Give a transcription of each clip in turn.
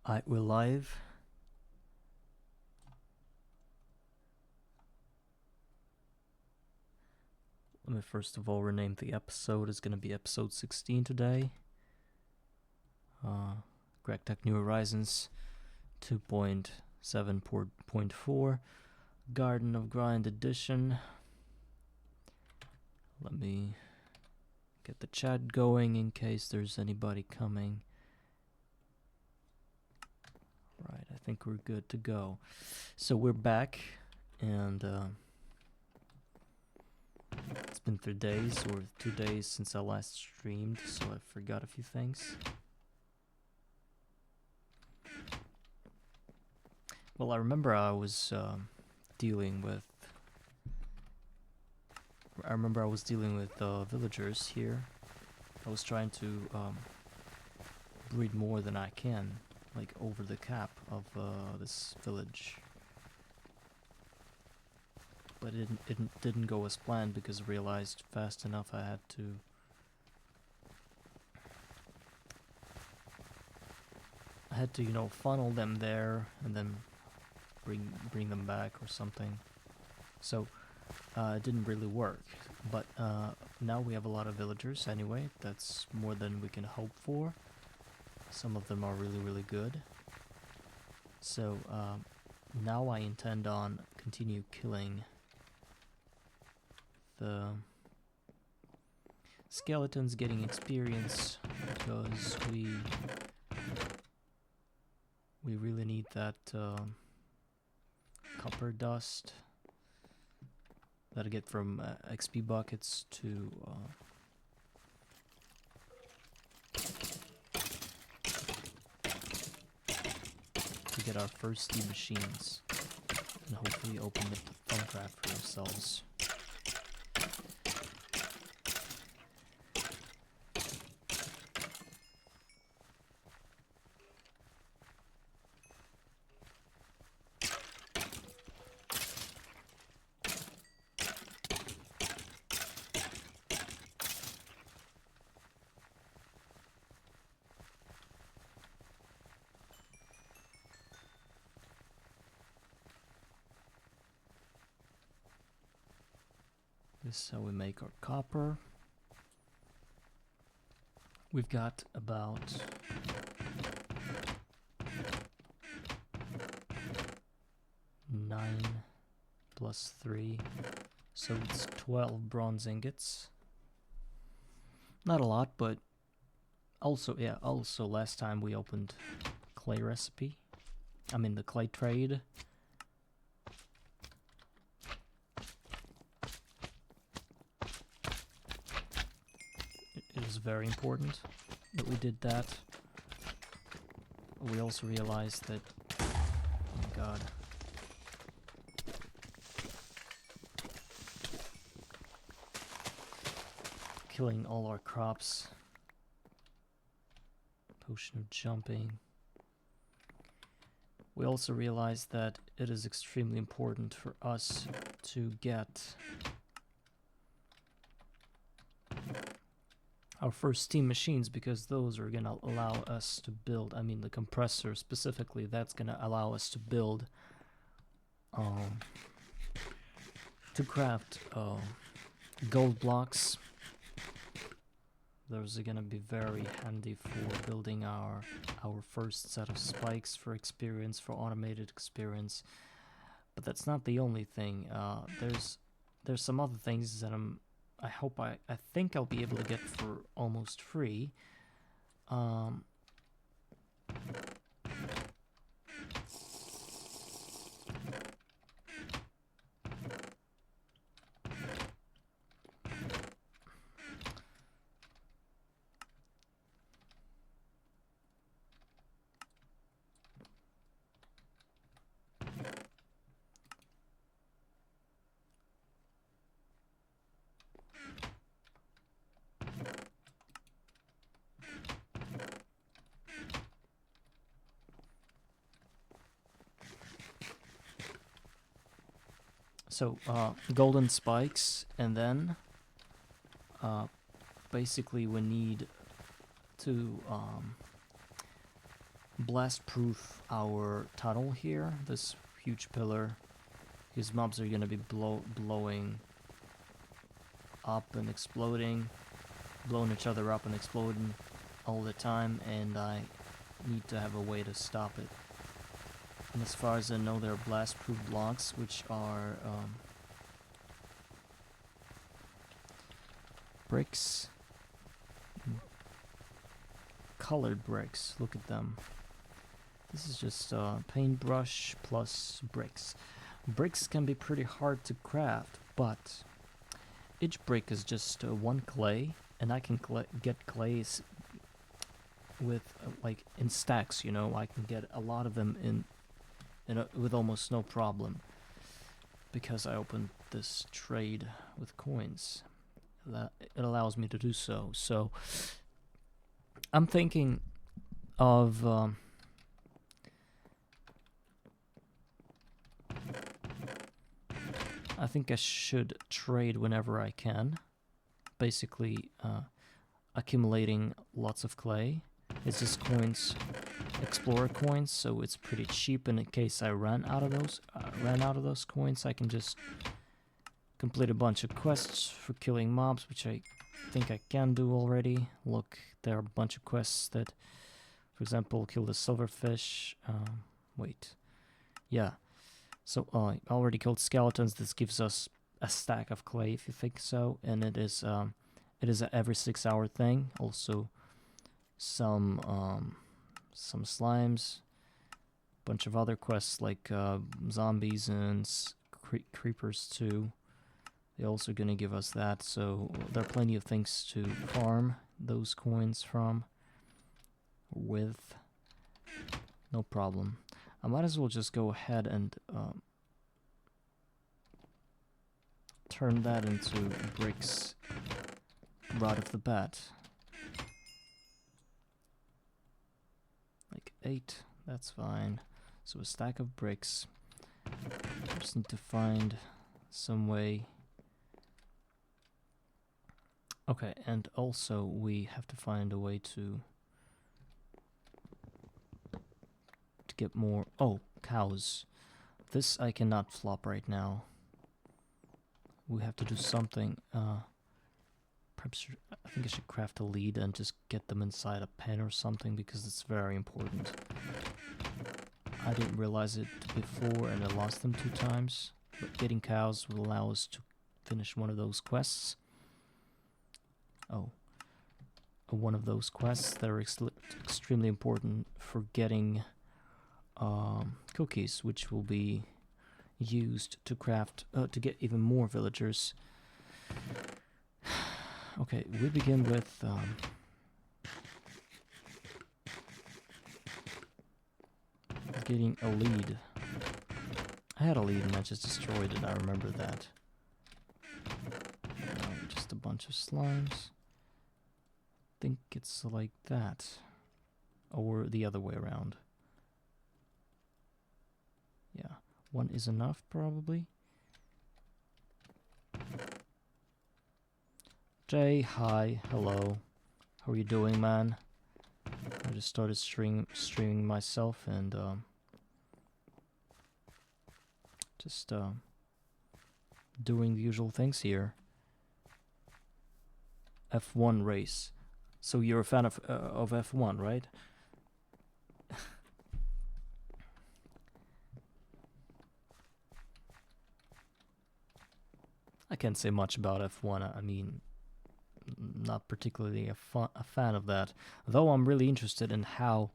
Alright, we're live. Let me first of all rename the episode. It's gonna be episode 16 today. Greg Tech New Horizons 2.7.4 Garden of Grind edition. Let me get the chat going in case there's anybody coming. Right, I think we're good to go. So we're back, and it's been 3 days or 2 days since I last streamed, so I forgot a few things. Well, I remember I was dealing with villagers here. I was trying to breed more than I can, like over the cap of this village. But it didn't go as planned because I realized fast enough I had to, you know, funnel them there and then bring them back or something. So it didn't really work. But now we have a lot of villagers anyway. That's more than we can hope for. Some of them are really, really good. So now I intend on continue killing the skeletons, getting experience, because we really need that copper dust that I get from XP buckets to get our first steam machines and hopefully open the Thumbcraft for ourselves. This is how we make our copper. We've got about 9 plus 3, so it's 12 bronze ingots. Not a lot, but also last time we opened clay recipe. I mean the clay trade. It is very important that we did that. We also realized that, oh my god, killing all our crops, potion of jumping. We also realized that it is extremely important for us to get our first steam machines, because those are gonna allow us to build, I mean the compressor specifically, that's gonna allow us to build, to craft gold blocks. Those are gonna be very handy for building our first set of spikes for experience, for automated experience. But that's not the only thing. There's some other things that I think I'll be able to get for almost free. So, golden spikes, and then basically we need to blast-proof our tunnel here, this huge pillar. His mobs are gonna be blowing up and exploding, blowing each other up and exploding all the time, and I need to have a way to stop it. And as far as I know, there are blast-proof blocks, which are bricks, colored bricks. Look at them. This is just paintbrush plus bricks. Bricks can be pretty hard to craft, but each brick is just one clay, and I can get clays with like in stacks. You know, I can get a lot of them with almost no problem, because I opened this trade with coins. That it allows me to do so. So I'm thinking of I think I should trade whenever I can. Basically, accumulating lots of clay. It's just coins, explorer coins, so it's pretty cheap. And in case I ran out of those coins, I can just complete a bunch of quests for killing mobs, which I think I can do already. Look, there are a bunch of quests that, for example, kill the silverfish. Wait, yeah. So I already killed skeletons. This gives us a stack of clay, if you think so, and it is an every 6-hour thing. Also, some slimes, bunch of other quests like zombies and creepers too. They're also gonna give us that. So there are plenty of things to farm those coins from. With no problem. I might as well just go ahead and turn that into bricks right off the bat. Like 8, that's fine. So a stack of bricks. Just need to find some way. Okay, and also we have to find a way to get more. Oh, cows. This I cannot flop right now. We have to do something. Perhaps I think I should craft a lead and just get them inside a pen or something, because it's very important. I didn't realize it before and I lost them 2 times. But getting cows will allow us to finish one of those quests. Oh. One of those quests that are extremely important for getting cookies, which will be used to craft to get even more villagers. Okay, we begin with getting a lead. I had a lead and I just destroyed it. I remember that. Just a bunch of slimes. I think it's like that, or the other way around. Yeah, 1 is enough, probably. Jay, hi, hello. How are you doing, man? I just started streaming myself and just doing the usual things here. F1 race. So you're a fan of F1, right? I can't say much about F1. I mean, not particularly a fan of that. Though I'm really interested in how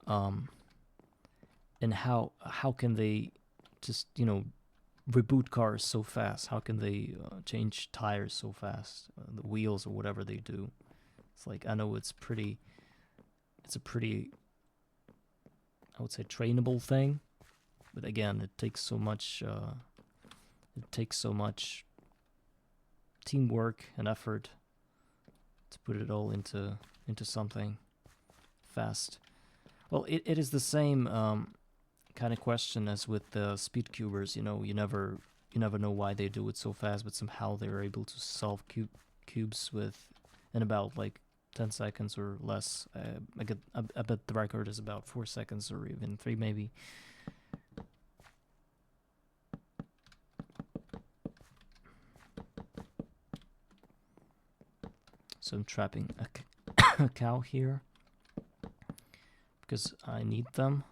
can they just, you know, reboot cars so fast? How can they change tires so fast? The wheels or whatever they do. It's like, I know it's a pretty, I would say, trainable thing, but again, it takes so much teamwork and effort to put it all into something fast. Well, it is the same kind of question as with the speed cubers. You know, you never know why they do it so fast, but somehow they're able to solve cubes in about like 10 seconds or less. I bet the record is about 4 seconds or even 3 maybe. So I'm trapping a cow here because I need them.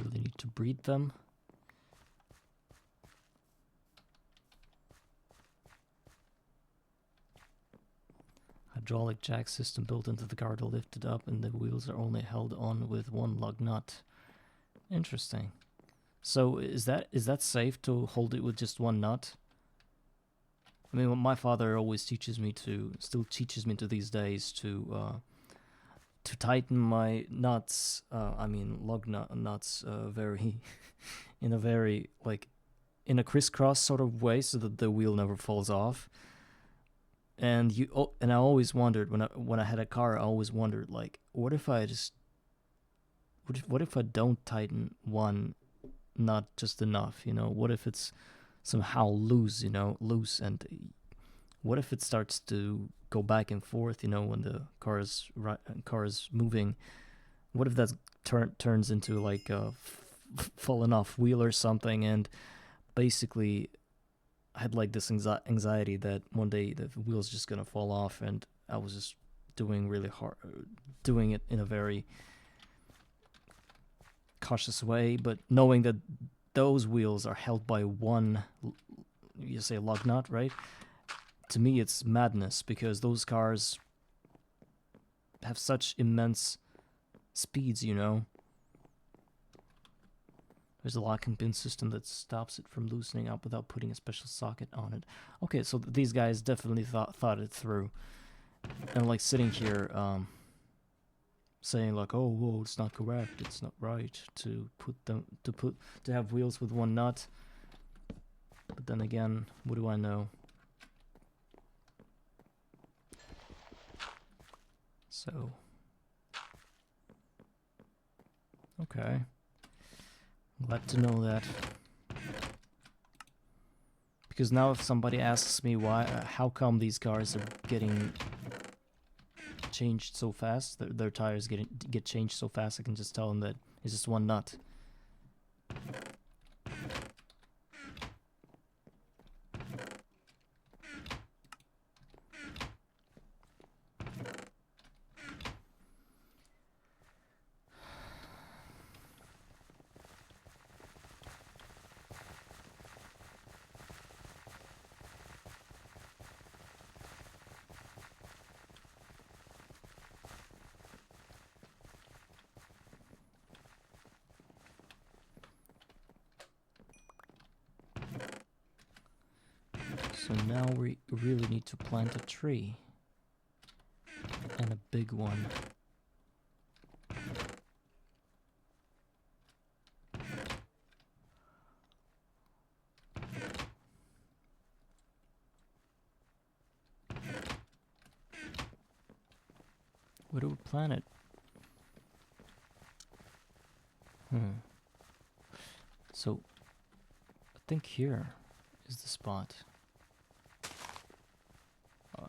Really need to breed them. Hydraulic jack system built into the car to lift it up, and the wheels are only held on with one lug nut. Interesting. So is that safe to hold it with just one nut? I mean, my father always teaches me to, still teaches me to these days to tighten my nuts. I mean, lug nuts, very in a very like in a crisscross sort of way, so that the wheel never falls off. And I always wondered when I had a car, I always wondered like, what if I don't tighten one nut just enough? You know, what if it's somehow loose? You know, loose, and what if it starts to go back and forth? You know, when the car is moving, what if that turns into like a fallen off wheel or something? And basically, I had like this anxiety that one day the wheel's just gonna fall off, and I was just doing it in a very cautious way, but knowing that those wheels are held by one, you say lug nut, right? To me, it's madness, because those cars have such immense speeds, you know. There's a locking pin system that stops it from loosening up without putting a special socket on it. Okay, so these guys definitely thought it through. And like sitting here saying like, oh, whoa, it's not correct, it's not right to have wheels with one nut. But then again, what do I know? So okay. Glad to know that. Because now if somebody asks me how come these cars are getting changed so fast, their tires get changed so fast, I can just tell them that it's just one nut. So now we really need to plant a tree. And a big one. Where do we plant it? So, I think here is the spot.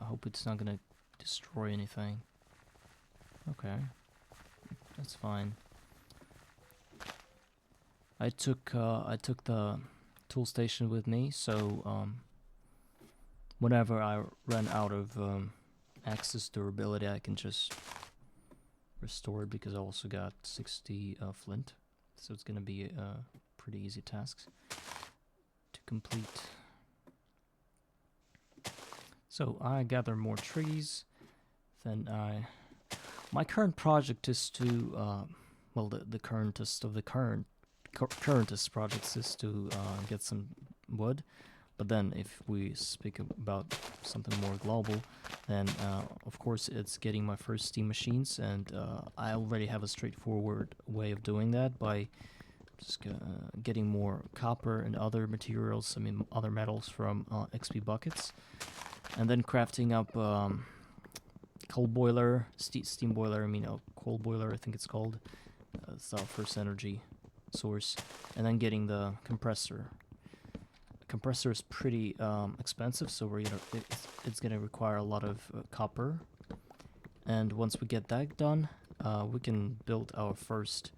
I hope it's not gonna destroy anything. Okay, that's fine. I took the tool station with me, so whenever I run out of axis durability, I can just restore it, because I also got 60 flint, so it's gonna be a pretty easy task to complete. So I gather more trees, then my current project is to, well, the currentest of the currentest projects is to get some wood. But then if we speak about something more global, then of course it's getting my first steam machines, and I already have a straightforward way of doing that by just getting more copper and other materials, I mean other metals from XP buckets. And then crafting up coal boiler, steam boiler, I mean a coal boiler, I think it's called. It's our first energy source. And then getting the compressor. compressor is pretty expensive, so it's gonna require a lot of copper. And once we get that done, we can build our first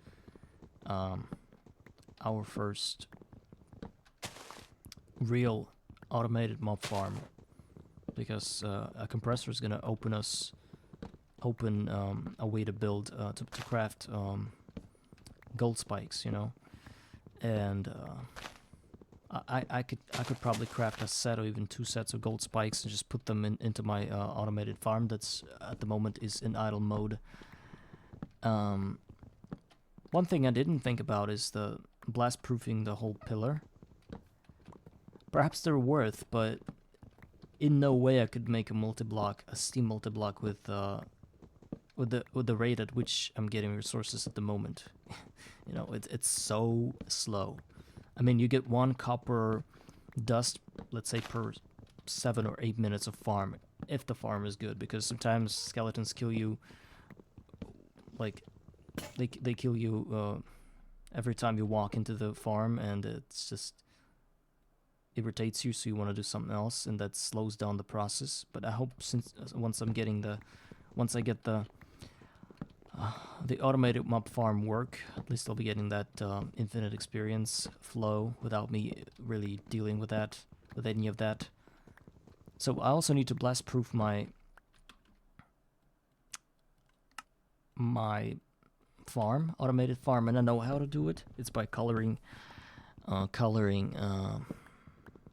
real automated mob farm, because a compressor is gonna open a way to build to craft gold spikes, you know. And I could probably craft a set or even 2 sets of gold spikes and just put them into my automated farm that's at the moment is in idle mode. One thing I didn't think about is the blast proofing the whole pillar. Perhaps they're worth, but in no way I could make a steam multi-block with the rate at which I'm getting resources at the moment. You know, it's so slow. I mean, you get 1 copper dust, let's say, per 7 or 8 minutes of farm, if the farm is good, because sometimes skeletons kill you, like, they kill you every time you walk into the farm, and it's just irritates you, so you want to do something else, and that slows down the process. But I hope once I get the automated mob farm work, at least I'll be getting that infinite experience flow without me really dealing with any of that. So I also need to blast proof my farm, automated farm, and I know how to do it. It's by coloring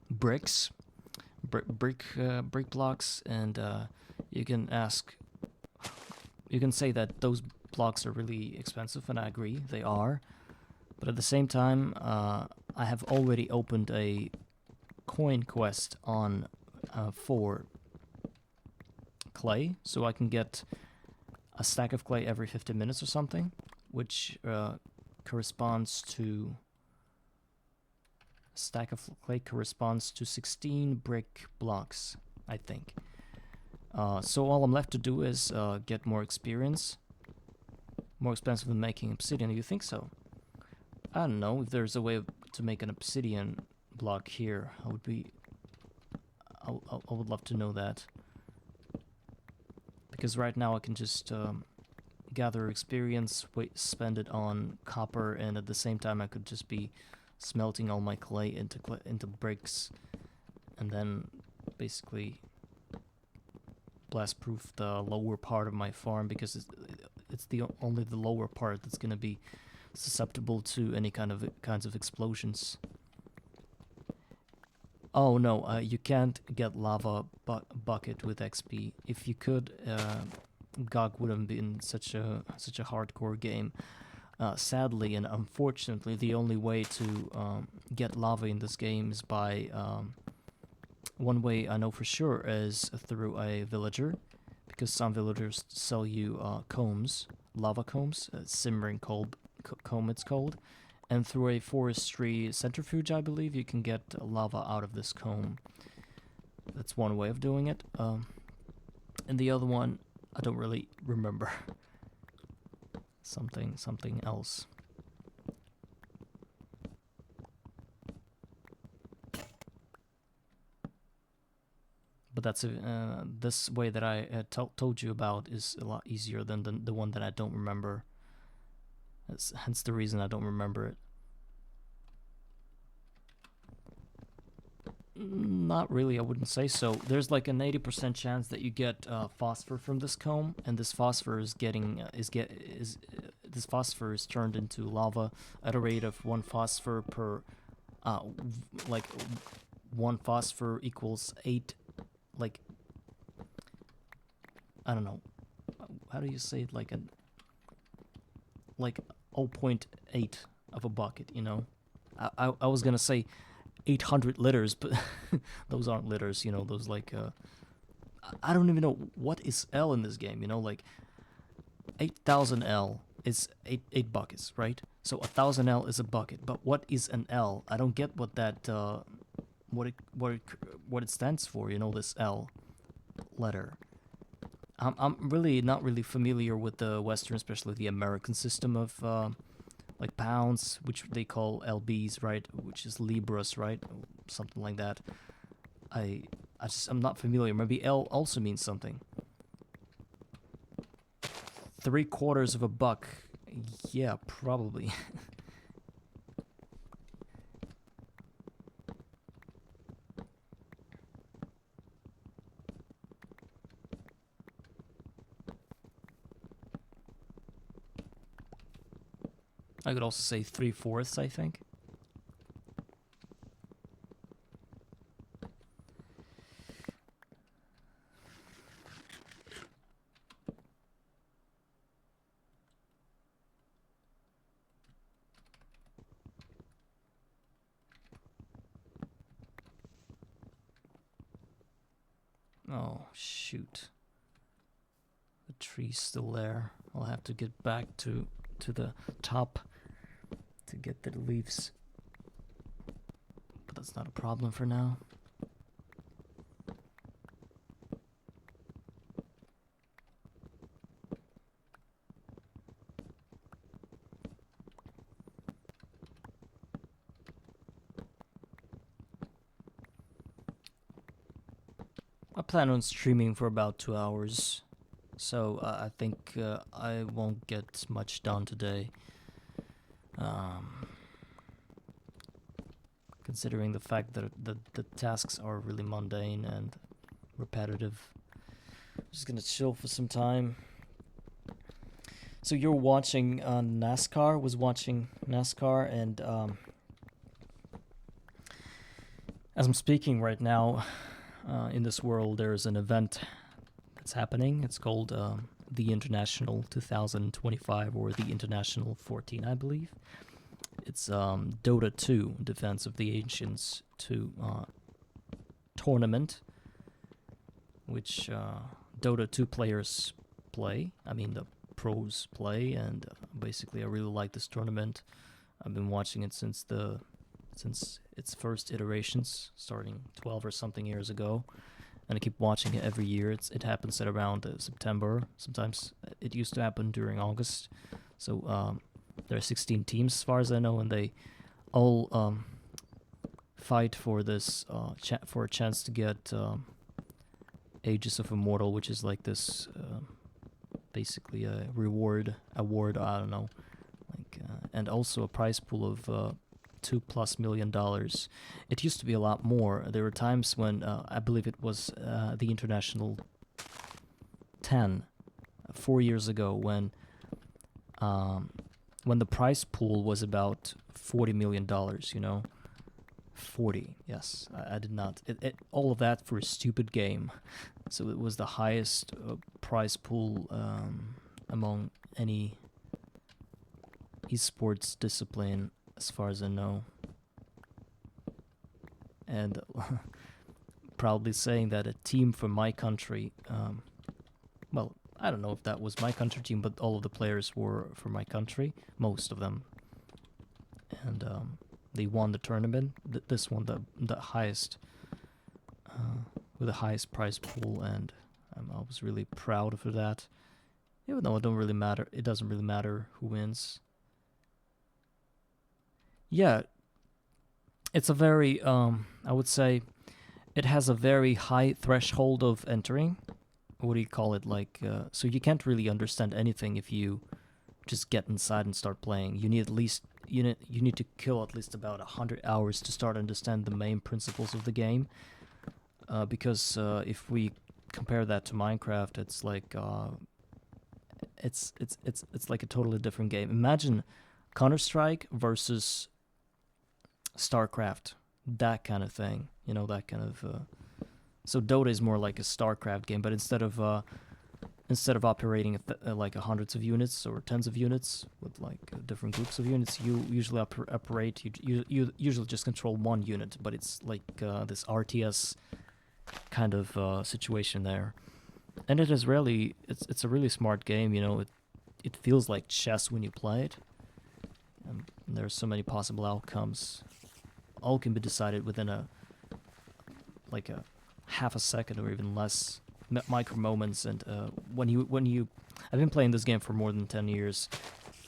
bricks, brick blocks, and you can say that those blocks are really expensive, and I agree, they are. But at the same time, I have already opened a coin quest on for clay, so I can get a stack of clay every 50 minutes or something, which corresponds to... stack of clay corresponds to 16 brick blocks, I think. So all I'm left to do is get more experience. More expensive than making obsidian. You think so? I don't know. If there's a way to make an obsidian block here, I would love to know that. Because right now I can just gather experience, spend it on copper, and at the same time I could just be smelting all my clay into bricks, and then basically blast proof the lower part of my farm, because it's only the lower part that's gonna be susceptible to any kinds of explosions. Oh no, you can't get lava bucket with XP. If you could, GOG would have been such a hardcore game. Sadly and unfortunately, the only way to get lava in this game is by one way I know for sure is through a villager, because some villagers sell you lava combs, simmering comb it's called, and through a forestry centrifuge, I believe, you can get lava out of this comb. That's one way of doing it, and the other one I don't really remember. something else. But that's this way that I told you about is a lot easier than the one that I don't remember. That's hence the reason I don't remember it. Not really, I wouldn't say so. There's like an 80% chance that you get phosphor from this comb, and this phosphor is this phosphor is turned into lava at a rate of 1 phosphor per like 1 phosphor equals 8, like, I don't know, how do you say it, like 0.8 of a bucket, you know. I was gonna say 800 liters, but those aren't liters, you know, those like I don't even know what is L in this game, you know, like 8,000 L is 8 buckets, right? So 1,000 L is a bucket, but what is an L? I don't get what that what it stands for, you know, this L letter. I'm really not really familiar with the Western, especially the American system of like pounds, which they call lbs, right? Which is libras, right? Something like that. I'm not familiar. Maybe L also means something. 3/4 of a buck. Yeah, probably. I could also say 3/4, I think. Oh, shoot. The tree's still there. I'll have to get back to the top to get the leaves. But that's not a problem for now. I plan on streaming for about 2 hours, so I think I won't get much done today. Considering the fact that the tasks are really mundane and repetitive. I'm just gonna chill for some time. So you're watching NASCAR, was watching NASCAR, and as I'm speaking right now, in this world, there's an event that's happening. It's called the International 2025, or the International 14, I believe. It's Dota 2, Defense of the Ancients 2 tournament, which Dota 2 players play. I mean, the pros play, and basically I really like this tournament. I've been watching it since its first iterations, starting 12 or something years ago, and I keep watching it every year. It happens at around September. Sometimes it used to happen during August. So there are 16 teams as far as I know, and they all fight for this for a chance to get Aegis of Immortal, which is like this basically a award, I don't know, like and also a prize pool of $2+ million. It used to be a lot more. There were times when I believe it was the International 10 4 years ago when the prize pool was about $40 million, you know? 40, yes. I did not. All of that for a stupid game. So it was the highest prize pool among any esports discipline, as far as I know. And proudly saying that a team from my country, well, I don't know if that was my country team, but all of the players were from my country, most of them. And they won the tournament. This one, the highest, with the highest prize pool, and I was really proud of that. Even though it doesn't really matter who wins. Yeah, it's a very, I would say, it has a very high threshold of entering. What do you call it? Like, so you can't really understand anything if you just get inside and start playing. You need at least you need to kill at least about 100 hours to start understand the main principles of the game. Because if we compare that to Minecraft, it's like it's like a totally different game. Imagine Counter-Strike versus StarCraft, that kind of thing. You know, that kind of. So Dota is more like a StarCraft game, but instead of operating like hundreds of units or tens of units with like different groups of units, you usually operate. You usually just control one unit, but it's like this RTS kind of situation there, and it is really it's a really smart game. You know, it feels like chess when you play it, and there's so many possible outcomes. All can be decided within a half a second or even less, micro moments. And when you I've been playing this game for more than 10 years,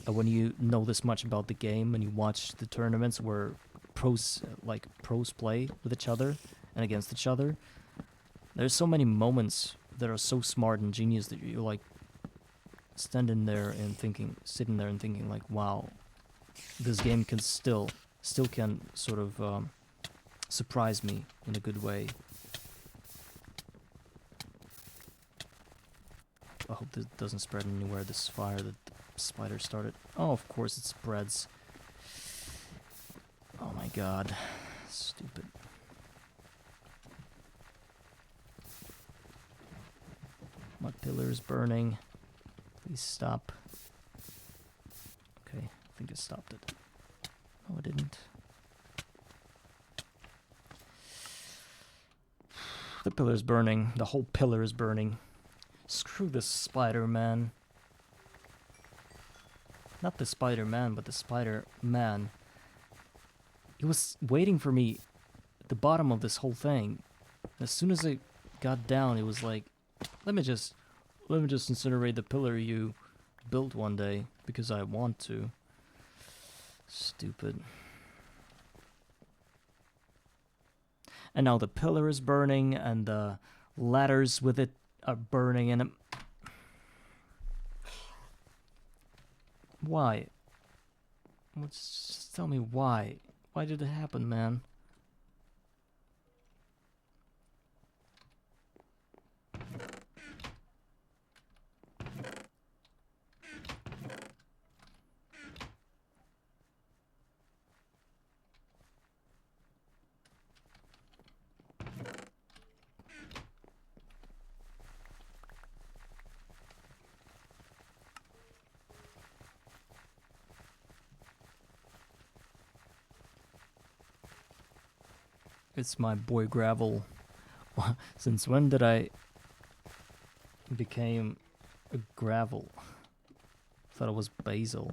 when you know this much about the game and you watch the tournaments where pros play with each other and against each other, there's so many moments that are so smart and genius that you're like sitting there and thinking like, wow, this game can still can sort of surprise me in a good way. I hope this doesn't spread anywhere, this fire that the spider started. Oh, of course it spreads. Oh my god. Stupid. My pillar is burning. Please stop. Okay, I think I stopped it. No, I didn't. The pillar is burning. The whole pillar is burning. Screw this Spider-Man. Not the Spider-Man, but the Spider-Man. He was waiting for me at the bottom of this whole thing. As soon as I got down, it was like, let me just incinerate the pillar you built one day because I want to. Stupid. And now the pillar is burning and the ladders with it are burning, and why? Just tell me why. Why did it happen, man? It's my boy Gravel. Since when did I became a Gravel? Thought it was Basil.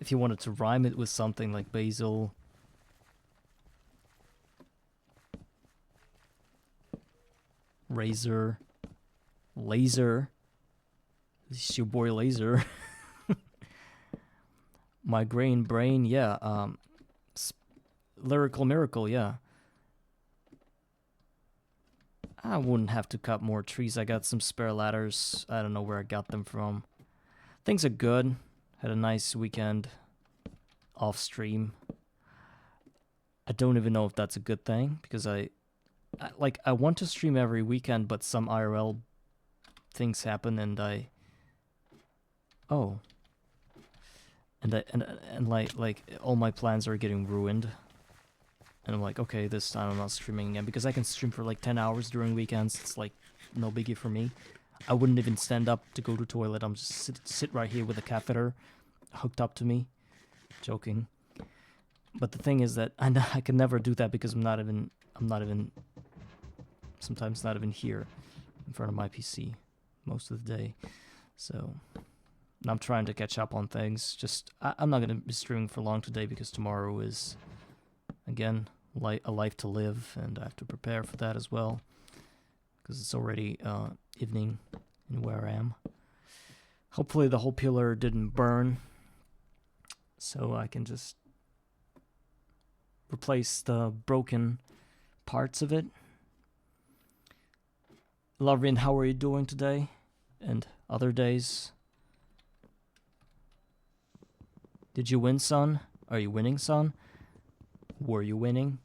If you wanted to rhyme it with something like Basil, Razor, Laser. This is your boy Laser. Migraine Brain, yeah. Lyrical Miracle, yeah. I wouldn't have to cut more trees. I got some spare ladders. I don't know where I got them from. Things are good. Had a nice weekend off stream. I don't even know if that's a good thing because I want to stream every weekend, but some IRL things happen and like all my plans are getting ruined. And I'm like, okay, this time I'm not streaming again because I can stream for like 10 hours during weekends. It's like no biggie for me. I wouldn't even stand up to go to the toilet. I'm just sit right here with a catheter hooked up to me. Joking. But the thing is that I can never do that because I'm not even sometimes not even here in front of my PC most of the day. So I'm trying to catch up on things. I'm not going to be streaming for long today because tomorrow is, again, a life to live, and I have to prepare for that as well because it's already evening in where I am. Hopefully the whole pillar didn't burn, so I can just replace the broken parts of it. Larvin, how are you doing today and other days? Did you win, son? Are you winning, son? Were you winning?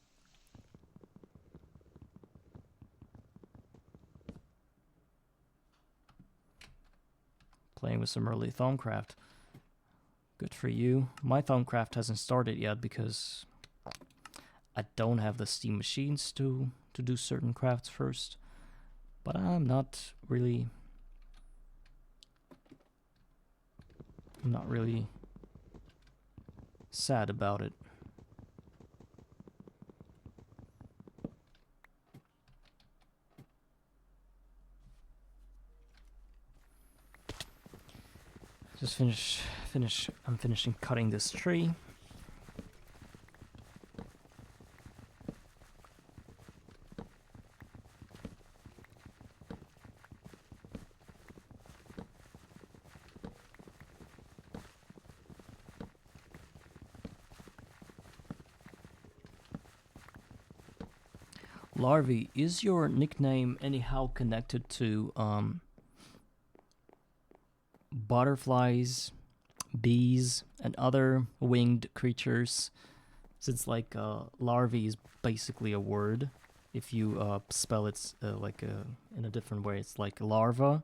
Playing with some early Thaumcraft. Good for you. My Thaumcraft hasn't started yet because I don't have the Steam machines to do certain crafts first. But I'm not really sad about it. Just I'm finishing cutting this tree. Larvae, is your nickname anyhow connected to butterflies, bees, and other winged creatures? Since like larvae is basically a word. If you spell it in a different way, it's like larvae.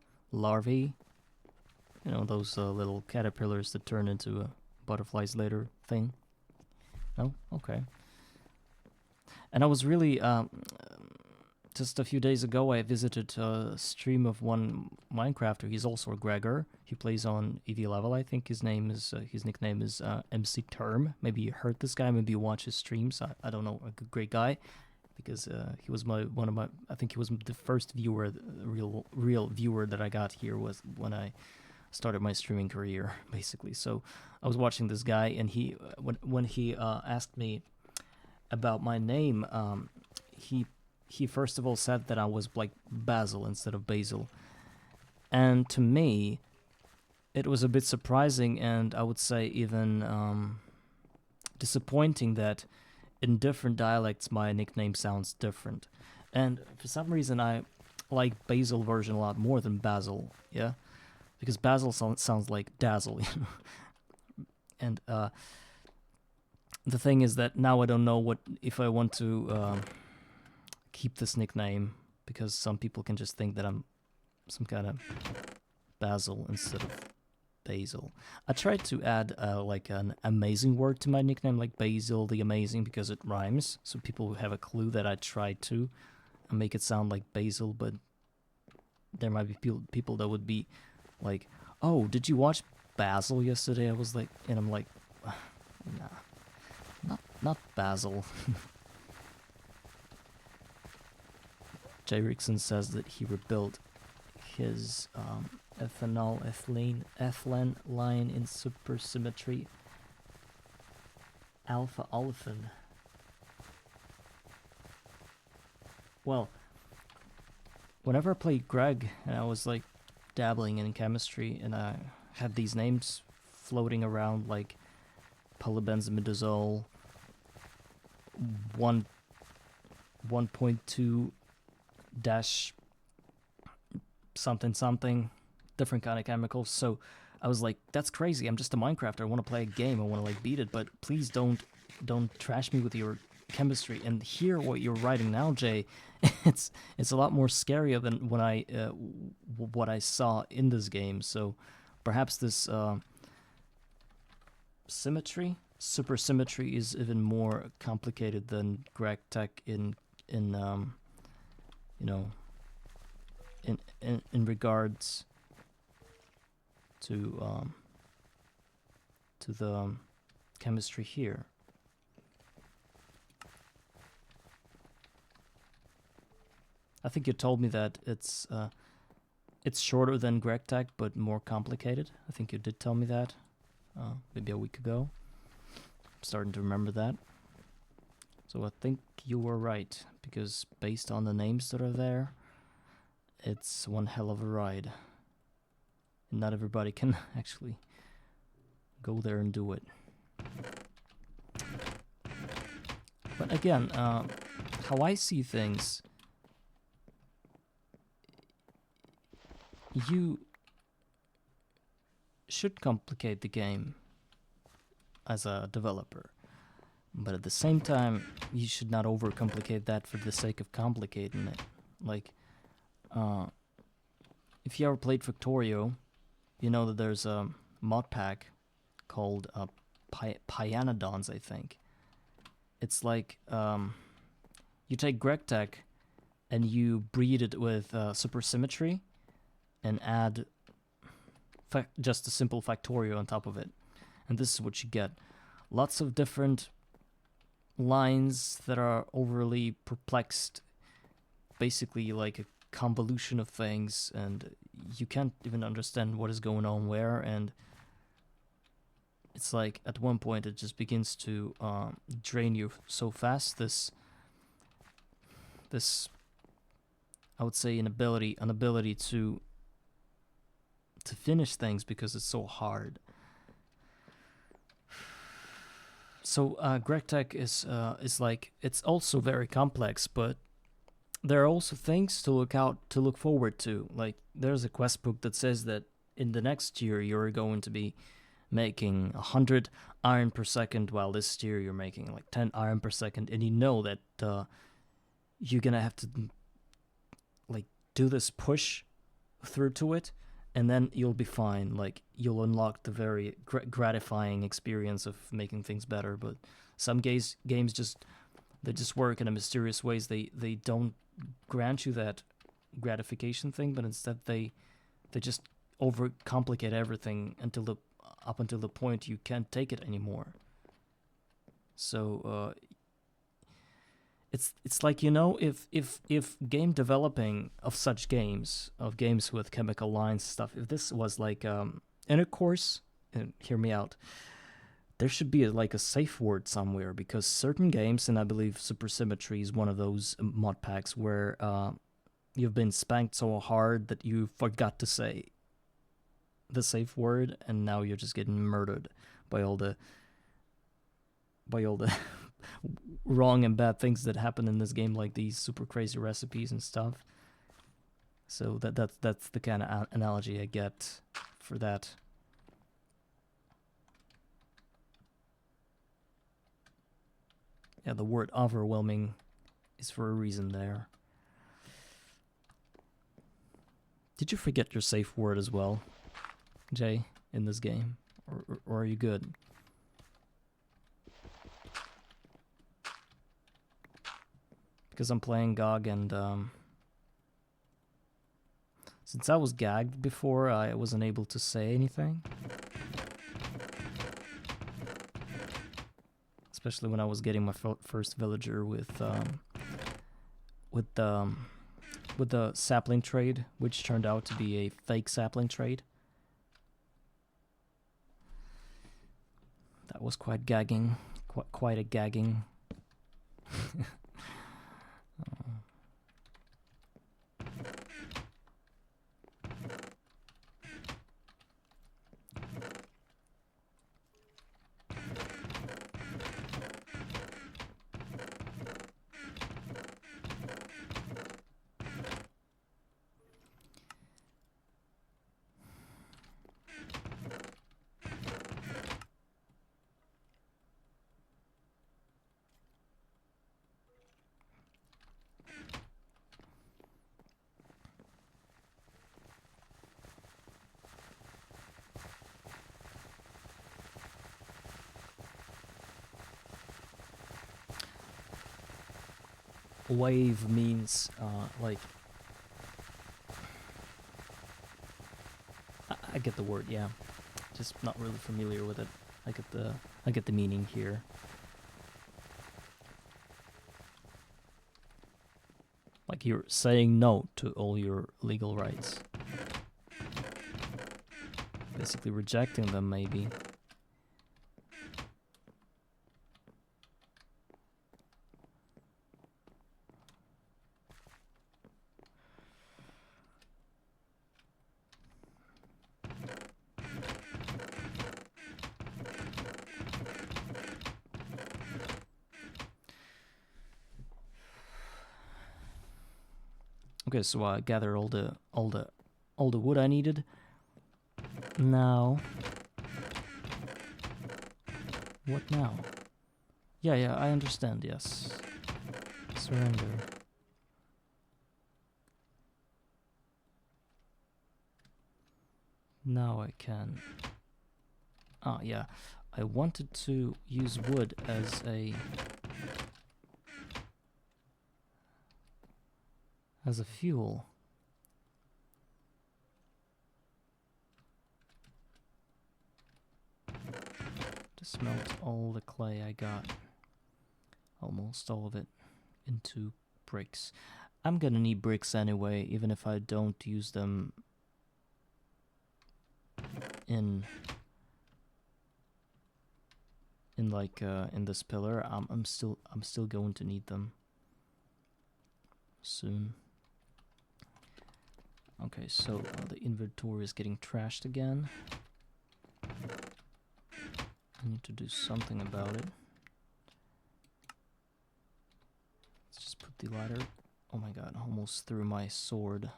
You know, those little caterpillars that turn into butterflies later thing. No? Okay. And I was really, just a few days ago, I visited a stream of one Minecrafter. He's also a Gregor. He plays on EV level. I think his nickname is MC Term. Maybe you heard this guy. Maybe you watch his streams. I don't know. A great guy, because he was I think he was the first viewer, real viewer that I got here was when I started my streaming career, basically. So I was watching this guy, and he when he asked me about my name, he first of all said that I was like Basil instead of Basil. And to me, it was a bit surprising, and I would say even disappointing that in different dialects my nickname sounds different. And for some reason I like Basil version a lot more than Basil, yeah? Because Basil sounds like dazzle, you know? And the thing is that now I don't know if I want to keep this nickname, because some people can just think that I'm some kind of Basil instead of Basil. I tried to add like an amazing word to my nickname, like Basil the Amazing, because it rhymes, so people have a clue that I tried to make it sound like Basil. But there might be people that would be like, "Oh, did you watch Basil yesterday?" I was like, and I'm like, nah, not Basil. Jay Rickson says that he rebuilt his ethylene line in supersymmetry alpha olefin. Well, whenever I played Greg and I was like dabbling in chemistry, and I had these names floating around like polybenzimidazole 1.2 dash something, different kind of chemicals. So I was like, that's crazy. I'm just a Minecrafter. I want to play a game. I want to like beat it, but please don't trash me with your chemistry. And here, what you're writing now, Jay, it's a lot more scarier than when what I saw in this game. So perhaps this supersymmetry is even more complicated than Greg Tech in you know, in regards to the chemistry here. I think you told me that it's shorter than Greg Tech, but more complicated. I think you did tell me that maybe a week ago. I'm starting to remember that. So I think you were right, because based on the names that are there, it's one hell of a ride. And not everybody can actually go there and do it. But again, how I see things, you should complicate the game as a developer. But at the same time, you should not overcomplicate that for the sake of complicating it. Like, if you ever played Factorio, you know that there's a mod pack called Pyanodons, I think. It's like, you take Greg Tech and you breed it with supersymmetry and add just a simple Factorio on top of it. And this is what you get. Lots of different lines that are overly perplexed, basically like a convolution of things, and you can't even understand what is going on where, and it's like at one point it just begins to drain you so fast. This I would say an ability to finish things, because it's so hard. So Greg Tech is like, it's also very complex, but there are also things to look forward to. Like there's a quest book that says that in the next year you're going to be making 100 iron per second, while this year you're making like 10 iron per second, and you know that you're gonna have to like do this push through to it, and then you'll be fine. Like you'll unlock the very gratifying experience of making things better. But some games just work in a mysterious ways. They don't grant you that gratification thing, but instead they just overcomplicate everything up until the point you can't take it anymore. So it's like, you know, if game developing of such games, of games with chemical lines stuff, if this was like in a course, and hear me out, there should be like a safe word somewhere, because certain games, and I believe Supersymmetry is one of those mod packs where you've been spanked so hard that you forgot to say the safe word, and now you're just getting murdered by all the wrong and bad things that happen in this game, like these super crazy recipes and stuff. So that's the kind of analogy I get for that. Yeah, the word overwhelming is for a reason there. Did you forget your safe word as well, Jay, in this game? Or are you good? Because I'm playing GOG, and since I was gagged before, I wasn't able to say anything. Especially when I was getting my first villager with the sapling trade, which turned out to be a fake sapling trade. That was quite gagging, quite a gagging. Wave means like I get the word, yeah. Just not really familiar with it. I get the meaning here. Like you're saying no to all your legal rights. Basically rejecting them, maybe. Okay, so I gathered all the wood I needed. Now, what now? Yeah, I understand. Yes, surrender. Now I can. Ah, yeah. I wanted to use wood as a fuel. To smelt all the clay I got. Almost all of it into bricks. I'm gonna need bricks anyway, even if I don't use them in this pillar. I'm still going to need them soon. Okay, so the inventory is getting trashed again. I need to do something about it. Let's just put the ladder Oh my god, almost threw my sword.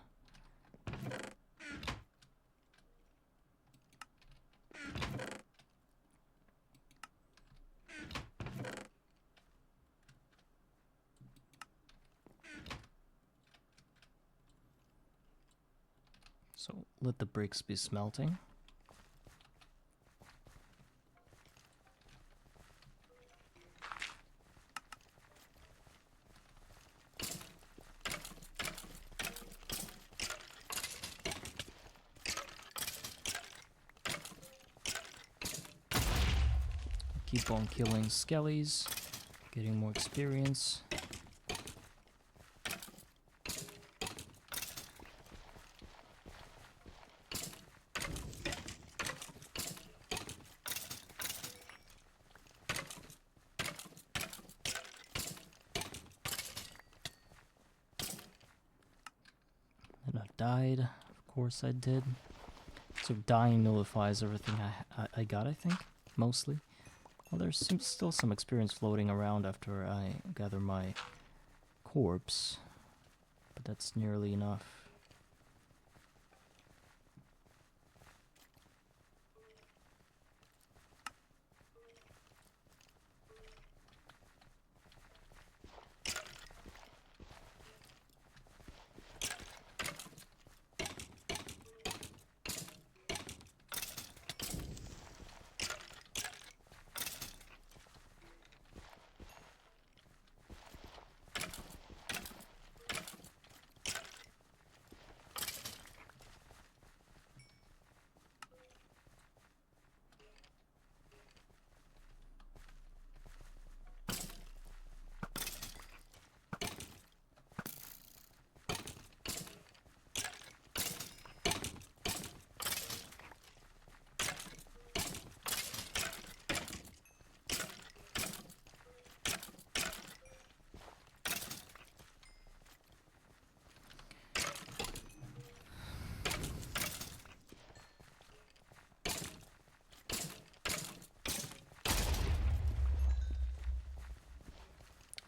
So let the bricks be smelting. Keep on killing skellies, getting more experience. And I died, of course I did. So dying nullifies everything I got, I think, mostly. Well, there's still some experience floating around after I gather my corpse, but that's nearly enough.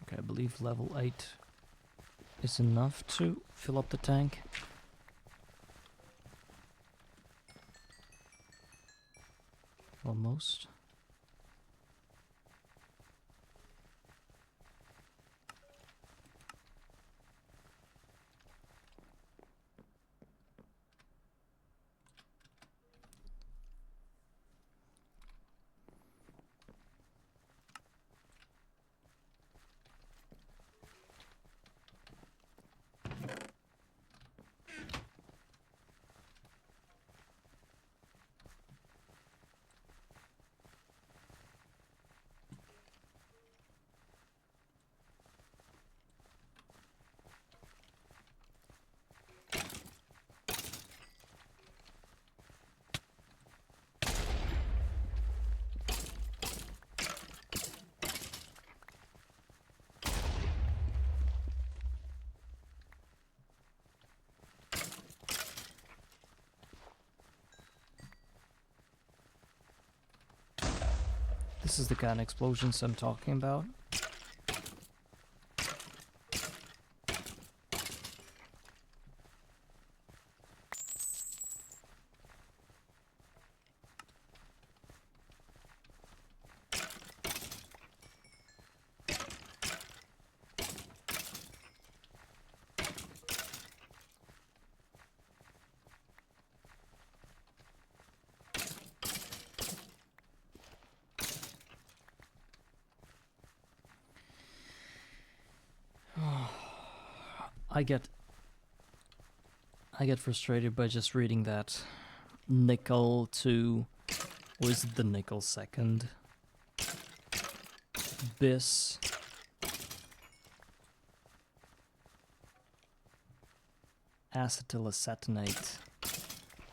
Okay, I believe level 8 is enough to fill up the tank. Almost. This is the kind of explosions I'm talking about. I get frustrated by just reading that nickel to, or is it the nickel second? Bis. Acetylacetonate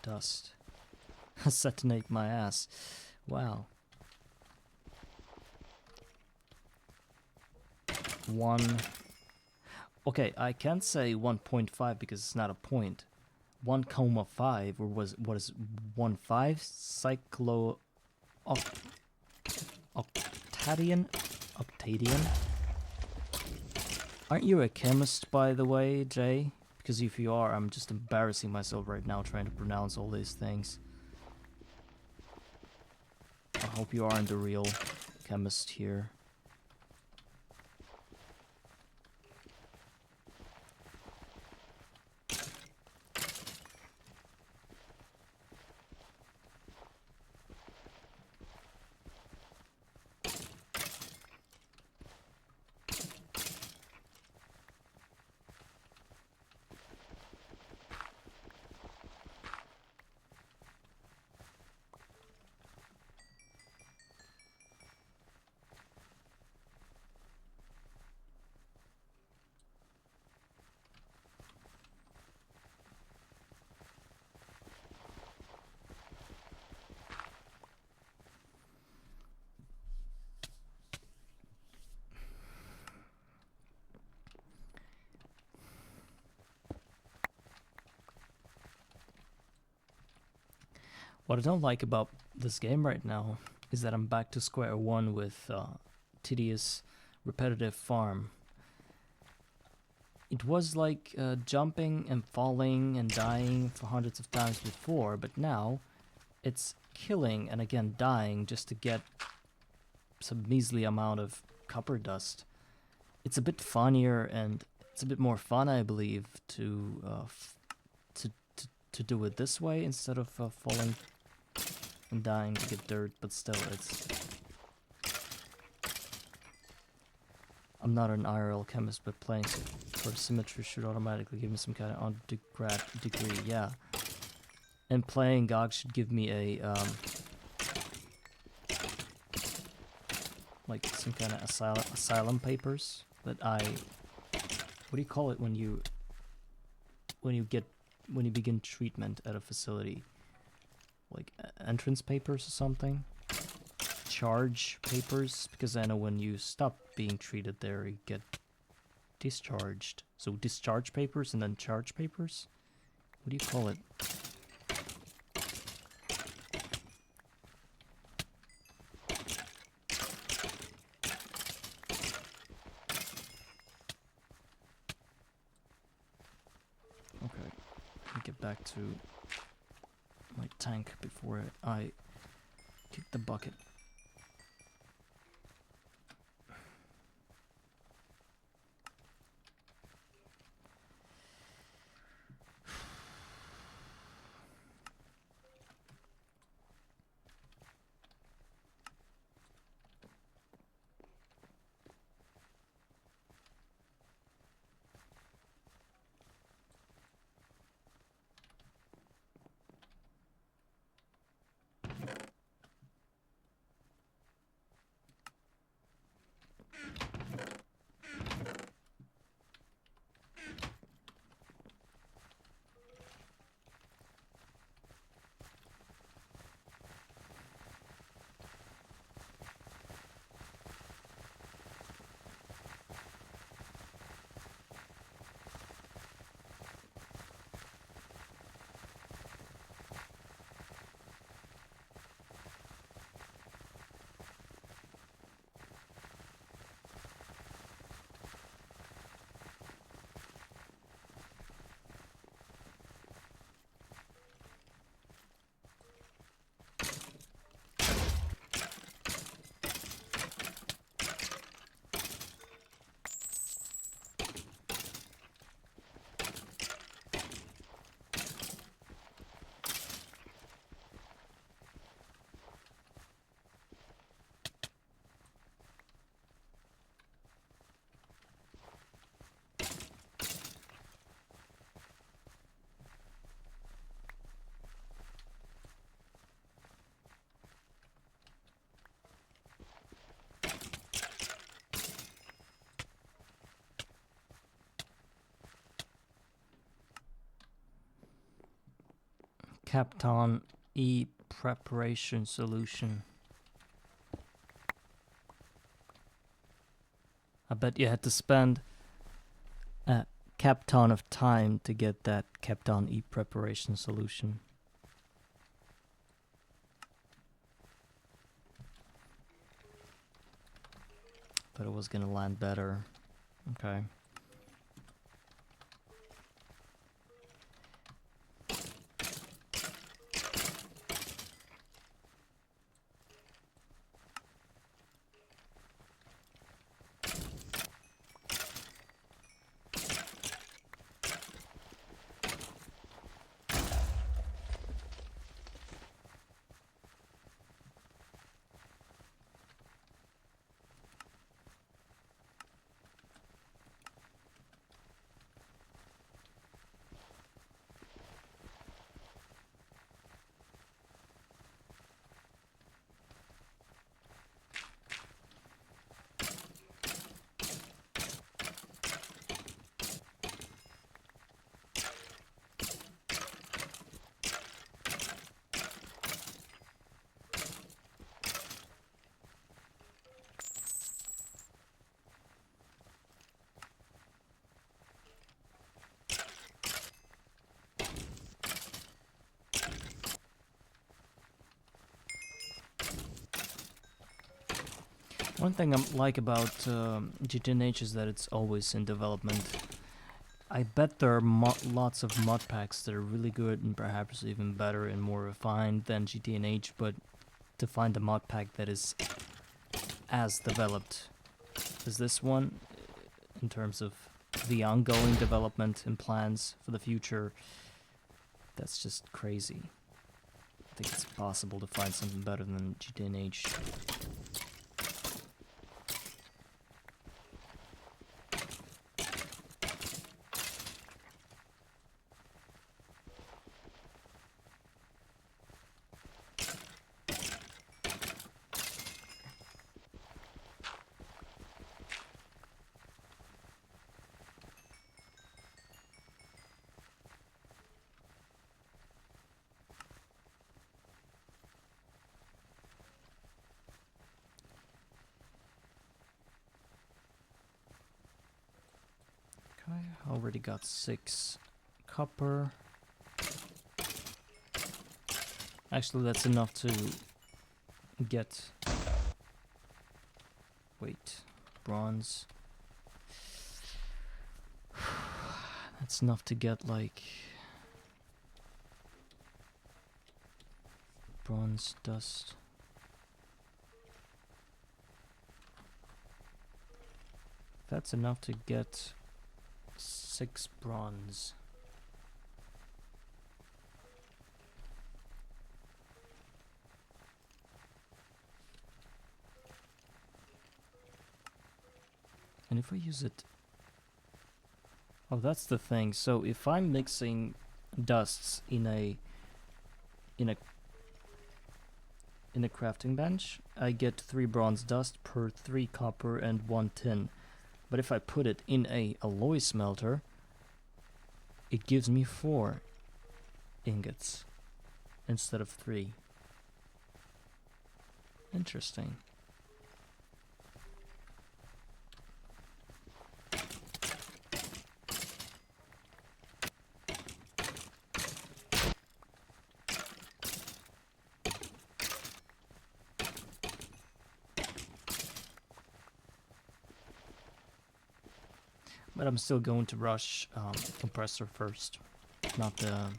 dust. Acetonate my ass. Wow. 1. Okay, I can't say 1.5 because it's not a point. 1,5, or what is 1,5? Octadian? Aren't you a chemist, by the way, Jay? Because if you are, I'm just embarrassing myself right now trying to pronounce all these things. I hope you aren't the real chemist here. What I don't like about this game right now is that I'm back to square one with tedious, repetitive farm. It was like jumping and falling and dying for hundreds of times before, but now it's killing and again dying just to get some measly amount of copper dust. It's a bit funnier and it's a bit more fun, I believe, to do it this way instead of falling and dying to get dirt, but still, it's... I'm not an IRL chemist, but playing for symmetry should automatically give me some kind of undergrad degree, yeah. And playing GOG should give me a, like some kind of asylum papers that I... What do you call it when you begin treatment at a facility? Like entrance papers or something? Charge papers, because I know when you stop being treated there, you get discharged. So discharge papers and then charge papers? What do you call it? Okay, let me get back to my tank before I kick the bucket. Kapton E preparation solution. I bet you had to spend a Kapton of time to get that Kapton E preparation solution. But it was gonna land better. Okay. One thing I like about GTNH is that it's always in development. I bet there are lots of mod packs that are really good and perhaps even better and more refined than GTNH, but to find a mod pack that is as developed as this one, in terms of the ongoing development and plans for the future, that's just crazy. I think it's possible to find something better than GTNH. I already got 6 copper. Actually, that's enough to get... Wait, bronze. That's enough to get, like... bronze dust. That's enough to get 6 bronze. And if I use it... Oh, that's the thing. So if I'm mixing dusts in a crafting bench, I get 3 bronze dust per 3 copper and 1 tin. But if I put it in a alloy smelter, it gives me 4 ingots instead of 3. Interesting. But I'm still going to rush compressor first, not the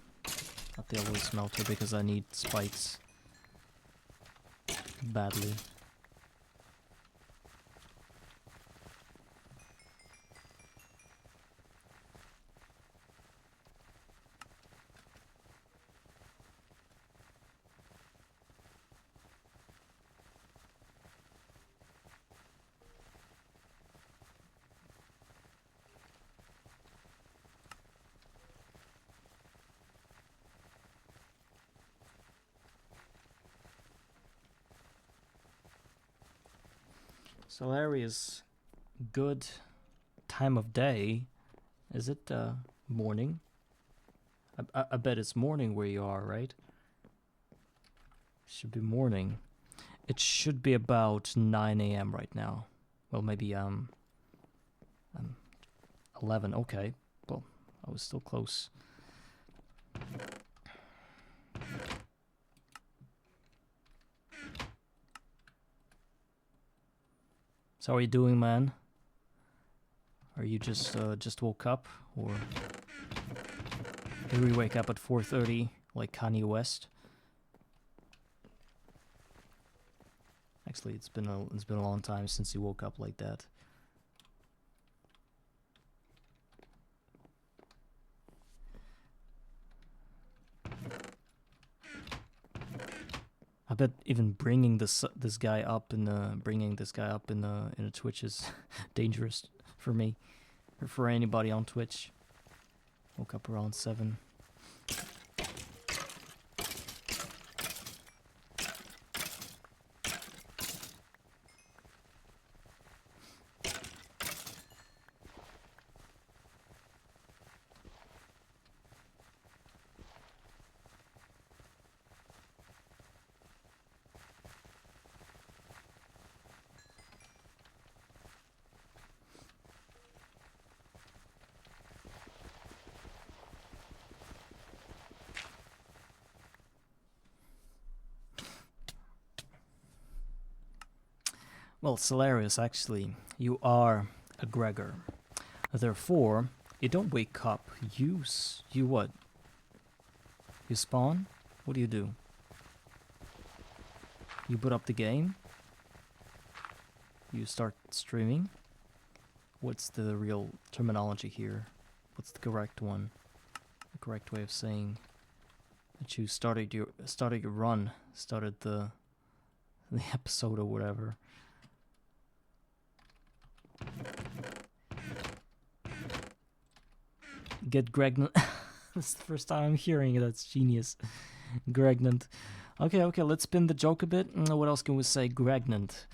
alloy smelter, because I need spikes badly. Solari is good time of day. Is it morning? I bet it's morning where you are, right? Should be morning. It should be about 9 a.m. right now. Well, maybe 11. Okay. Well, I was still close. So how are you doing, man? Are you just woke up, or did we wake up at 4:30 like Kanye West? Actually, it's been a long time since he woke up like that. I bet even bringing this guy up in the Twitch is dangerous for me, or for anybody on Twitch. Woke up around 7. Well, Salarius, actually, you are a Gregor. Therefore, you don't wake up. You what? You spawn? What do? You boot up the game? You start streaming? What's the real terminology here? What's the correct one? The correct way of saying that you started your run, started the episode or whatever. Get Gregnant. That's the first time I'm hearing it. That's genius. Gregnant. Okay, let's spin the joke a bit. What else can we say? Gregnant.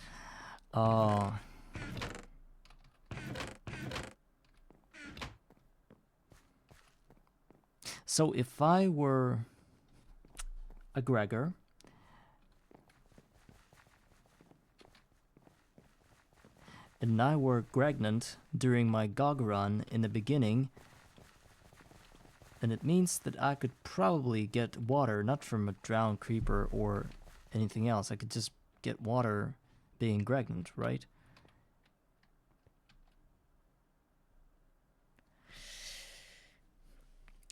So if I were a Gregor, and I were Gregnant during my GOG run in the beginning, then it means that I could probably get water, not from a drowned creeper or anything else. I could just get water being Gregnant, right?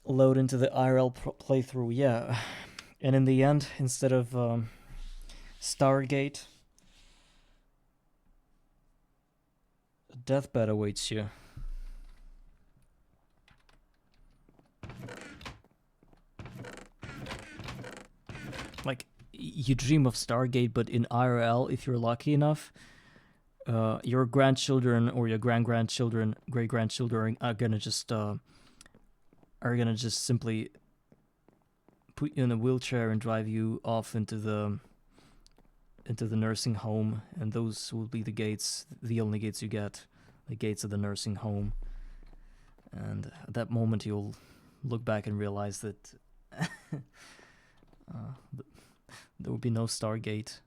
Load into the IRL playthrough, yeah. And in the end, instead of Stargate, a deathbed awaits you. Like, you dream of Stargate, but in IRL, if you're lucky enough, your grandchildren or your grandchildren, great-grandchildren are gonna just simply put you in a wheelchair and drive you off into the nursing home, and those will be the gates, the only gates you get, the gates of the nursing home. And at that moment, you'll look back and realize that there will be no Stargate.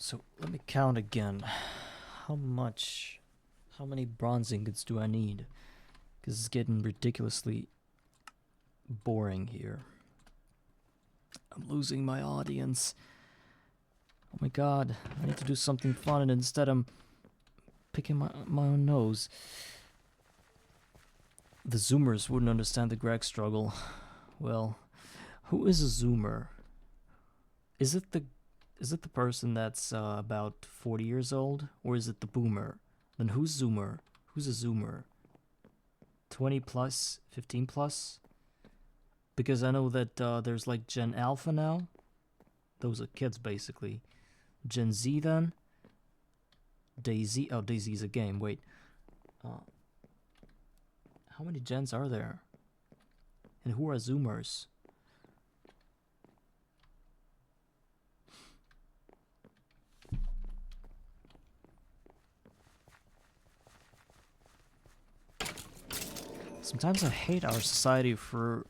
So let me count again. How many bronze ingots do I need? Because it's getting ridiculously boring here. I'm losing my audience. Oh my god, I need to do something fun, and instead I'm picking my own nose. The Zoomers wouldn't understand the Greg struggle. Well, who is a Zoomer? Is it the person that's about 40 years old, or is it the boomer? Then who's Zoomer? Who's a Zoomer? 20 plus? 15 plus? Because I know that there's like Gen Alpha now. Those are kids, basically. Gen Z then? Daisy? Oh, Daisy's a game. Wait. How many gens are there? And who are Zoomers? Sometimes I hate our society for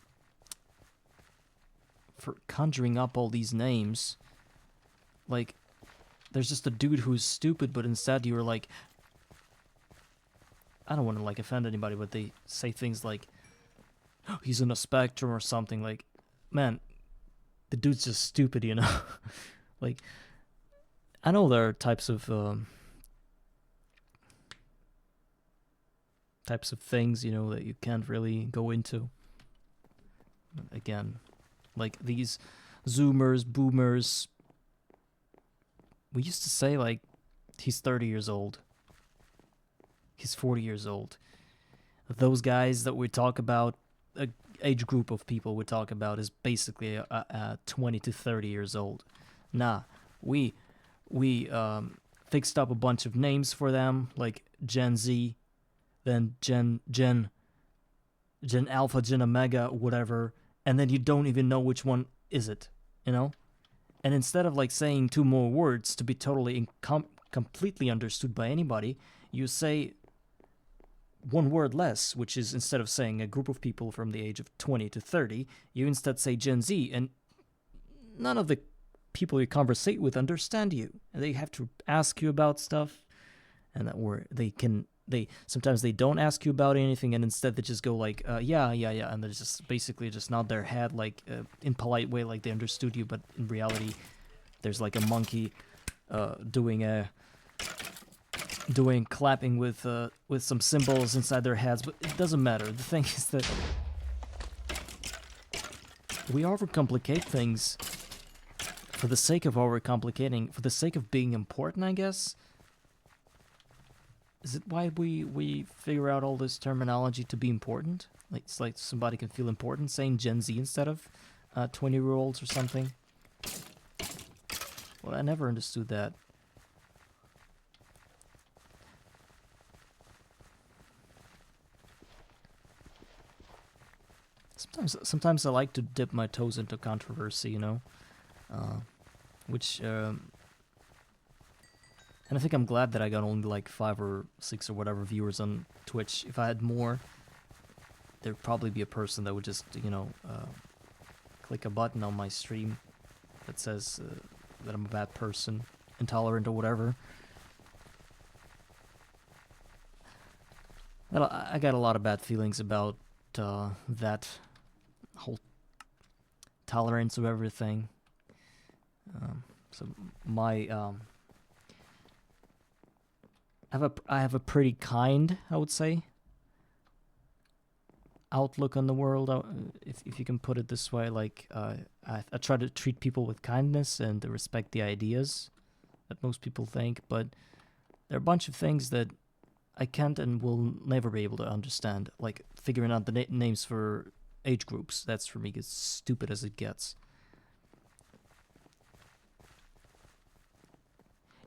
conjuring up all these names. Like, there's just a dude who's stupid, but instead you're like, I don't want to like offend anybody, but they say things like, oh, he's on a spectrum or something. Like, man, the dude's just stupid, you know? Like, I know there are types of things, you know, that you can't really go into. Again, like these Zoomers, Boomers. We used to say like he's 30 years old. He's 40 years old. Those guys that we talk about, a age group of people we talk about is basically 20 to 30 years old. Nah, we fixed up a bunch of names for them, like Gen Z, then Gen Alpha, Gen Omega, whatever, and then you don't even know which one is it, you know? And instead of like saying two more words to be totally completely understood by anybody, you say one word less, which is instead of saying a group of people from the age of 20 to 30, you instead say Gen Z, and none of the people you conversate with understand you, and they have to ask you about stuff, and they sometimes they don't ask you about anything, and instead they just go like yeah, and they just basically just nod their head like in polite way, like they understood you, but in reality there's like a monkey doing clapping with some symbols inside their heads. But it doesn't matter. The thing is that we overcomplicate things for the sake of overcomplicating, for the sake of being important, I guess. Is it why we figure out all this terminology to be important? Like, it's like somebody can feel important saying Gen Z instead of 20-year-olds or something. Well, I never understood that. Sometimes I like to dip my toes into controversy, you know, and I think I'm glad that I got only like 5 or 6 or whatever viewers on Twitch. If I had more, there'd probably be a person that would just, you know, click a button on my stream that says that I'm a bad person, intolerant or whatever. I got a lot of bad feelings about that whole tolerance of everything. So my I have a pretty kind, I would say, outlook on the world, if you can put it this way. Like I try to treat people with kindness and to respect the ideas that most people think, but there are a bunch of things that I can't and will never be able to understand, like figuring out the names for age groups. That's for me as stupid as it gets.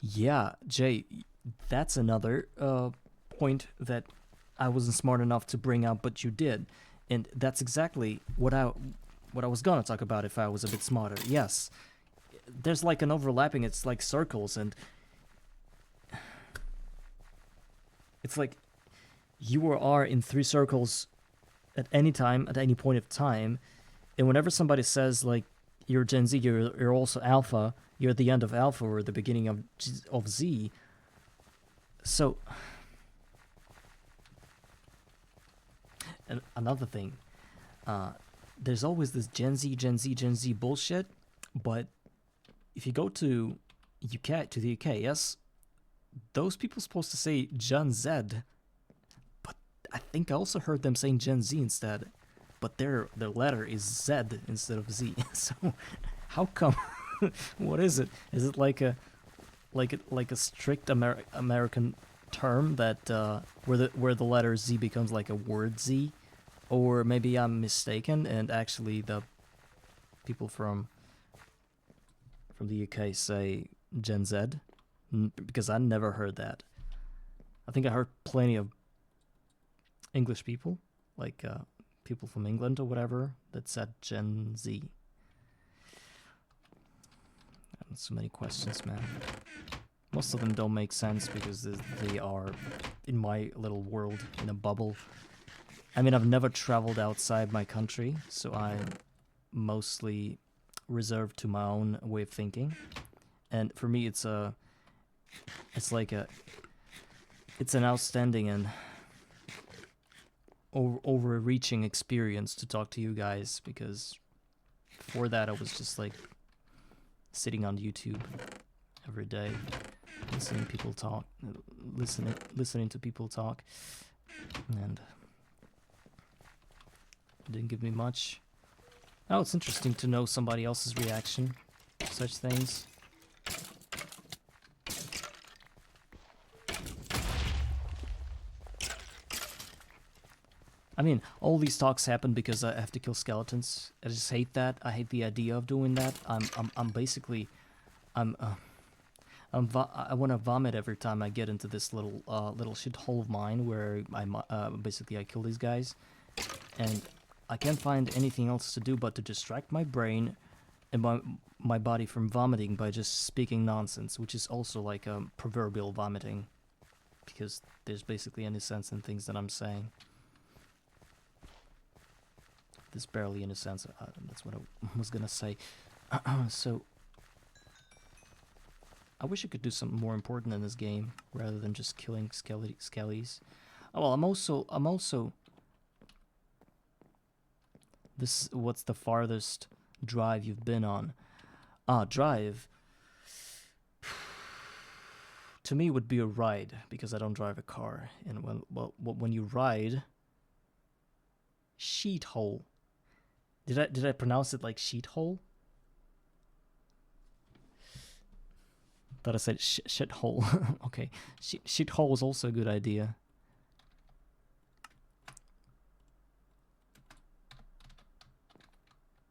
Yeah, Jay, that's another point that I wasn't smart enough to bring up, but you did, and that's exactly what I was gonna talk about if I was a bit smarter. Yes, there's like an overlapping. It's like circles, and it's like you are in 3 circles at any time, at any point of time, and whenever somebody says like you're Gen Z, you're also Alpha, you're at the end of Alpha or the beginning of Z. So, and another thing, there's always this Gen Z bullshit, but if you go to the UK, yes, those people are supposed to say Gen Z, but I think I also heard them saying Gen Z instead, but their letter is Z instead of Z. So, how come? What is it? Is it like a strict American term that where the letter Z becomes like a word Z, or maybe I'm mistaken and actually the people from the UK say Gen Z, because I never heard that. I think I heard plenty of English people, like people from England or whatever, that said Gen Z. So many questions, man. Most of them don't make sense because they are in my little world, in a bubble. I mean, I've never traveled outside my country, so I'm mostly reserved to my own way of thinking. And for me, it's an outstanding and overreaching experience to talk to you guys, because before that I was just like sitting on YouTube every day, listening to people talk, and it didn't give me much. Oh, it's interesting to know somebody else's reaction to such things. I mean, all these talks happen because I have to kill skeletons. I just hate that. I hate the idea of doing that. I'm basically, I want to vomit every time I get into this little shithole of mine where basically I kill these guys, and I can't find anything else to do but to distract my brain and my body from vomiting by just speaking nonsense, which is also like proverbial vomiting, because there's basically any sense in things that I'm saying. There's barely any sense. That's what I was gonna say. So I wish I could do something more important in this game rather than just killing skellies. Oh well, I'm also. This what's the farthest drive you've been on? Drive. To me, would be a ride because I don't drive a car, and when you ride, sheet hole. Did I pronounce it like sheet hole? Thought I said shit hole. Okay, shit hole is also a good idea.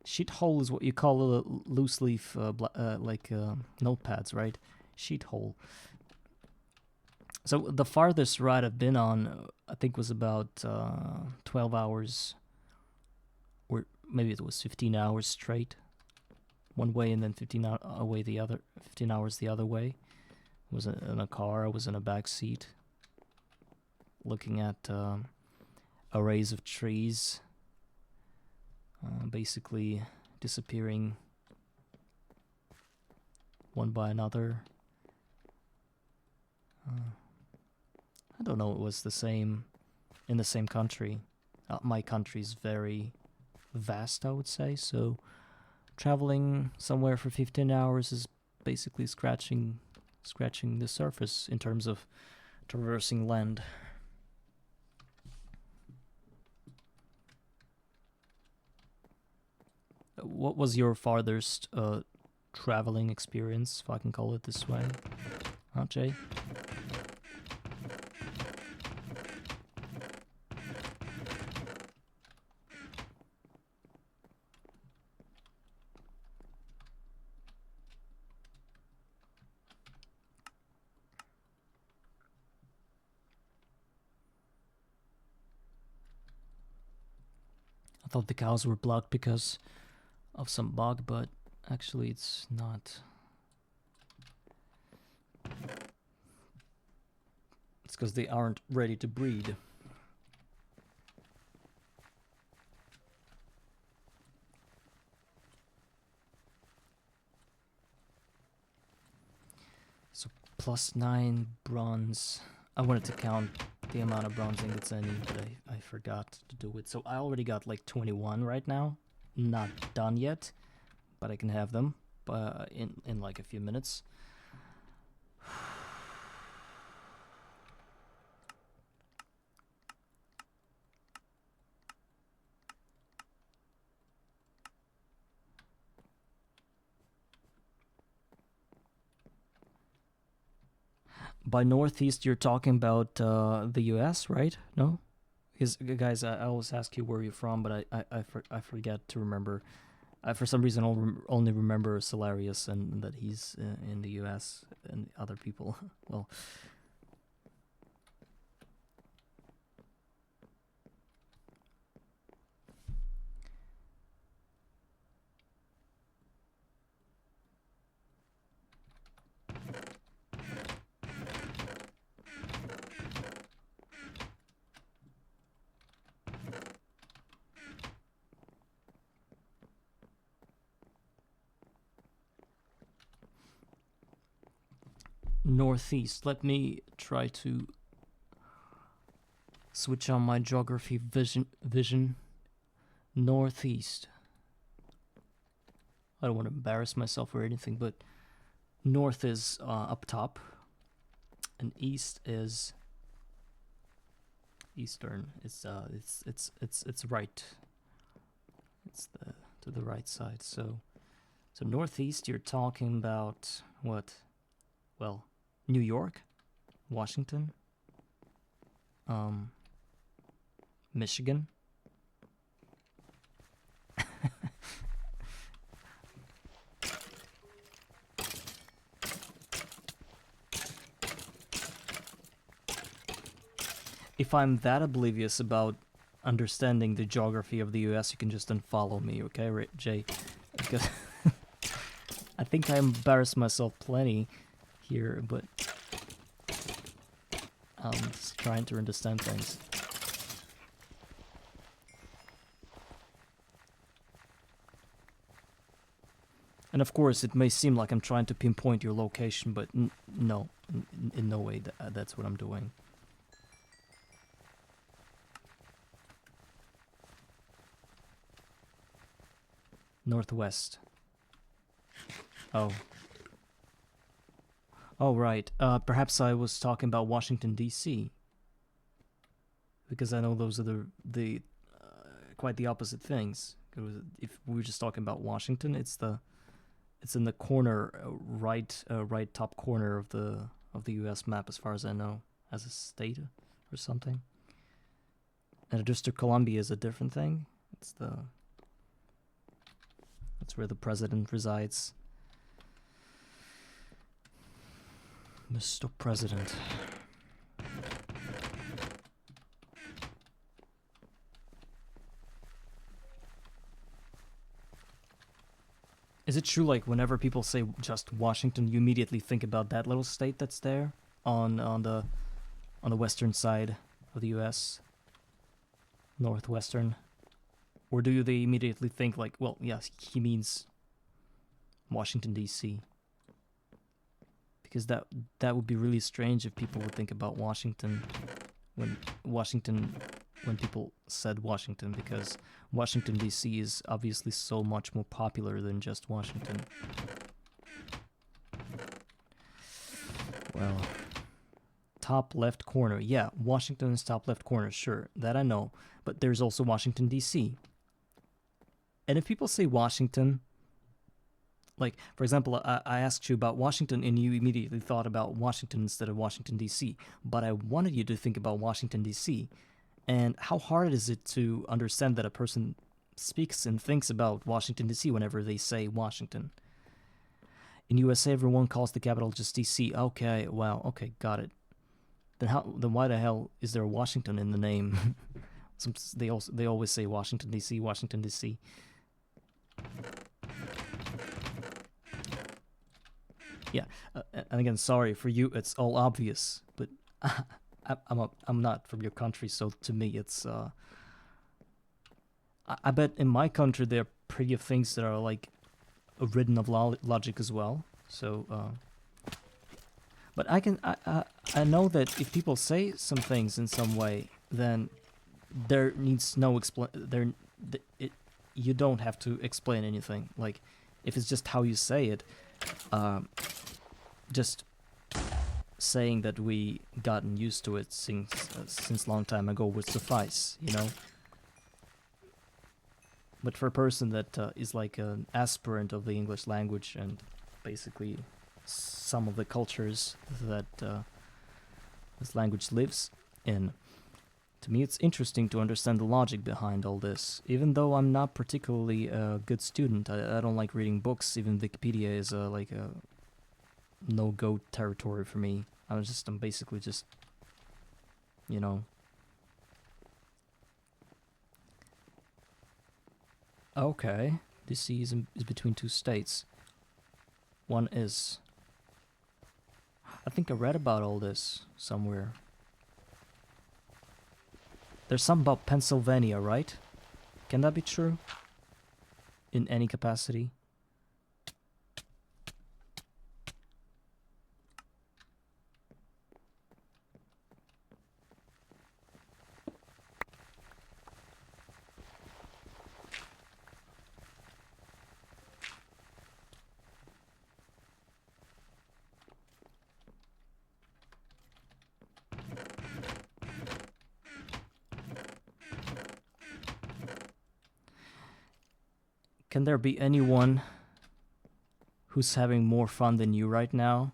Sheet hole is what you call a loose leaf, notepads, right? Sheet hole. So the farthest ride I've been on, I think, was about 12 hours, or maybe it was 15 hours straight, one way, and then 15 hours the other way. I was in a car. I was in a back seat, looking at arrays of trees, basically disappearing one by another. I don't know. It was the same in the same country. My country's very vast, I would say. So traveling somewhere for 15 hours is basically scratching the surface in terms of traversing land. What was your farthest traveling experience, if I can call it this way? Huh, Jay? I thought the cows were blocked because of some bug, but actually it's not. It's because they aren't ready to breed. So +9 bronze. I wanted to count the amount of bronze ingots I need, but I forgot to do it. So I already got like 21 right now. Not done yet, but I can have them in like a few minutes. By northeast, you're talking about the U.S., right? No, because guys, I always ask you where you're from, but I forget to remember. For some reason, I'll only remember Solarius and that he's in the U.S. and other people. Well, northeast. Let me try to switch on my geography vision. Northeast. I don't want to embarrass myself or anything, but north is up top, and east is eastern. It's right. It's to the right side. So northeast, you're talking about what? Well, New York, Washington, Michigan. If I'm that oblivious about understanding the geography of the US, you can just unfollow me, okay, Jay? Because I think I embarrassed myself plenty here, but I'm just trying to understand things. And of course, it may seem like I'm trying to pinpoint your location, but no, in no way that's what I'm doing. Northwest. Oh. Oh, right. Perhaps I was talking about Washington, D.C. Because I know those are the quite the opposite things. If we were just talking about Washington, it's in the corner, right top corner of the U.S. map, as far as I know, as a state or something. And the District of Columbia is a different thing. That's where the president resides. Mr. President. Is it true, like, whenever people say just Washington, you immediately think about that little state that's there on the western side of the U.S., northwestern? Or do they immediately think, like, well, yes, he means Washington, D.C.? Because that would be really strange if people would think about Washington when people said Washington, because Washington, D.C. is obviously so much more popular than just Washington. Well, top left corner. Yeah, Washington is top left corner, sure, that I know. But there's also Washington, D.C. And if people say Washington, like, for example, I asked you about Washington and you immediately thought about Washington instead of Washington, D.C. But I wanted you to think about Washington, D.C. And how hard is it to understand that a person speaks and thinks about Washington, D.C. whenever they say Washington? In USA, everyone calls the capital just D.C. Okay, wow, okay, got it. Then why the hell is there a Washington in the name? They always say Washington, D.C., Washington, D.C. Yeah, and again, sorry for you. It's all obvious, but I'm not from your country, so to me, it's. I bet in my country there are plenty of things that are like written of logic as well. So, but I know that if people say some things in some way, then there needs no you don't have to explain anything. Like, if it's just how you say it. Just saying that we gotten used to it since long time ago would suffice, you know. But for a person that is like an aspirant of the English language and basically some of the cultures that this language lives in, to me it's interesting to understand the logic behind all this. Even though I'm not particularly a good student, I don't like reading books. Even Wikipedia is like a no-go territory for me. I'm basically just, you know. Okay, DC is between two states. One is. I think I read about all this somewhere. There's something about Pennsylvania, right? Can that be true? In any capacity? Can there be anyone who's having more fun than you right now?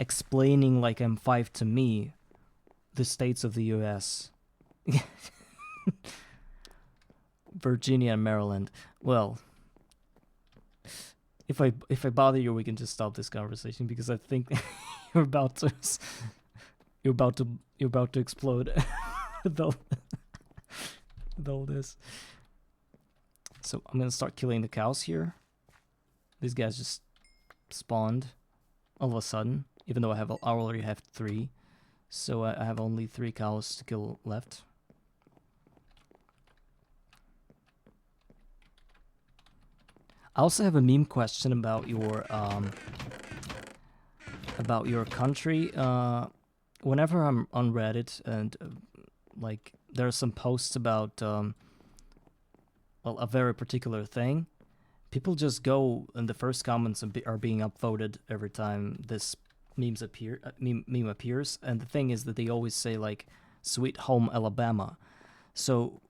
Explaining like I'm 5 to me the states of the US. Virginia and Maryland. Well, if I bother you, we can just stop this conversation because I think you're about to explode with all this. So I'm gonna start killing the cows here. These guys just spawned all of a sudden, even though I already have 3. So I have only 3 cows to kill left. I also have a meme question about your country. Whenever I'm on Reddit and like there are some posts about well, a very particular thing, people just go and the first comments are being upvoted every time this meme appears, and the thing is that they always say like "Sweet Home Alabama." So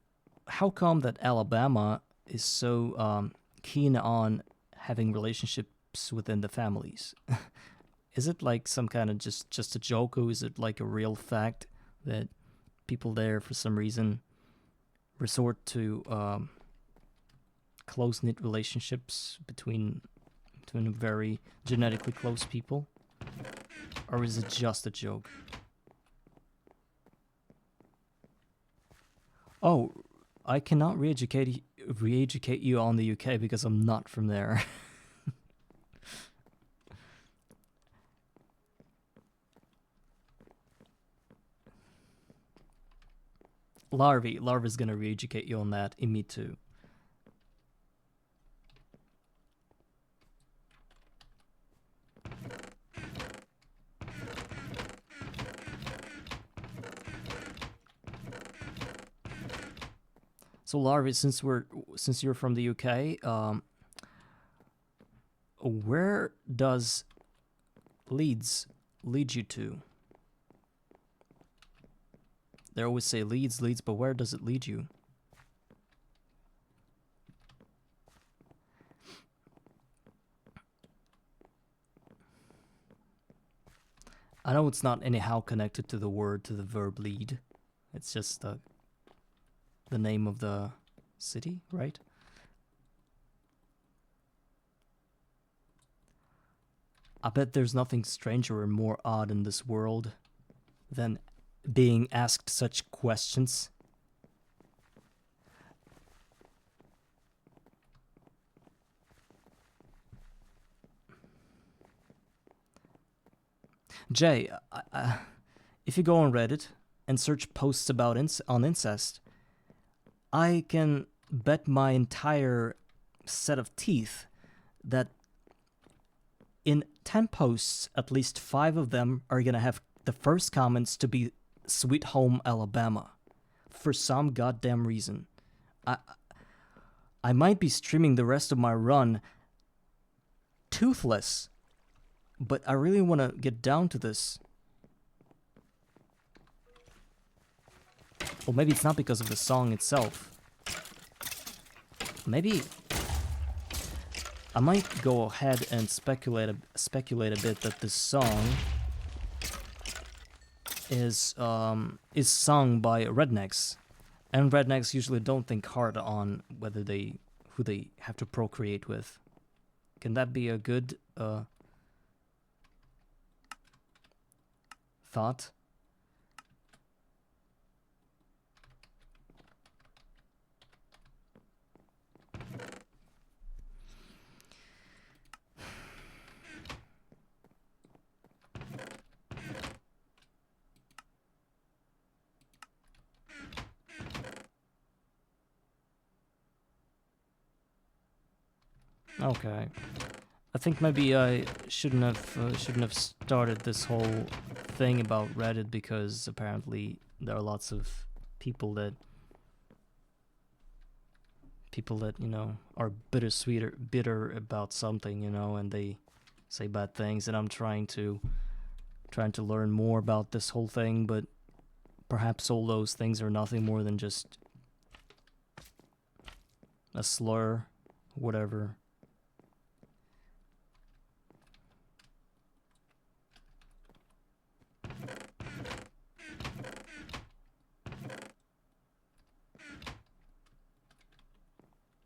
how come that Alabama is so keen on having relationships within the families? Is it like some kind of just a joke, or is it like a real fact that people there for some reason resort to close-knit relationships between very genetically close people? Or is it just a joke? Oh, I cannot re-educate you on the UK because I'm not from there. Larva's gonna re-educate you on that, and me too. So Larva, since you're from the UK, where does Leeds lead you to? They always say Leeds, but where does it lead you? I know it's not anyhow connected to the verb lead. It's just the name of the city, right? I bet there's nothing stranger or more odd in this world than being asked such questions. Jay, if you go on Reddit and search posts about on incest, I can bet my entire set of teeth that in 10 posts, at least 5 of them are gonna have the first comments to be "Sweet Home Alabama" for some goddamn reason. I might be streaming the rest of my run toothless, but I really want to get down to this. Well, maybe it's not because of the song itself. Maybe I might go ahead and speculate a bit that this song is sung by rednecks, and rednecks usually don't think hard on who they have to procreate with. Can that be a good thought? Okay, I think maybe I shouldn't have started this whole thing about Reddit, because apparently there are lots of people that you know are bitter about something, you know, and they say bad things, and I'm trying to learn more about this whole thing, but perhaps all those things are nothing more than just a slur, whatever.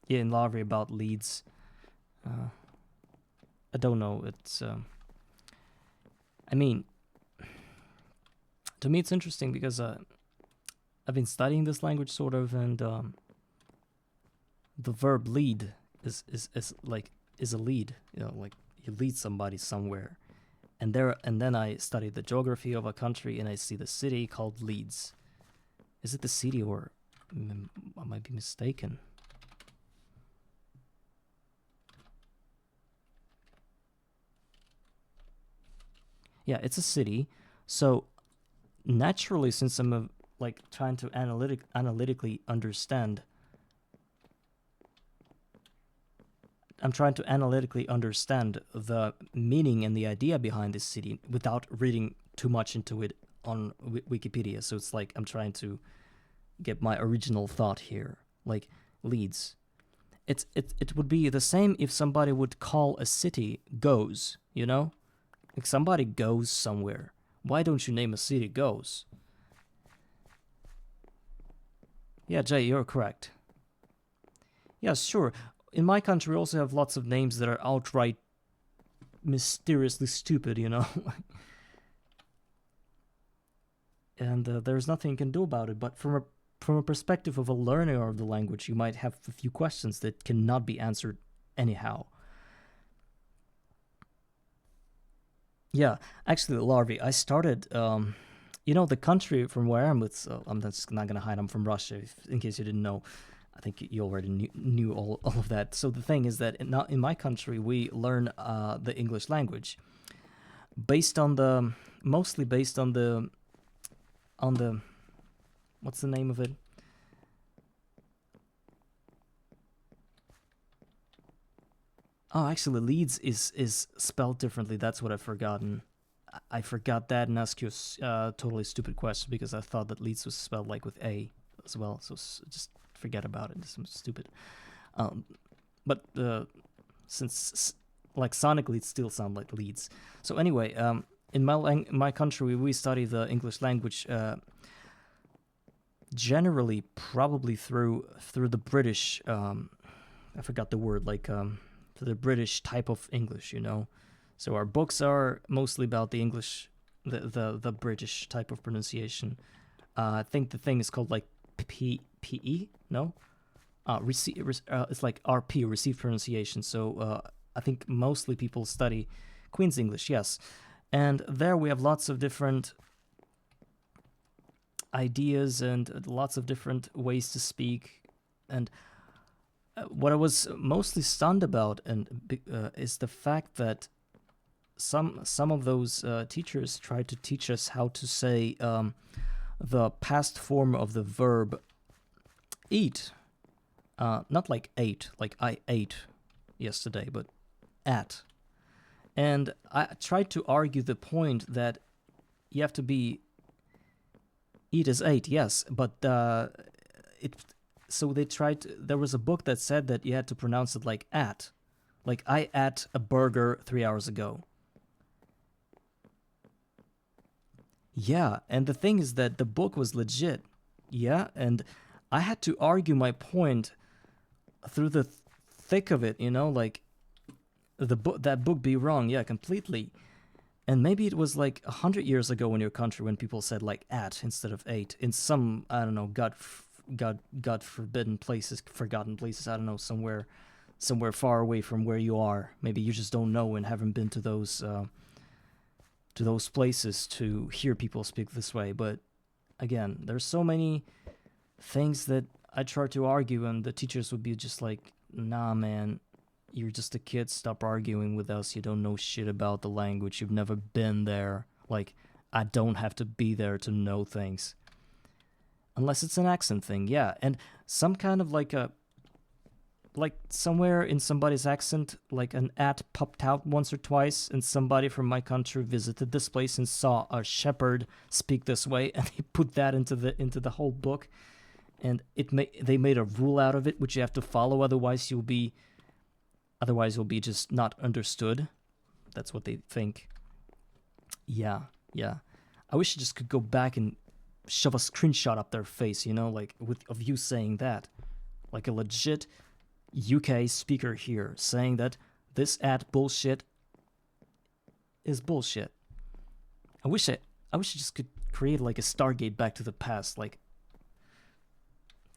Yeah, in Larvae about leads. I don't know. It's. I mean, to me, it's interesting because I've been studying this language sort of, and the verb lead is a lead. You know, like you lead somebody somewhere, and then I study the geography of a country, and I see the city called Leeds. Is it the city, or I might be mistaken? Yeah, it's a city. So naturally, since I'm trying to analytically understand, I'm trying to analytically understand the meaning and the idea behind this city without reading too much into it on Wikipedia. So it's like I'm trying to get my original thought here, like Leeds. It would be the same if somebody would call a city Goes, you know? Like somebody goes somewhere. Why don't you name a city Goes? Yeah, Jay, you're correct. Yeah, sure. In my country, we also have lots of names that are outright mysteriously stupid, you know? And there's nothing you can do about it. But from a perspective of a learner of the language, you might have a few questions that cannot be answered anyhow. Yeah, actually, Larvae, I started, the country from where I'm with, I'm just not going to hide, I'm from Russia, in case you didn't know. I think you already knew all of that. So the thing is that in my country, we learn the English language mostly based on the, what's the name of it? Oh, actually, Leeds is spelled differently. That's what I've forgotten. I forgot that and asked you a totally stupid question because I thought that Leeds was spelled like with A as well. So just forget about it. It's stupid. But since like sonically it still sounds like Leeds. So anyway, in my country we study the English language generally probably through the British. I forgot the word, like the British type of English, you know. So our books are mostly about the English, the British type of pronunciation. I think the thing is called like PE, no? It's like RP, received pronunciation. So I think mostly people study Queen's English, yes. And there we have lots of different ideas and lots of different ways to speak. And what I was mostly stunned about is the fact that some of those teachers tried to teach us how to say the past form of the verb eat. Not like ate, like I ate yesterday, but at. And I tried to argue the point that you have to be eat as ate, yes, but so they tried. There was a book that said that you had to pronounce it like at, like I ate a burger 3 hours ago. Yeah, and the thing is that the book was legit. Yeah, and I had to argue my point through the thick of it, you know, like that book be wrong, yeah, completely. And maybe it was like 100 years ago in your country when people said like at instead of ate in some, I don't know, God forbidden places, forgotten places, I don't know, somewhere far away from where you are. Maybe you just don't know and haven't been to those places to hear people speak this way. But again, there's so many things that I try to argue and the teachers would be just like, nah man, you're just a kid, stop arguing with us, you don't know shit about the language, you've never been there. Like, I don't have to be there to know things. Unless it's an accent thing, yeah. And some kind of like somewhere in somebody's accent, like an at popped out once or twice, and somebody from my country visited this place and saw a shepherd speak this way, and he put that into the whole book. and they made a rule out of it which you have to follow, otherwise you'll be just not understood. That's what they think. Yeah. I wish I just could go back and shove a screenshot up their face, like of you saying that, like a legit UK speaker here saying that this ad bullshit is bullshit. I wish I just could create like a Stargate Back to the Past, like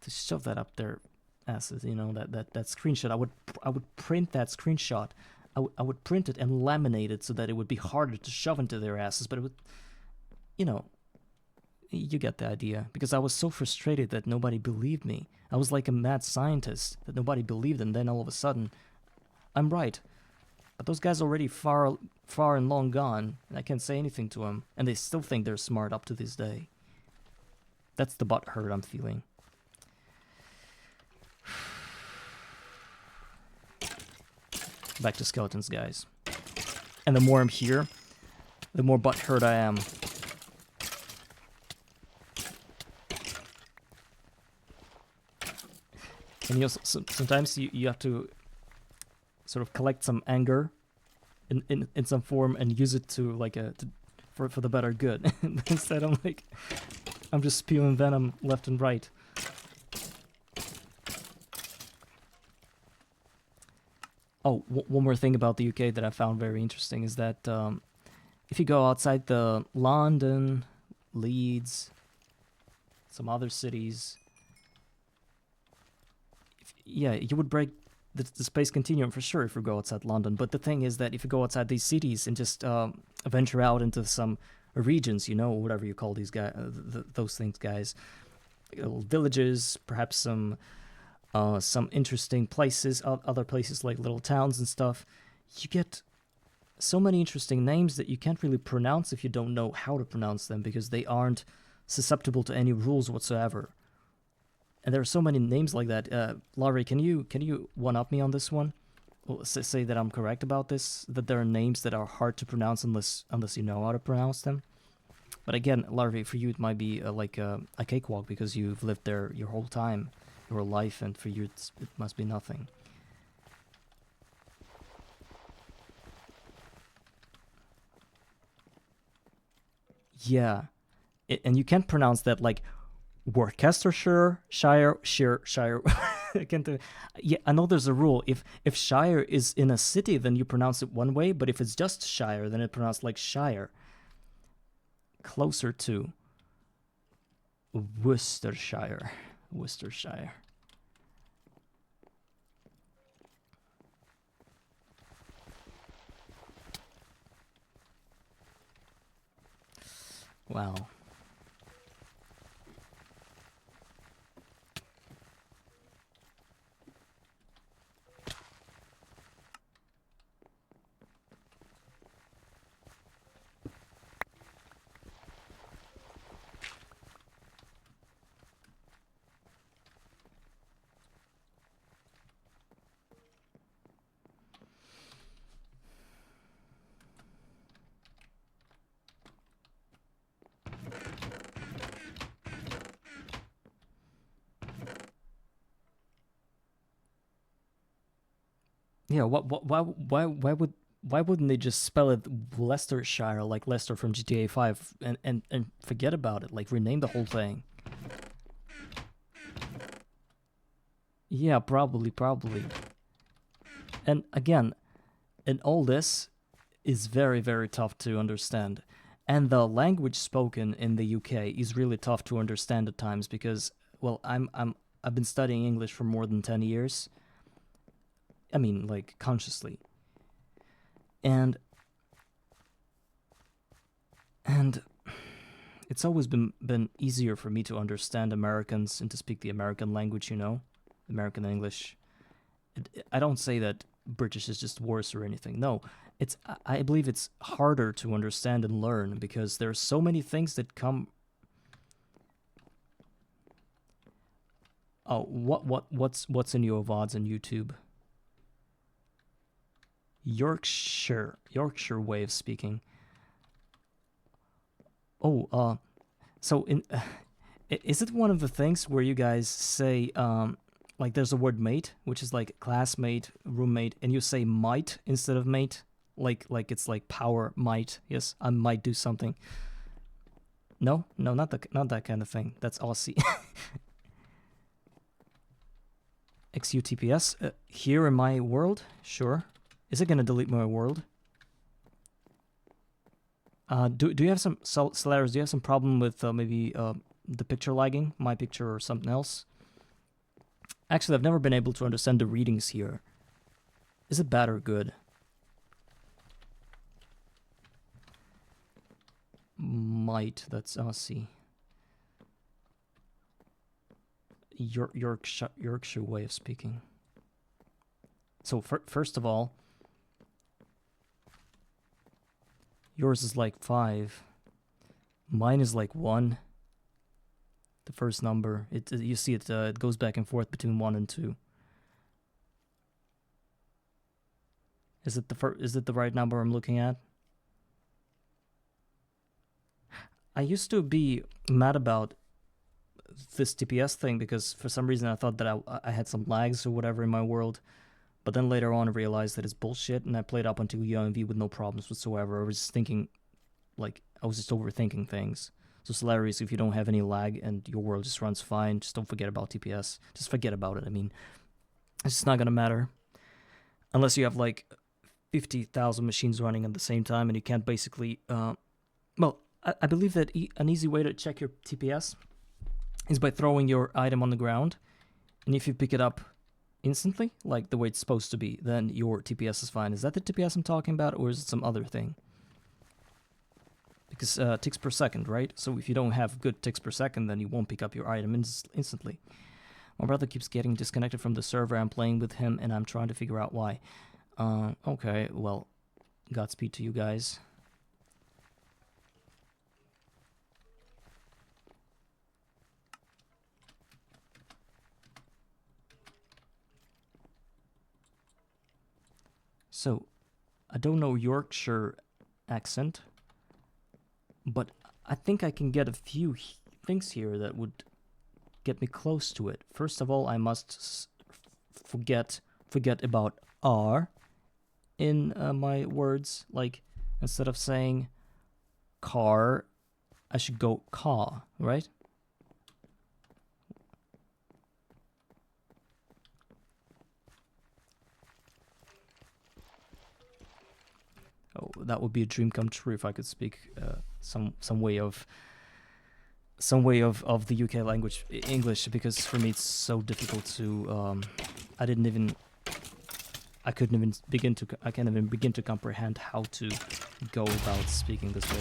to shove that up their asses, that screenshot. I would print that screenshot. I would print it and laminate it so that it would be harder to shove into their asses, but it would, you get the idea. Because I was so frustrated that nobody believed me. I was like a mad scientist that nobody believed, and then all of a sudden, I'm right. But those guys are already far and long gone, and I can't say anything to them, and they still think they're smart up to this day. That's the butt hurt I'm feeling. Back to skeletons, guys. And the more I'm here, the more butt hurt I am. And sometimes you have to sort of collect some anger in some form and use it to like for the better good. Instead, I'm just spewing venom left and right. Oh, one more thing about the UK that I found very interesting is that if you go outside the London, Leeds, some other cities, you would break the space continuum for sure if you go outside London. But the thing is that if you go outside these cities and just venture out into some regions, whatever you call these guys, those things, guys, villages, perhaps some interesting places, other places like little towns and stuff, you get so many interesting names that you can't really pronounce if you don't know how to pronounce them, because they aren't susceptible to any rules whatsoever. And there are so many names like that. Laurie, can you one-up me on this one? Well, say that I'm correct about this, that there are names that are hard to pronounce unless you know how to pronounce them. But again, Laurie, for you it might be like a cakewalk because you've lived there your whole time, your whole life, and for you it must be nothing. Yeah, and you can't pronounce that like Worcestershire, Shire. I can't do. Yeah, I know there's a rule. If Shire is in a city, then you pronounce it one way. But if it's just Shire, then it pronounced like Shire. Closer to Worcestershire. Worcestershire. Wow. Yeah, why wouldn't they just spell it Leicestershire, like Lester from GTA 5, and forget about it, like rename the whole thing? Yeah, probably. And again, and all this is very, very tough to understand. And the language spoken in the UK is really tough to understand at times because, well, I've been studying English for more than 10 years. I mean, like, consciously. And it's always been easier for me to understand Americans and to speak the American language, American English. I don't say that British is just worse or anything. No, I believe it's harder to understand and learn because there are so many things that come. Oh, what's in your VODs on YouTube? Yorkshire way of speaking. Oh, so Is it one of the things where you guys say, like there's a word mate, which is like classmate, roommate, and you say might instead of mate? Like it's like power, might. Yes, I might do something. No, not that kind of thing. That's Aussie. XUTPS, here in my world? Sure. Is it gonna delete my world? Do you have some, Solaris, do you have some problem with maybe the picture lagging? My picture or something else? Actually, I've never been able to understand the readings here. Is it bad or good? Might, that's Aussie. Yorkshire way of speaking. So first of all, yours is like 5. Mine is like 1. The first number. You see it. It goes back and forth between 1 and 2. Is it the right number I'm looking at? I used to be mad about this TPS thing because for some reason I thought that I had some lags or whatever in my world. But then later on I realized that it's bullshit, and I played up until UMV with no problems whatsoever. I was just thinking, like, I was just overthinking things. So it's hilarious if you don't have any lag and your world just runs fine. Just don't forget about TPS. Just forget about it. I mean, it's just not gonna matter. Unless you have like 50,000 machines running at the same time and you can't basically... well, I believe that an easy way to check your TPS is by throwing your item on the ground. And if you pick it up instantly, like the way it's supposed to be, then your TPS is fine. Is that the TPS I'm talking about, or is it some other thing? Because ticks per second, right? So if you don't have good ticks per second, then you won't pick up your item instantly. My brother keeps getting disconnected from the server. I'm playing with him, and I'm trying to figure out why. Okay, well, Godspeed to you guys. So, I don't know Yorkshire accent, but I think I can get a few things here that would get me close to it. First of all, I must forget about R in my words. Like, instead of saying car, I should go car, right? Oh, that would be a dream come true if I could speak some way of the UK language, English, because for me it's so difficult to I can't even begin to comprehend how to go about speaking this way,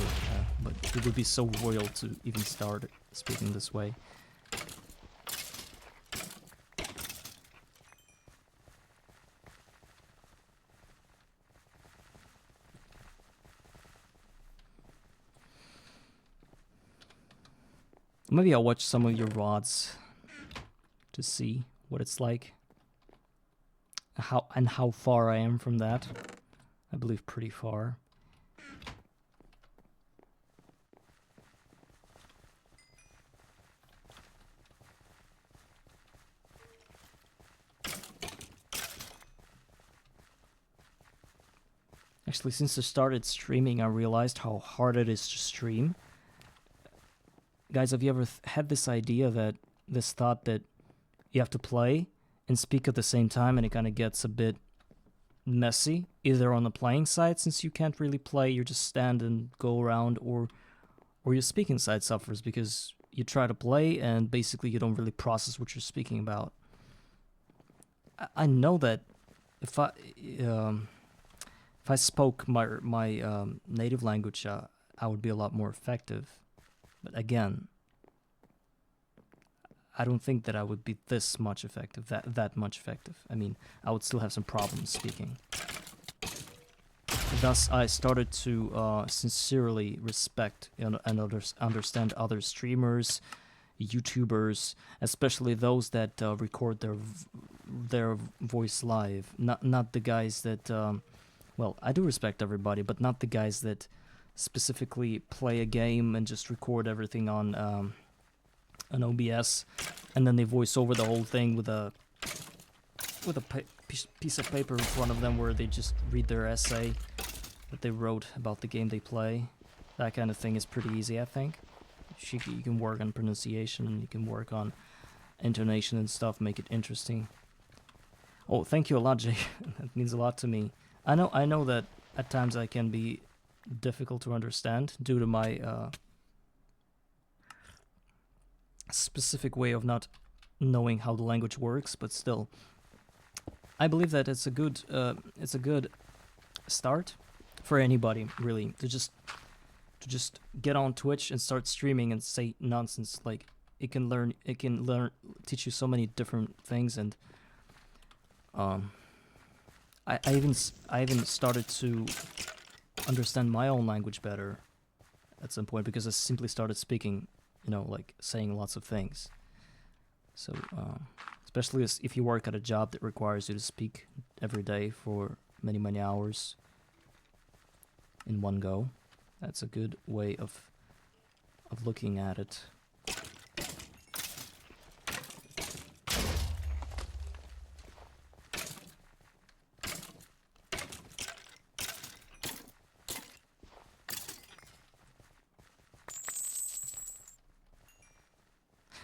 but it would be so royal to even start speaking this way. Maybe I'll watch some of your VODs to see what it's like. How far I am from that. I believe pretty far. Actually, since I started streaming, I realized how hard it is to stream. Guys, have you ever had this thought that you have to play and speak at the same time, and it kind of gets a bit messy, either on the playing side, since you can't really play, you just stand and go around, or your speaking side suffers because you try to play and basically you don't really process what you're speaking about. I know that if I spoke my native language, I would be a lot more effective. But again, I don't think that I would be this much effective, that much effective. I mean, I would still have some problems speaking. Thus, I started to sincerely respect and understand other streamers, YouTubers, especially those that record their voice live. Not the guys that, well, I do respect everybody, but not the guys that specifically play a game and just record everything on an OBS, and then they voice over the whole thing with a piece of paper in front of them where they just read their essay that they wrote about the game they play. That kind of thing is pretty easy, I think. You can work on pronunciation, and you can work on intonation and stuff, make it interesting. Oh, thank you a lot, Jay. That means a lot to me. I know that at times I can be difficult to understand due to my specific way of not knowing how the language works, but still, I believe that it's a good start for anybody, really, to just get on Twitch and start streaming and say nonsense. Like, it can teach you so many different things. And I even started to understand my own language better at some point, because I simply started speaking, like saying lots of things. So especially if you work at a job that requires you to speak every day for many hours in one go, that's a good way of looking at it.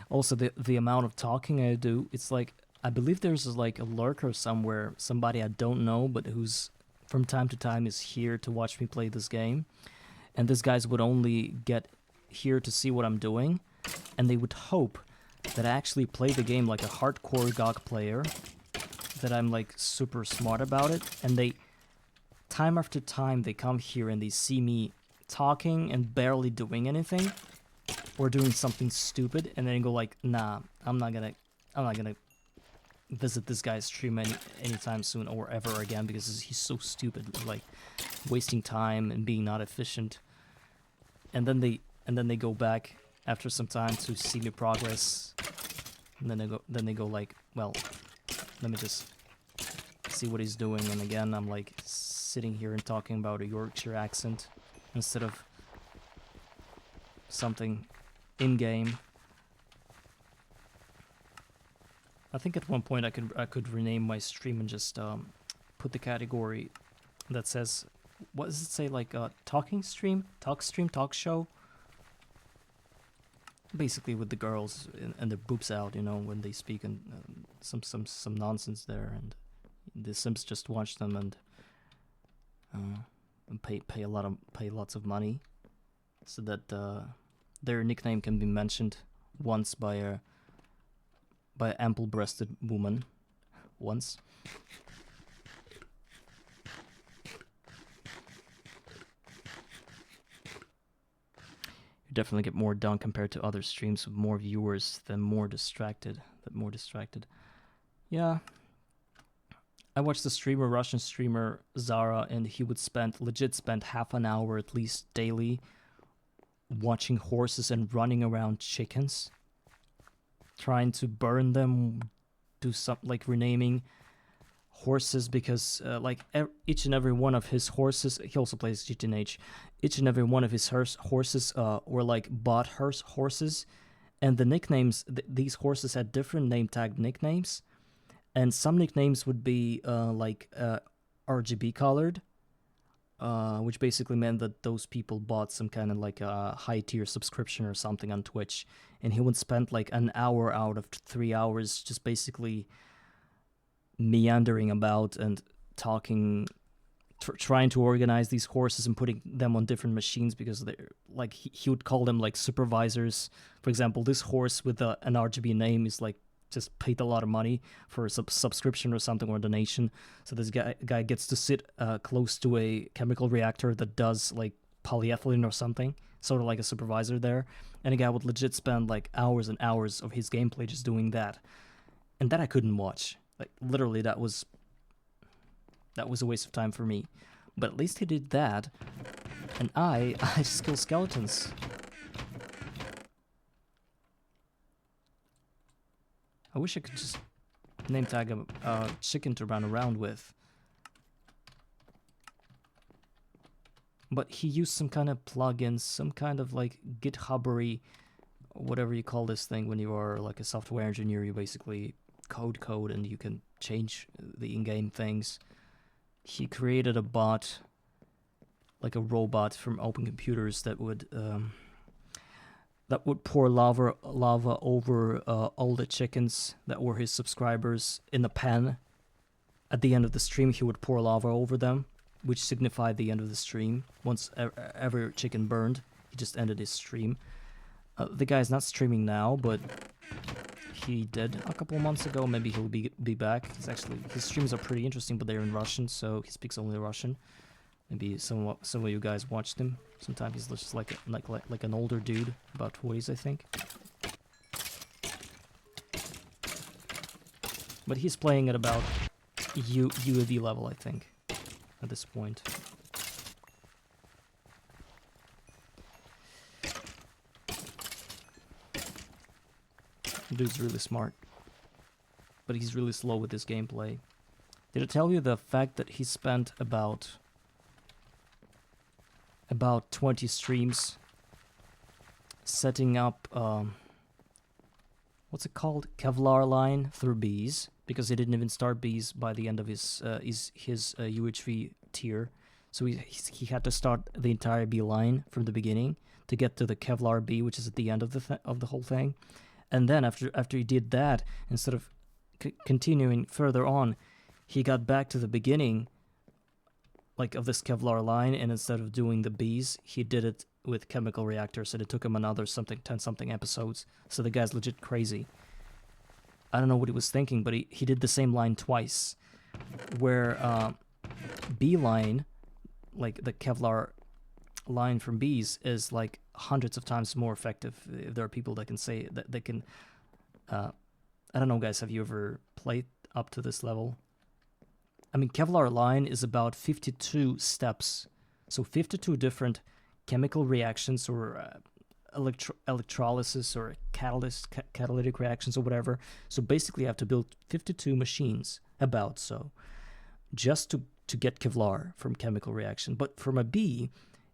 Also, the amount of talking I do, it's like, I believe there's like a lurker somewhere, somebody I don't know, but who's from time to time is here to watch me play this game. And these guys would only get here to see what I'm doing, and they would hope that I actually play the game like a hardcore GOG player, that I'm like super smart about it, and they, time after time, they come here and they see me talking and barely doing anything, or doing something stupid, and then go like, nah, I'm not gonna visit this guy's stream anytime soon or ever again, because he's so stupid, like wasting time and being not efficient. And then they go back after some time to see me progress, and then they go like, well, let me just see what he's doing. And again, I'm like sitting here and talking about a Yorkshire accent instead of something in game. I think at one point I could rename my stream and just put the category that says, what does it say, like talking stream, talk show, basically with the girls and their boobs out, when they speak, and some nonsense there, and the Sims just watch them and pay lots of money, so that their nickname can be mentioned once by an ample-breasted woman once. You definitely get more done compared to other streams with more viewers than more distracted. Yeah. I watched the Russian streamer Zara, and he would legit spend half an hour at least daily watching horses and running around chickens, trying to burn them, do something like renaming horses, because each and every one of his horses, he also plays GTNH, each and every one of his horses were like bought horses, and the nicknames, these horses had different name tag nicknames, and some nicknames would be RGB colored, which basically meant that those people bought some kind of like a high tier subscription or something on Twitch, and he would spend like an hour out of 3 hours just basically meandering about and talking, trying to organize these horses and putting them on different machines, because they're like, he would call them like supervisors. For example, this horse with an RGB name is like just paid a lot of money for a subscription or something, or a donation. So this guy gets to sit close to a chemical reactor that does like polyethylene or something, sort of like a supervisor there. And a guy would legit spend like hours and hours of his gameplay just doing that. And that I couldn't watch. Like literally, that was a waste of time for me. But at least he did that, and I just kill skeletons. I wish I could just name tag a chicken to run around with. But he used some kind of plugins, some kind of like GitHubbery whatever you call this thing when you are like a software engineer. You basically code and you can change the in-game things. He created a bot, like a robot from open computers that would pour lava over all the chickens that were his subscribers in a pan. At the end of the stream, he would pour lava over them, which signified the end of the stream. Once every chicken burned, he just ended his stream. The guy's not streaming now, but he did a couple months ago. Maybe he'll be back. His streams are pretty interesting, but they're in Russian, so he speaks only Russian. Maybe some of you guys watched him. Sometimes he's just like an older dude, about 20s, I think. But he's playing at about UAV level, I think, at this point. Dude's really smart, but he's really slow with his gameplay. Did I tell you the fact that he spent about 20 streams setting up what's it called, Kevlar line through bees, because he didn't even start bees by the end of his UHV tier, so he had to start the entire bee line from the beginning to get to the Kevlar bee, which is at the end of the whole thing. And then after he did that, instead of continuing further on, he got back to the beginning, like, of this Kevlar line, and instead of doing the bees, he did it with chemical reactors, and it took him another 10-something episodes. So the guy's legit crazy. I don't know what he was thinking, but he did the same line twice, where bee line, like the Kevlar line from bees, is like hundreds of times more effective. If there are people that can say that they can I don't know, guys, have you ever played up to this level? I mean, Kevlar line is about 52 steps, so 52 different chemical reactions, or electrolysis, or catalytic reactions, or whatever. So basically you have to build 52 machines, just to get Kevlar from chemical reaction. But from a bee,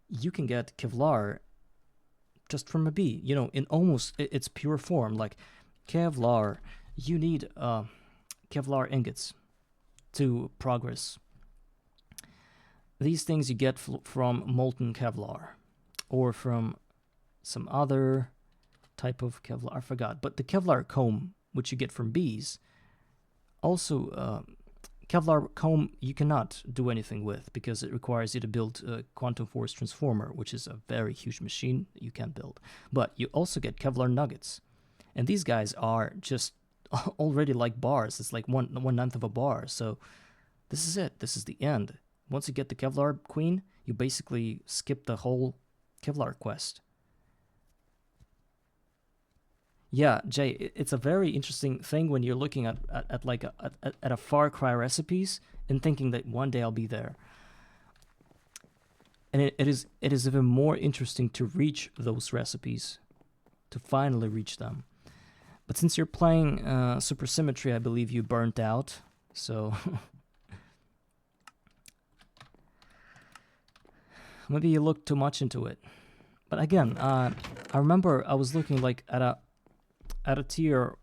you can get Kevlar just from a bee, in almost its pure form. Like Kevlar, you need Kevlar ingots to progress. These things you get from molten Kevlar, or from some other type of Kevlar, I forgot. But the Kevlar comb, which you get from bees, also Kevlar comb you cannot do anything with, because it requires you to build a quantum force transformer, which is a very huge machine that you can't build. But you also get Kevlar nuggets, and these guys are just already like bars. It's like one ninth of a bar. So this is it. This is the end. Once you get the Kevlar queen, you basically skip the whole Kevlar quest. Yeah, Jay, it's a very interesting thing when you're looking at a Far Cry recipes and thinking that one day I'll be there. And it is even more interesting to reach those recipes, to finally reach them. But since you're playing Supersymmetry, I believe you burnt out, so maybe you looked too much into it. But again, I remember I was looking like at a tier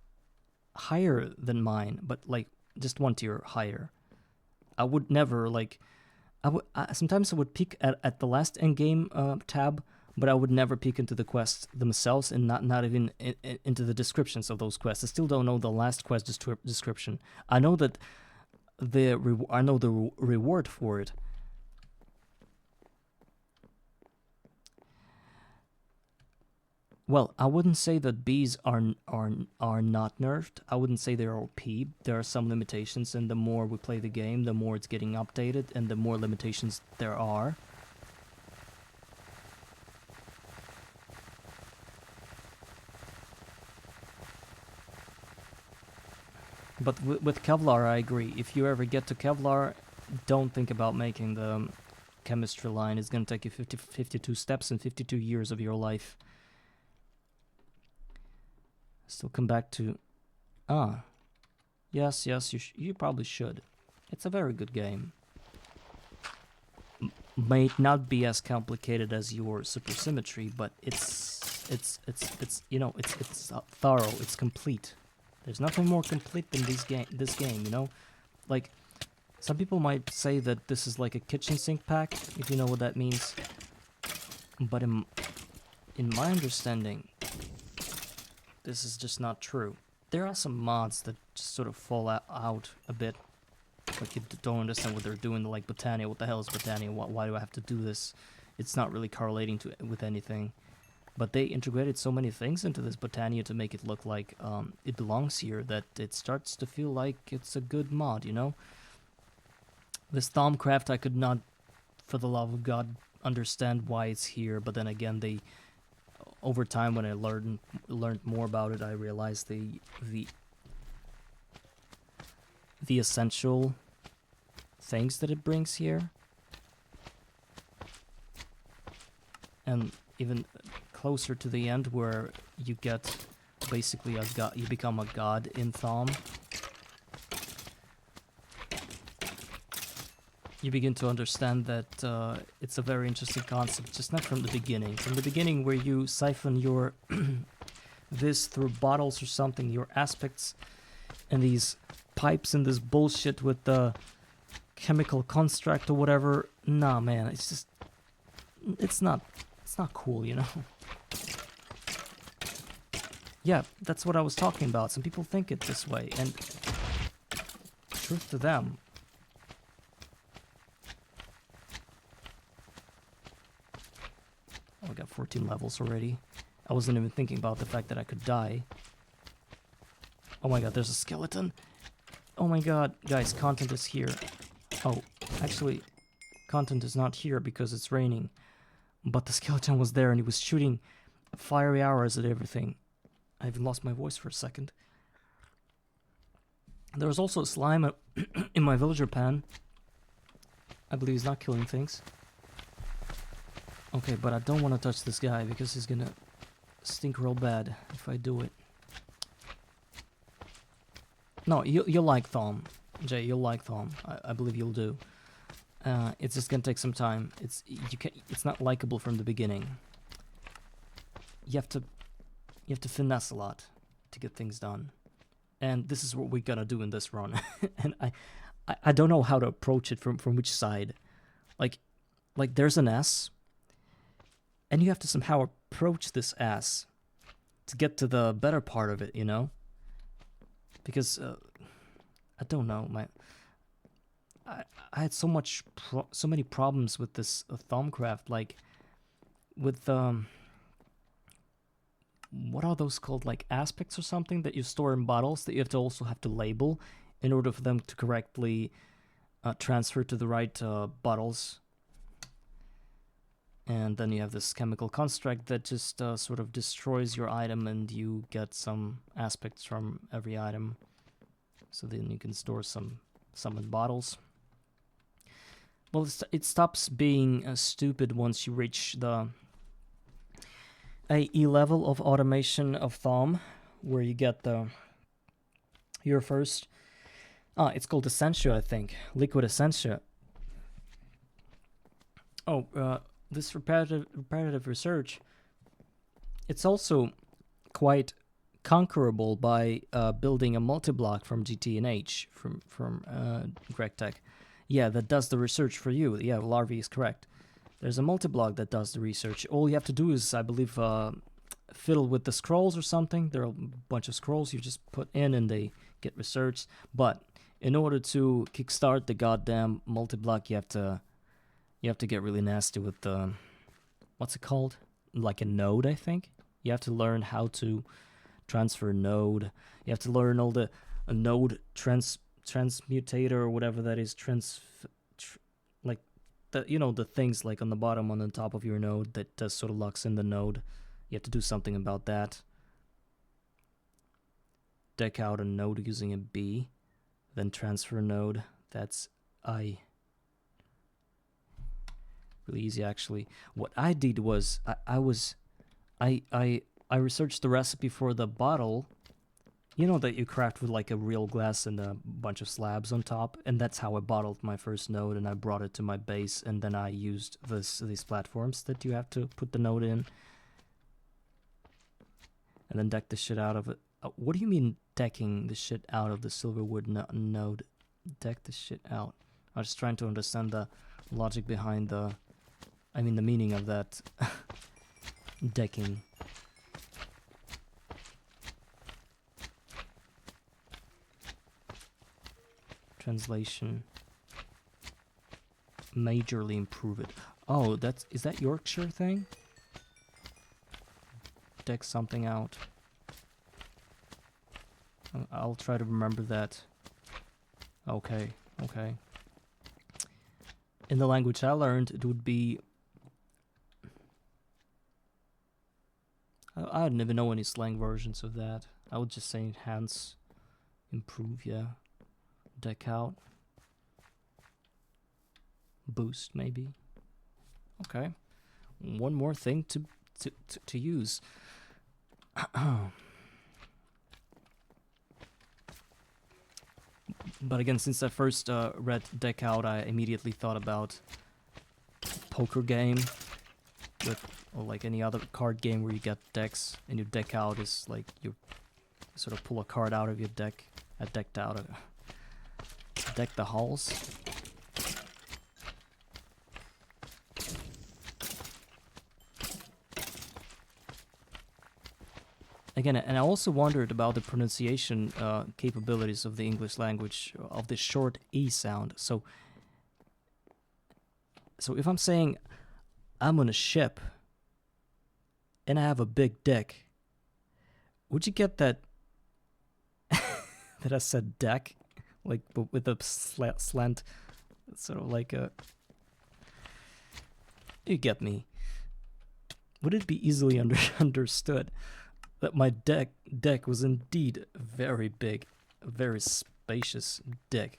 higher than mine, but like just one tier higher. I would never sometimes I would peek at the last endgame tab, but I would never peek into the quests themselves, and not even into the descriptions of those quests. I still don't know the last quest description. I know that the reward for it. Well, I wouldn't say that bees are not nerfed. I wouldn't say they're OP. There are some limitations, and the more we play the game, the more it's getting updated, and the more limitations there are. But with Kevlar, I agree. If you ever get to Kevlar, don't think about making the chemistry line. It's going to take you 52 steps and 52 years of your life. Still come back to... Yes, you probably should. It's a very good game. Might not be as complicated as your Supersymmetry, but it's it's you know, it's thorough, it's complete. There's nothing more complete than this game, you know? Like, some people might say that this is like a kitchen sink pack, if you know what that means. But in my understanding, this is just not true. There are some mods that just sort of fall out a bit. Like, you don't understand what they're doing, like Botania. What the hell is Botania? Why do I have to do this? It's not really correlating with anything. But they integrated so many things into this Botania to make it look like it belongs here, that it starts to feel like it's a good mod, you know? This Thaumcraft, I could not, for the love of God, understand why it's here. But then again, over time, when I learned more about it, I realized the essential things that it brings here. And even closer to the end, where you get basically a god, you become a god in Thaum. You begin to understand that it's a very interesting concept, just not from the beginning. From the beginning, where you siphon your this through bottles or something, your aspects, and these pipes and this bullshit with the chemical construct or whatever. Nah, man, it's just, it's not cool, you know? Yeah, that's what I was talking about. Some people think it this way, and truth to them. Oh, I got 14 levels already. I wasn't even thinking about the fact that I could die. Oh my god, there's a skeleton. Oh my god, guys, content is here. Oh, actually, content is not here because it's raining. But the skeleton was there and he was shooting fiery arrows at everything. I even lost my voice for a second. There was also a slime in my villager pan. I believe he's not killing things. Okay, but I don't want to touch this guy because he's gonna stink real bad if I do it. No, you'll like Thaum, Jay. You'll like Thaum. I believe you'll do. It's just gonna take some time. It's not likable from the beginning. You have to finesse a lot to get things done, and this is what we're gonna do in this run. And I don't know how to approach it from which side. Like there's an S, and you have to somehow approach this S to get to the better part of it, you know? Because I don't know, I had so many problems with this Thaumcraft, like with what are those called, like aspects or something that you store in bottles that you have to label in order for them to correctly transfer to the right bottles. And then you have this chemical construct that just sort of destroys your item, and you get some aspects from every item. So then you can store some in bottles. Well, it stops being stupid once you reach the AE level of automation of Thaum, where you get your first... it's called Essentia, I think. Liquid Essentia. Oh, this reparative research, it's also quite conquerable by building a multi-block from GTNH, from GregTech. Yeah, that does the research for you. Yeah, Larvae is correct. There's a multi-block that does the research. All you have to do is, I believe, fiddle with the scrolls or something. There are a bunch of scrolls you just put in and they get researched. But in order to kickstart the goddamn multi-block, you have to get really nasty with the, what's it called? Like a node, I think. You have to learn how to transfer node. You have to learn all the node transmutator or whatever that is. Like the, you know, the things like on the bottom, on the top of your node that sort of locks in the node. You have to do something about that. Deck out a node using a B, then transfer a node. That's I. Really easy, actually. What I did was I researched the recipe for the bottle, you know, that you craft with like a real glass and a bunch of slabs on top, and that's how I bottled my first node, and I brought it to my base, and then I used these platforms that you have to put the node in. and then deck the shit out of it. What do you mean decking the shit out of the silverwood node? Deck the shit out. I was just trying to understand the logic behind the meaning of that decking. Translation. Majorly improve it. Oh, is that Yorkshire thing? Deck something out. I'll try to remember that. Okay. In the language I learned, it would be... I don't even know any slang versions of that. I would just say enhance, improve, yeah. Deck out. Boost, maybe. Okay. One more thing to use. But again, since I first read deck out, I immediately thought about poker game, or like any other card game where you get decks, and your deck out is like you sort of pull a card out of your deck, decked out, deck the halls. Again, and I also wondered about the pronunciation capabilities of the English language, of the short E sound. So if I'm saying I'm on a ship and I have a big dick, would you get that that I said deck, like but with a slant, sort of like a... You get me. Would it be easily understood that my deck was indeed very big, a very spacious deck?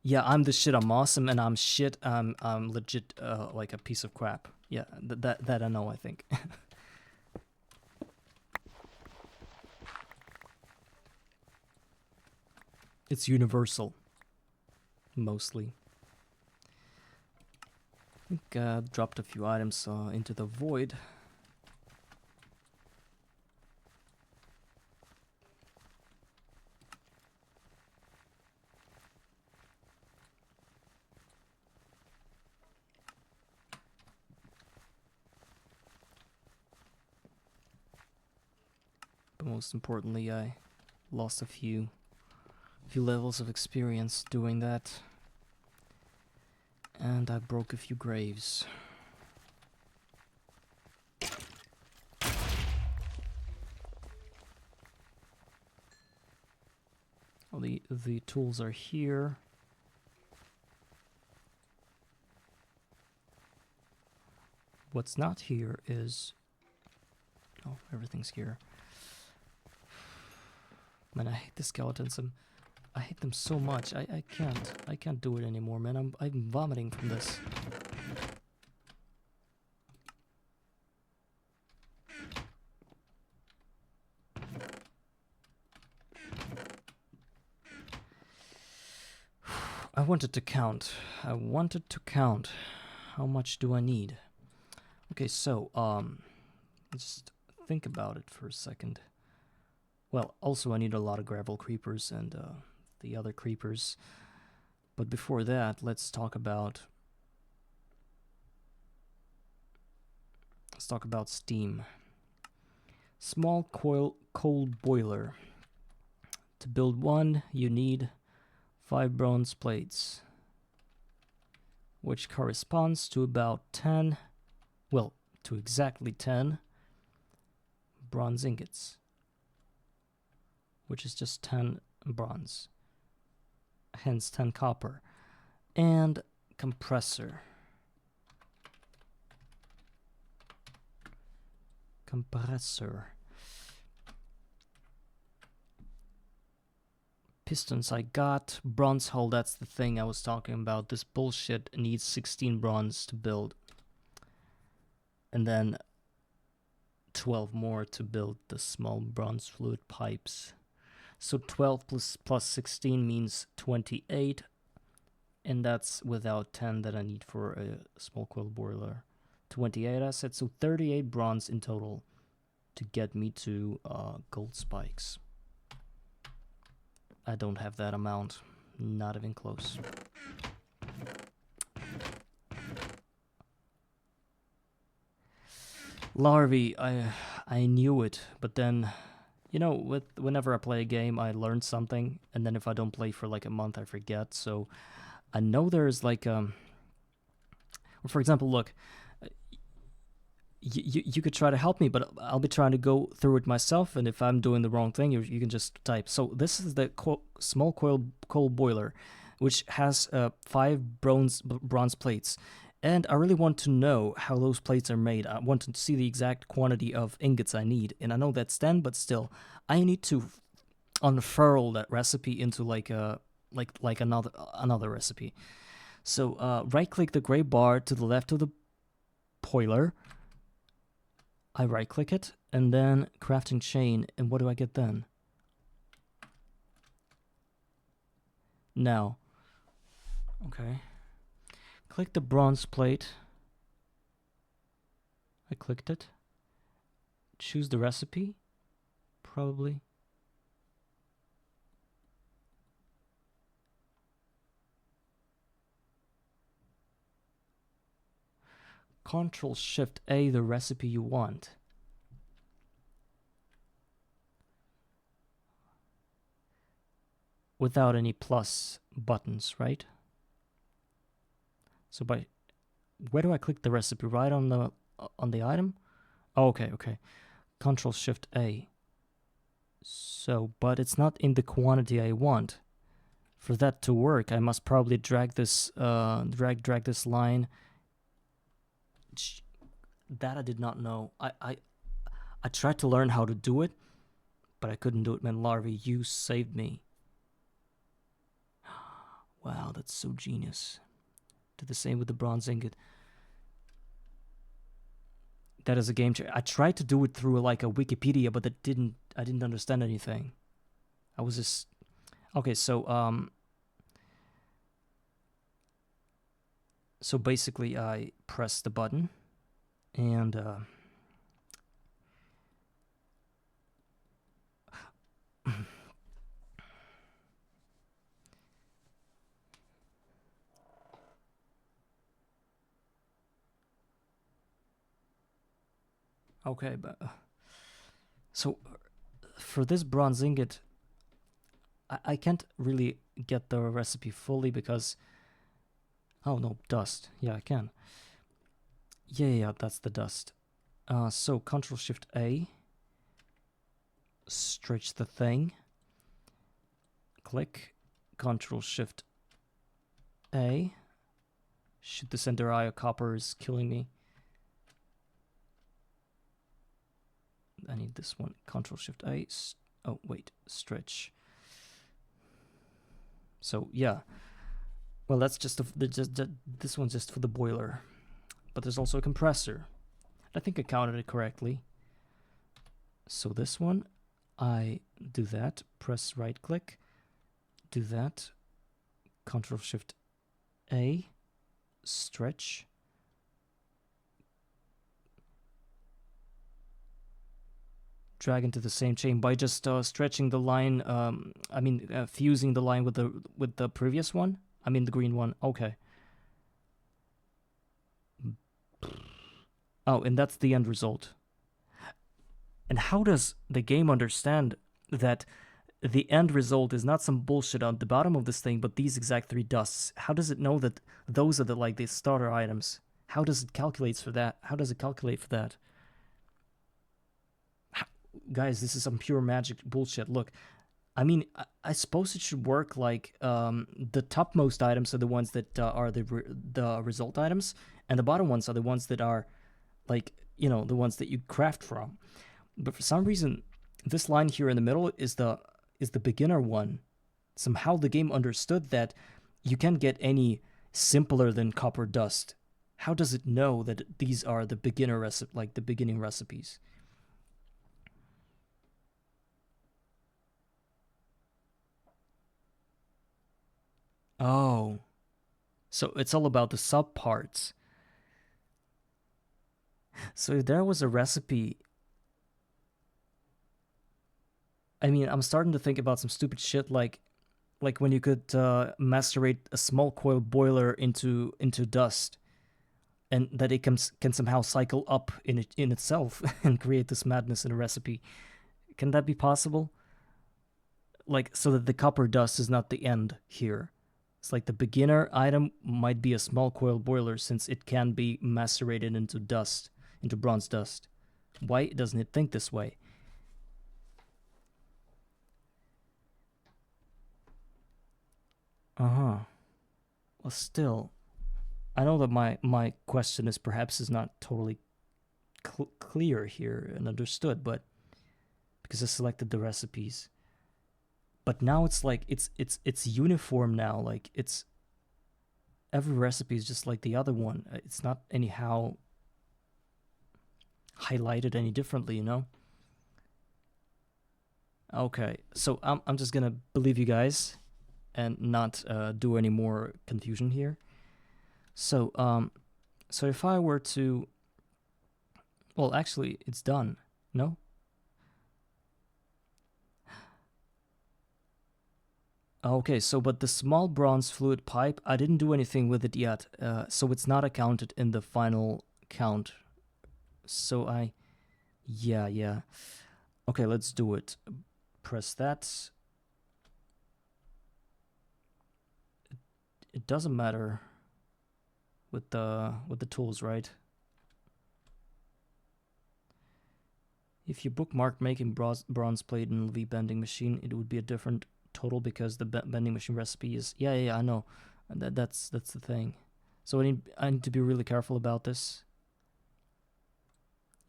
Yeah, I'm the shit, I'm awesome, and I'm shit, I'm legit like a piece of crap. Yeah, that I know, I think. It's universal, mostly. I think I dropped a few items into the void. But most importantly, I lost a few levels of experience doing that. And I broke a few graves. Well, the tools are here. What's not here is... Oh, everything's here. Man, I hate the skeletons. I hate them so much. I can't do it anymore, man. I'm vomiting from this. I wanted to count. How much do I need? Okay, so just think about it for a second. Well, also I need a lot of gravel creepers and the other creepers. But before that, let's talk about steam. Small coal boiler. To build one, you need 5 bronze plates, which corresponds to about 10, well, to exactly 10 bronze ingots, which is just 10 bronze, hence 10 copper, and compressor. Pistons I got. Bronze hull, that's the thing I was talking about. This bullshit needs 16 bronze to build. And then 12 more to build the small bronze fluid pipes. So 12 plus 16 means 28. And that's without 10 that I need for a small coil boiler. 28 assets, so 38 bronze in total to get me to gold spikes. I don't have that amount, not even close. Larvae, I knew it, but then, you know, whenever I play a game, I learn something, and then if I don't play for like a month, I forget. So I know there's like, for example, look, you could try to help me, but I'll be trying to go through it myself, and if I'm doing the wrong thing, you can just type. So this is the small coal boiler, which has 5 bronze plates. And I really want to know how those plates are made. I want to see the exact quantity of ingots I need. And I know that's 10, but still, I need to unfurl that recipe into like another recipe. So right-click the gray bar to the left of the boiler. I right-click it, and then crafting chain. And what do I get then? Now, okay. Click the bronze plate. I clicked it. Choose the recipe, probably. Control-Shift-A, the recipe you want. Without any plus buttons, right? So where do I click the recipe? Right on the item? Oh, okay. Control-Shift-A. So, but it's not in the quantity I want. For that to work, I must probably drag this drag this line. That I did not know. I tried to learn how to do it, but I couldn't do it, man. Larvae, you saved me. Wow, that's so genius. Do the same with the bronze ingot. That is a game changer. I tried to do it through like a Wikipedia, but I didn't understand anything. I was just okay. So so basically, I press the button, and okay, but so for this bronze ingot, I can't really get the recipe fully because, oh no, dust. Yeah, I can. Yeah, that's the dust. So Control-Shift-A, stretch the thing, click, Control-Shift-A, shoot, the center eye of copper is killing me. I need this one, Control-Shift-A, oh wait, stretch. So yeah, well that's just this one's just for the boiler, but there's also a compressor. I think I counted it correctly. So this one, I do that, press right click, do that, Control-Shift-A, stretch, drag into the same chain by just stretching the line. Fusing the line with the previous one. I mean the green one. Okay. Oh, and that's the end result. And how does the game understand that the end result is not some bullshit on the bottom of this thing, but these exact 3 dusts? How does it know that those are the starter items? How does it calculate for that? Guys, this is some pure magic bullshit. Look, I mean, I suppose it should work like the topmost items are the ones that are the result items, and the bottom ones are the ones that are, like, you know, the ones that you craft from. But for some reason, this line here in the middle is the beginner one. Somehow the game understood that you can't get any simpler than copper dust. How does it know that these are the beginning recipes? Oh, so it's all about the sub parts. So if there was a recipe, I mean, I'm starting to think about some stupid shit like when you could macerate a small coil boiler into dust, and that it can somehow cycle up in itself and create this madness in a recipe. Can that be possible? Like, so that the copper dust is not the end here. It's like the beginner item might be a small coil boiler since it can be macerated into dust, into bronze dust. Why doesn't it think this way? Uh-huh. Well, still, I know that my question is not totally clear here and understood, but because I selected the recipes. But now it's like it's uniform now. Like it's every recipe is just like the other one. It's not anyhow highlighted any differently, you know? Okay, so I'm just gonna believe you guys and not do any more confusion here. So so if I were to, well, actually, it's done. No. Okay, so but the small bronze fluid pipe, I didn't do anything with it yet, so it's not accounted in the final count. So yeah. Okay, let's do it. Press that. It doesn't matter with the tools, right? If you bookmark making bronze plate in the bending machine, it would be a different total because the bending machine recipe is yeah I know. That's the thing. So I need to be really careful about this.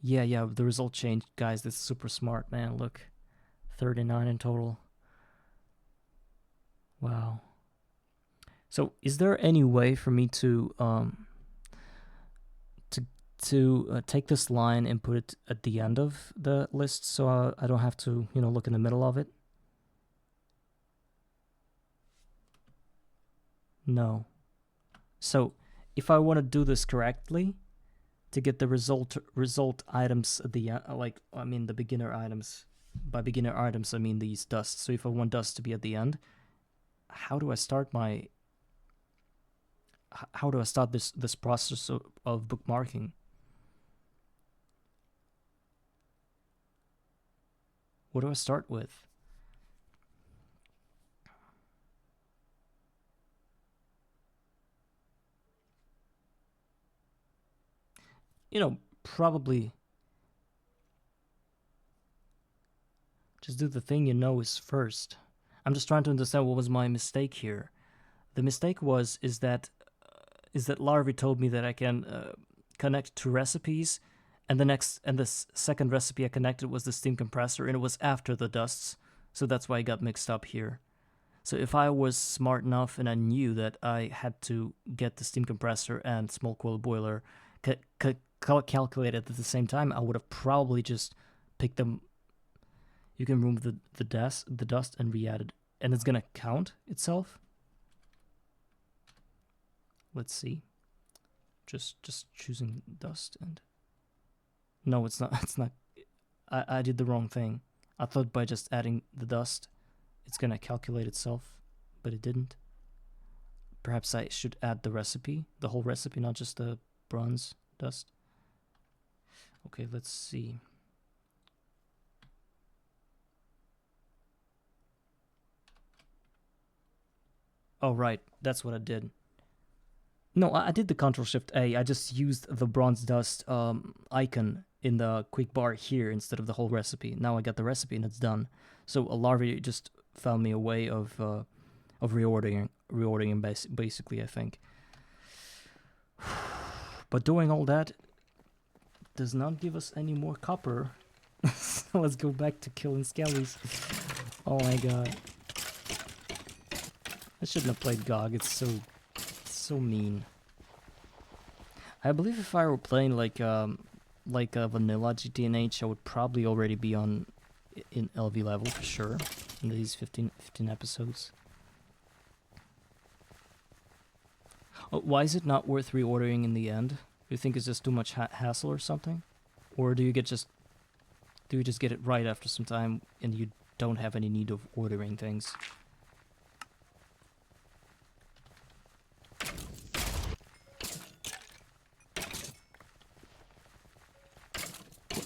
Yeah, the result changed, guys. That's super smart, man. Look, 39 in total. Wow. So is there any way for me to take this line and put it at the end of the list so I don't have to, look in the middle of it? No. So if I want to do this correctly, to get the result items at the the beginner items. By beginner items, I mean these dusts. So if I want dust to be at the end, how do I start this process of bookmarking? What do I start with? Probably just do the thing is first. I'm just trying to understand what was my mistake here. The mistake is that Larvae told me that I can connect to recipes, and the second recipe I connected was the steam compressor, and it was after the dusts, so that's why I got mixed up here. So if I was smart enough and I knew that I had to get the steam compressor and small coil boiler calculated at the same time, I would have probably just picked them. You can remove the dust and re-add it, and it's gonna count itself. Let's see. Just choosing dust and no, it's not. It's not. I did the wrong thing. I thought by just adding the dust, it's gonna calculate itself, but it didn't. Perhaps I should add the whole recipe, not just the bronze dust. Okay, let's see. Oh, right, that's what I did. No, I did the Ctrl-Shift-A. I just used the bronze dust icon in the quick bar here instead of the whole recipe. Now I got the recipe and it's done. So a Larvae just found me a way of reordering basically, I think. But doing all that does not give us any more copper. So let's go back to killing skellies. Oh my god. I shouldn't have played GOG. It's so mean. I believe if I were playing like a vanilla GTNH, I would probably already be in LV level for sure in these 15 episodes. Oh, why is it not worth reordering in the end? you think it's just too much hassle or something? Or do you just get it right after some time and you don't have any need of ordering things?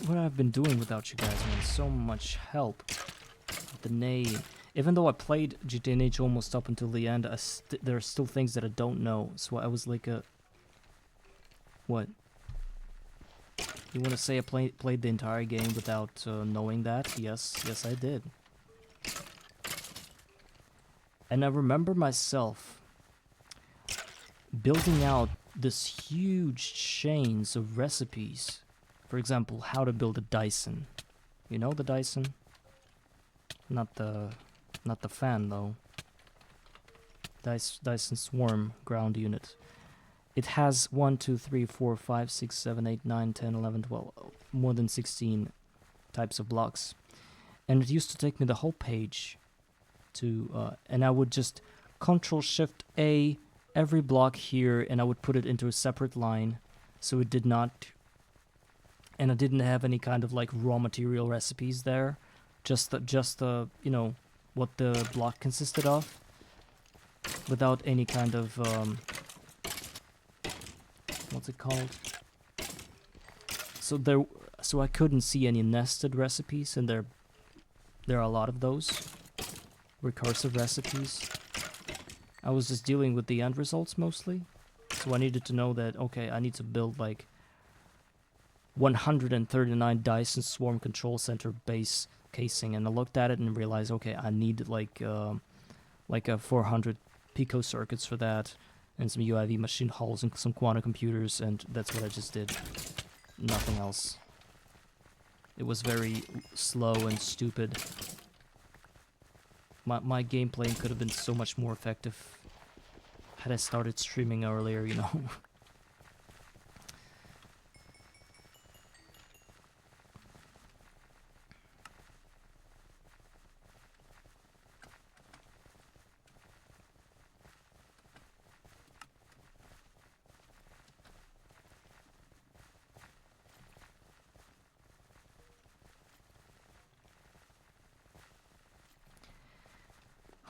What I've been doing without you guys, man, so much help. The name. Even though I played GTNH almost up until the end, there are still things that I don't know. So I was like a... What? You want to say I played the entire game without knowing that? Yes I did. And I remember myself building out this huge chains of recipes. For example, how to build a Dyson. You know the Dyson? Not the fan though. Dyson Swarm ground unit. It has 1, 2, 3, 4, 5, 6, 7, 8, 9, 10, 11, 12, more than 16 types of blocks. And it used to take me the whole page to, and I would just Control-Shift-A every block here, and I would put it into a separate line, so it did not, and I didn't have any kind of like raw material recipes there, just the you know, what the block consisted of, without any kind of, what's it called? So I couldn't see any nested recipes, and there are a lot of those recursive recipes. I was just dealing with the end results mostly, so I needed to know that, okay, I need to build like 139 Dyson Swarm Control Center base casing, and I looked at it and realized, okay, I need like a 400 pico circuits for that, and some UIV machine hulls and some quantum computers, and that's what I just did. Nothing else. It was very slow and stupid. My gameplay could have been so much more effective had I started streaming earlier, you know.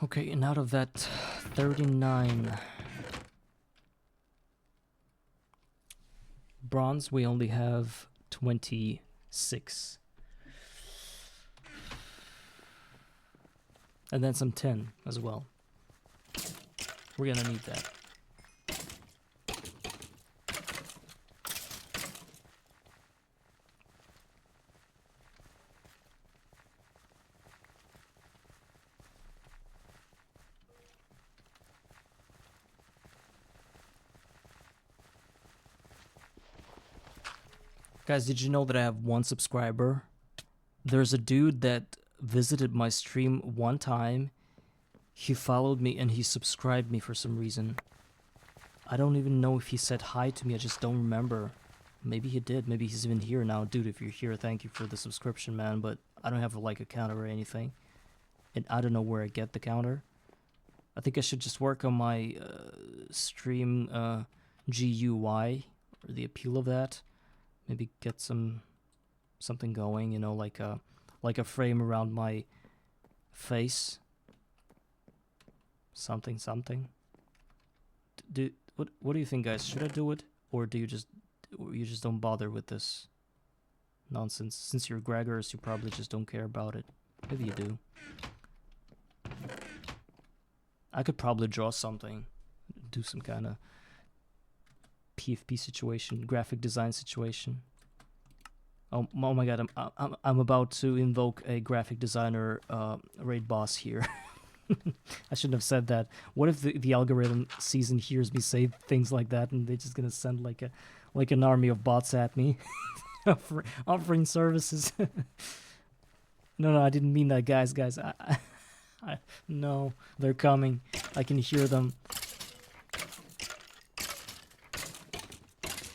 Okay, and out of that 39 bronze, we only have 26. And then some tin as well. We're gonna need that. Guys, did you know that I have 1 subscriber? There's a dude that visited my stream one time. He followed me and he subscribed me for some reason. I don't even know if he said hi to me, I just don't remember. Maybe he did, maybe he's even here now. Dude, if you're here, thank you for the subscription, man, but I don't have like a counter or anything. And I don't know where I get the counter. I think I should just work on my stream GUI, or the appeal of that. Maybe get something going, you know, like a frame around my face. Something. What do you think, guys? Should I do it, or you just don't bother with this nonsense? Since you're Gregors, you probably just don't care about it. Maybe you do. I could probably draw something, do some kind of PFP situation, graphic design situation. Oh my god, I'm about to invoke a graphic designer raid boss here. I shouldn't have said that. What if the algorithm sees and hears me say things like that, and they're just gonna send like an army of bots at me, offering services? No, I didn't mean that, guys. No, they're coming. I can hear them.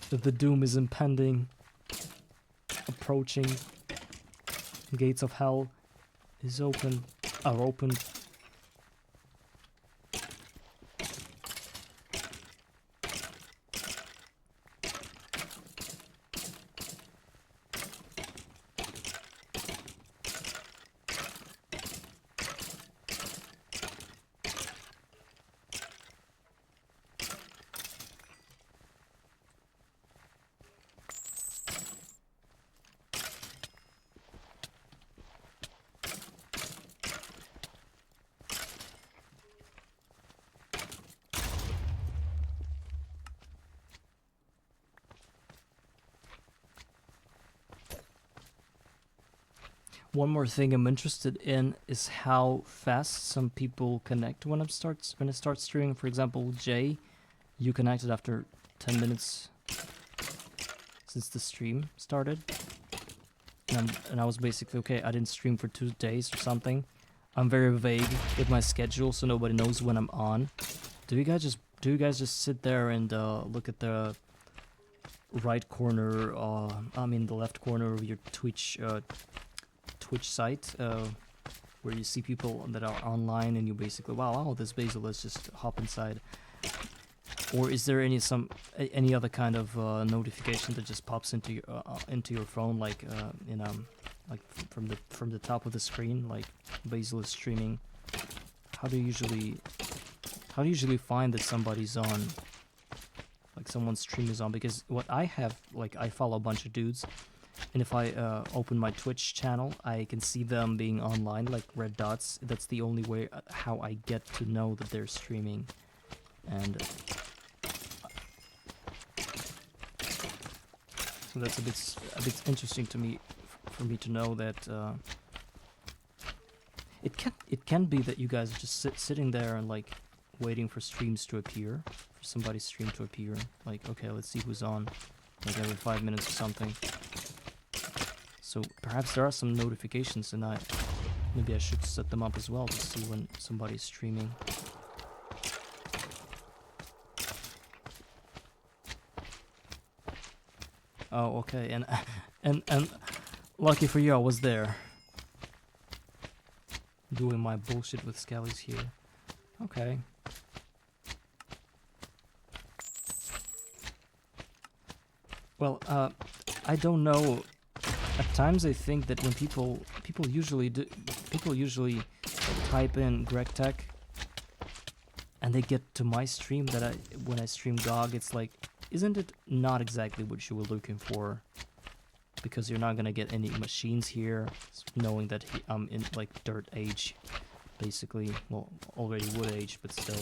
The doom is impending, approaching. Gates of hell are opened. One more thing I'm interested in is how fast some people connect when I start streaming. For example, Jay, you connected after 10 minutes since the stream started, and I was basically okay. I didn't stream for 2 days or something. I'm very vague with my schedule, so nobody knows when I'm on. Do you guys just sit there and look at the right corner? The left corner of your Twitch site, where you see people that are online, and you basically, wow, this Basil, let's just hop inside. Or is there any other kind of notification that just pops into your phone, like from the top of the screen, like Basil is streaming? How do you usually find that somebody's on, like someone's stream is on? Because what I have, like, I follow a bunch of dudes, and if I open my Twitch channel, I can see them being online, like red dots. That's the only way how I get to know that they're streaming. And so that's a bit interesting to me, for me to know that it can be that you guys are just sitting there and like waiting for streams to appear, for somebody's stream to appear. Like, okay, let's see who's on, like every 5 minutes or something. So perhaps there are some notifications, and maybe I should set them up as well to see when somebody's streaming. Oh, okay, and lucky for you, I was there, doing my bullshit with Scallies here. Okay. Well, I don't know. At times, I think that when people usually type in GregTech, and they get to my stream, that when I stream GOG, it's like, isn't it not exactly what you were looking for? Because you're not gonna get any machines here, knowing that I'm in like dirt age, basically. Well, already wood age, but still.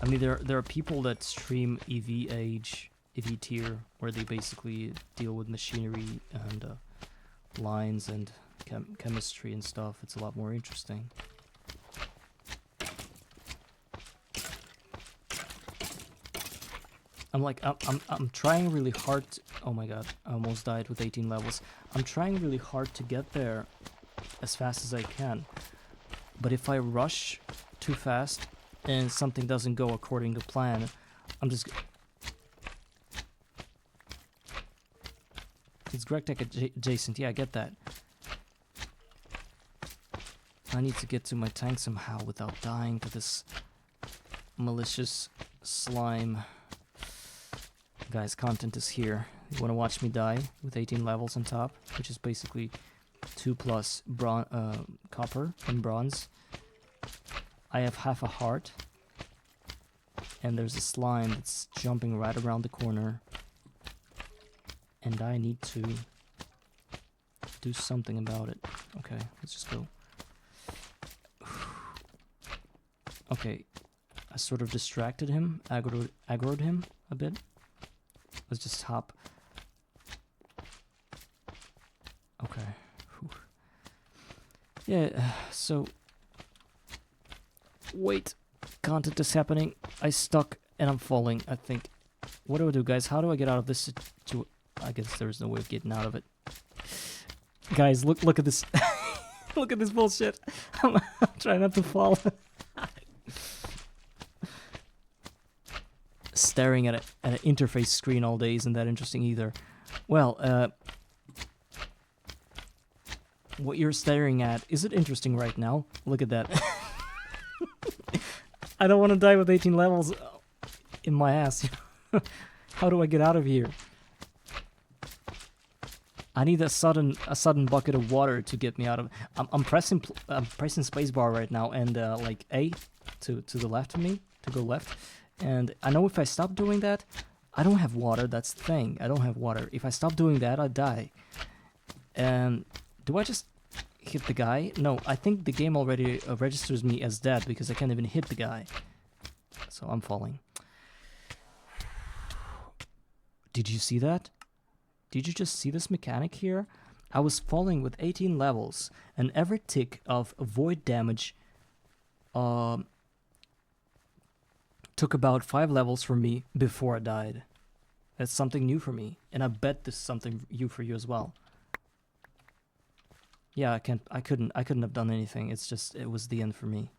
I mean, there are people that stream EV age, EV tier, where they basically deal with machinery and lines and chemistry and stuff. It's a lot more interesting. I'm trying really hard oh my god, I almost died with 18 levels. I'm trying really hard to get there as fast as I can. But if I rush too fast and something doesn't go according to plan, I'm just... It's GregTech adjacent, yeah, I get that. I need to get to my tank somehow without dying to this malicious slime. Guys, content is here. You want to watch me die with 18 levels on top, which is basically 2+ copper and bronze. I have half a heart, and there's a slime that's jumping right around the corner, and I need to do something about it. Okay, let's just go. Okay, I sort of distracted him, aggroed him a bit. Let's just hop. Okay. Whew. Yeah, so... Wait. Content is happening. I stuck and I'm falling, I think. What do I do, guys? How do I get out of this I guess there's no way of getting out of it. Guys, look at this. Look at this bullshit. I'm trying not to fall. Staring at an interface screen all day isn't that interesting either. Well, what you're staring at, is it interesting right now? Look at that. I don't want to die with 18 levels in my ass. How do I get out of here? I need a sudden bucket of water to get me out of. I'm pressing spacebar right now, and like A to the left of me, to go left. And I know if I stop doing that, I don't have water. That's the thing. I don't have water. If I stop doing that, I die. And do I just hit the guy? No, I think the game already registers me as dead because I can't even hit the guy. So I'm falling. Did you see that? Did you just see this mechanic here? I was falling with 18 levels, and every tick of void damage took about 5 levels from me before I died. That's something new for me, and I bet this is something new for you as well. Yeah, I couldn't have done anything. It's just, it was the end for me.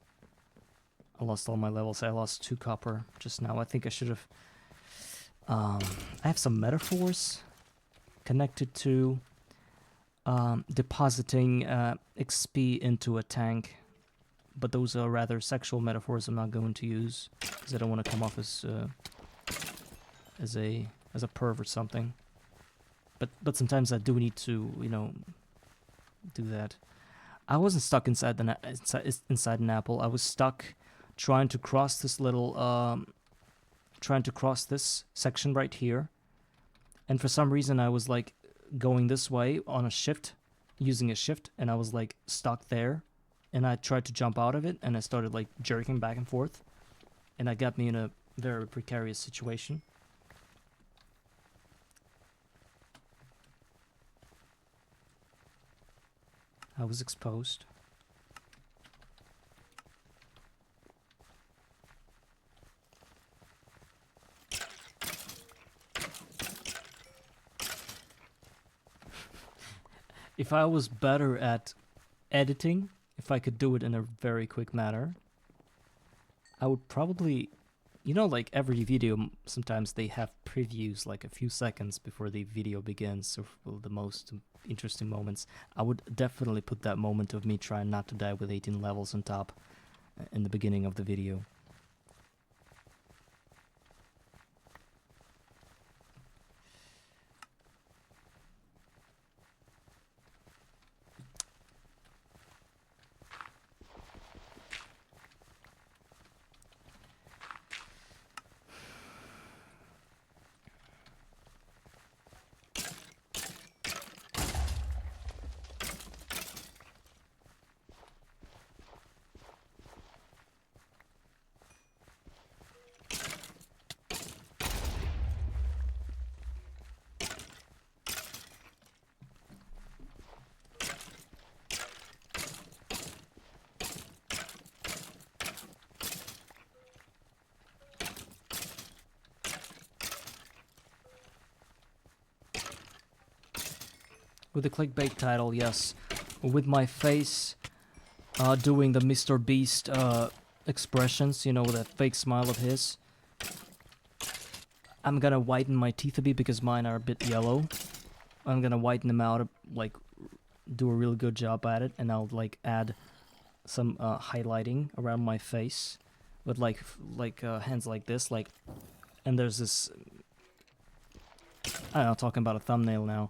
I lost all my levels. I lost 2 copper just now. I think I should have... I have some metaphors connected to depositing XP into a tank. But those are rather sexual metaphors I'm not going to use, because I don't want to come off as a perv or something. But sometimes I do need to, you know, do that. I wasn't stuck inside inside an apple. I was stuck trying to cross this little trying to cross this section right here, and for some reason I was like going this way on a shift, using a shift, and I was like stuck there, and I tried to jump out of it, and I started like jerking back and forth, and that got me in a very precarious situation. I was exposed. If I was better at editing, if I could do it in a very quick manner, I would probably, you know, like every video, sometimes they have previews like a few seconds before the video begins, or the most interesting moments. I would definitely put that moment of me trying not to die with 18 levels on top in the beginning of the video. With the clickbait title, yes. With my face doing the Mr. Beast expressions, you know, with that fake smile of his. I'm gonna whiten my teeth a bit because mine are a bit yellow. I'm gonna whiten them out, like, do a really good job at it, and I'll, like, add some highlighting around my face with, like hands like this, like, and there's this... I don't know, talking about a thumbnail now.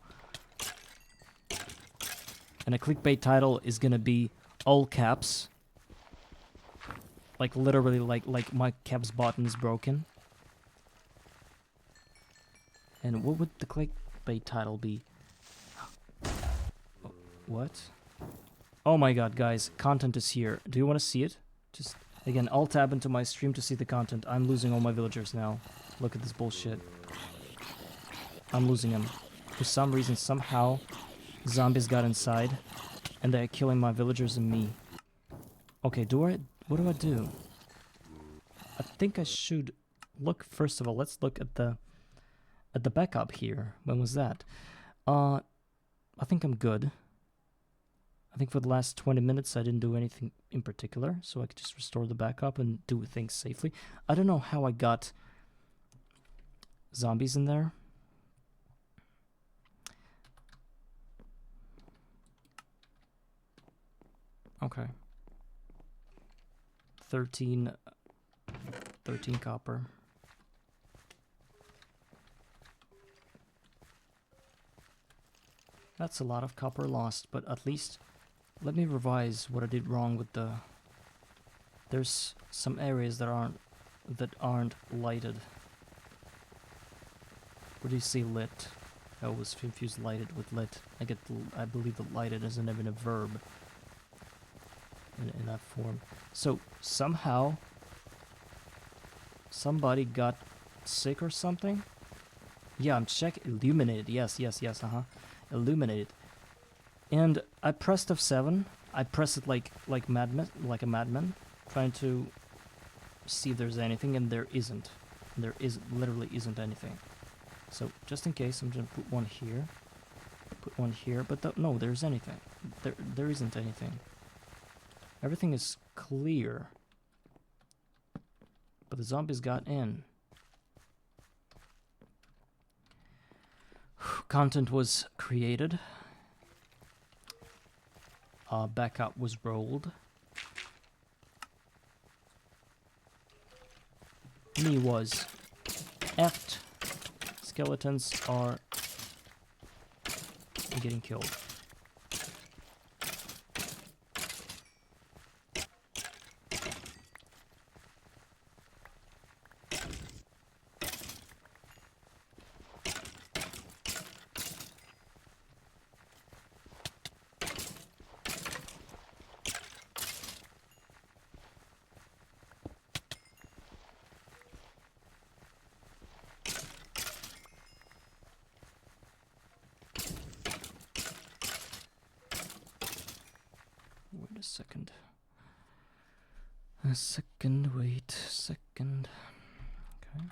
And a clickbait title is gonna be all caps. Like literally like my caps button is broken. And what would the clickbait title be? What? Oh my god, guys, content is here. Do you want to see it? Just, again, alt tab into my stream to see the content. I'm losing all my villagers now. Look at this bullshit. I'm losing them. For some reason, somehow... zombies got inside, and they're killing my villagers and me. Okay, what do I do? I think I should look, first of all, let's look at the backup here. When was that? I think I'm good. I think for the last 20 minutes I didn't do anything in particular, so I could just restore the backup and do things safely. I don't know how I got zombies in there. Okay. 13 copper. That's a lot of copper lost, but at least let me revise what I did wrong with the... There's some areas that aren't lighted. Where do you see lit? I always confuse lighted with lit. I believe that lighted isn't even a verb. In that form. So somehow somebody got sick or something, Yeah, I'm checking. Illuminated. Yes, yes, yes. Illuminated. And I pressed F7. I press it like a madman, trying to see if there's anything, and there isn't. There literally isn't anything. So just in case, I'm gonna put one here. Put one here, but no, there's anything. There isn't anything. Everything is clear. But the zombies got in. Content was created. Backup was rolled. Me was effed. Skeletons are getting killed. Wait a second. Wait a second. Okay.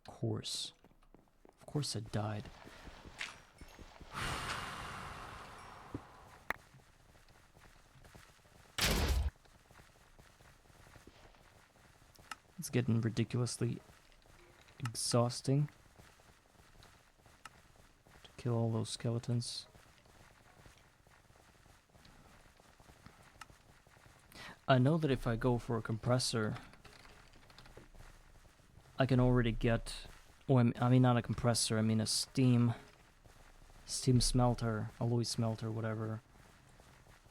Of course I died. It's getting ridiculously exhausting to kill all those skeletons. I know that if I go for a compressor, I can already get, I mean not a compressor, I mean a steam smelter, alloy smelter, whatever.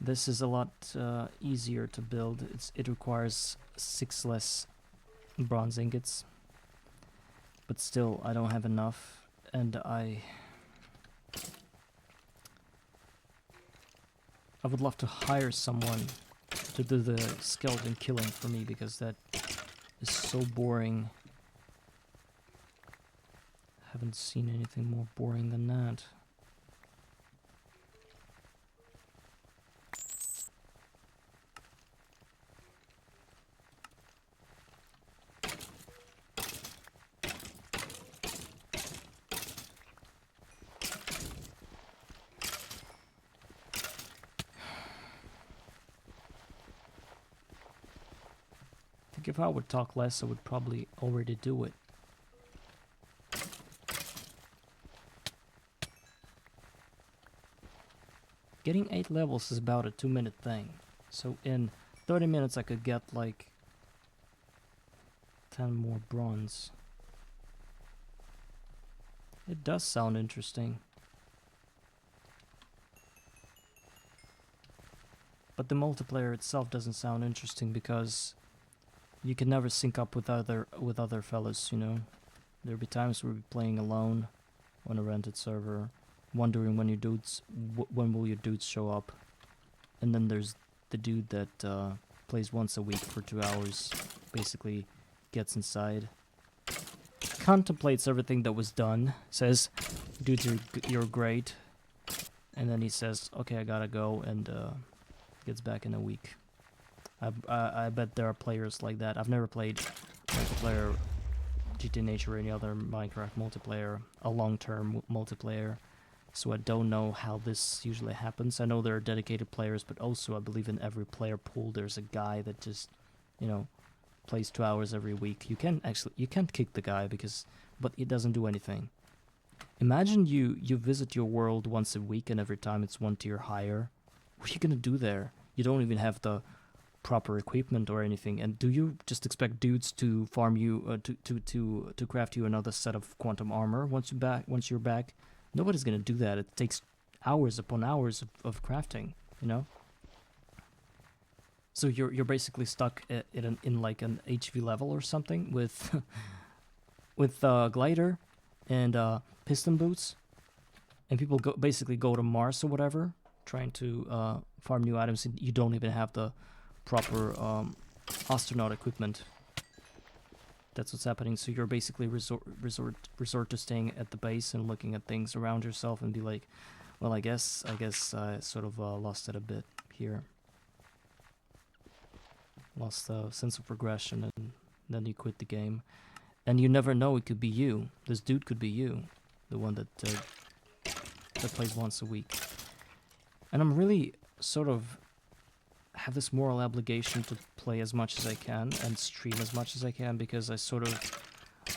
This is a lot easier to build. It requires 6 less bronze ingots, but still I don't have enough, and I would love to hire someone to do the skeleton killing for me, because that is so boring. Haven't seen anything more boring than that. I think if I would talk less, I would probably already do it. Getting 8 levels is about a 2-minute thing. So in 30 minutes I could get like 10 more bronze. It does sound interesting. But the multiplayer itself doesn't sound interesting because you can never sync up with other fellas, you know. There'll be times we'll be playing alone on a rented server, wondering when when will your dudes show up. And then there's the dude that plays once a week for 2 hours, basically gets inside, contemplates everything that was done, says, dudes, you're great, and then he says, okay, I gotta go, and gets back in a week. I bet there are players like that. I've never played multiplayer GTNH or any other Minecraft multiplayer, a long-term multiplayer, so I don't know how this usually happens. I know there are dedicated players, but also I believe in every player pool there's a guy that just, you know, plays 2 hours every week. You can't kick the guy but it doesn't do anything. Imagine you visit your world once a week and every time it's 1 tier higher. What are you gonna do there? You don't even have the proper equipment or anything, and do you just expect dudes to farm you to craft you another set of quantum armor once you're back? Nobody's gonna do that. It takes hours upon hours of crafting, you know. So you're basically stuck in like an HV level or something with with glider and piston boots, and people basically go to Mars or whatever trying to farm new items, and you don't even have the proper astronaut equipment. That's what's happening. So you're basically resort to staying at the base and looking at things around yourself and be like, well, I guess I sort of lost it a bit here. Lost the sense of progression, and then you quit the game. And you never know, it could be you. This dude could be you, the one that plays once a week. And I'm really sort of have this moral obligation to play as much as I can and stream as much as I can, because I sort of,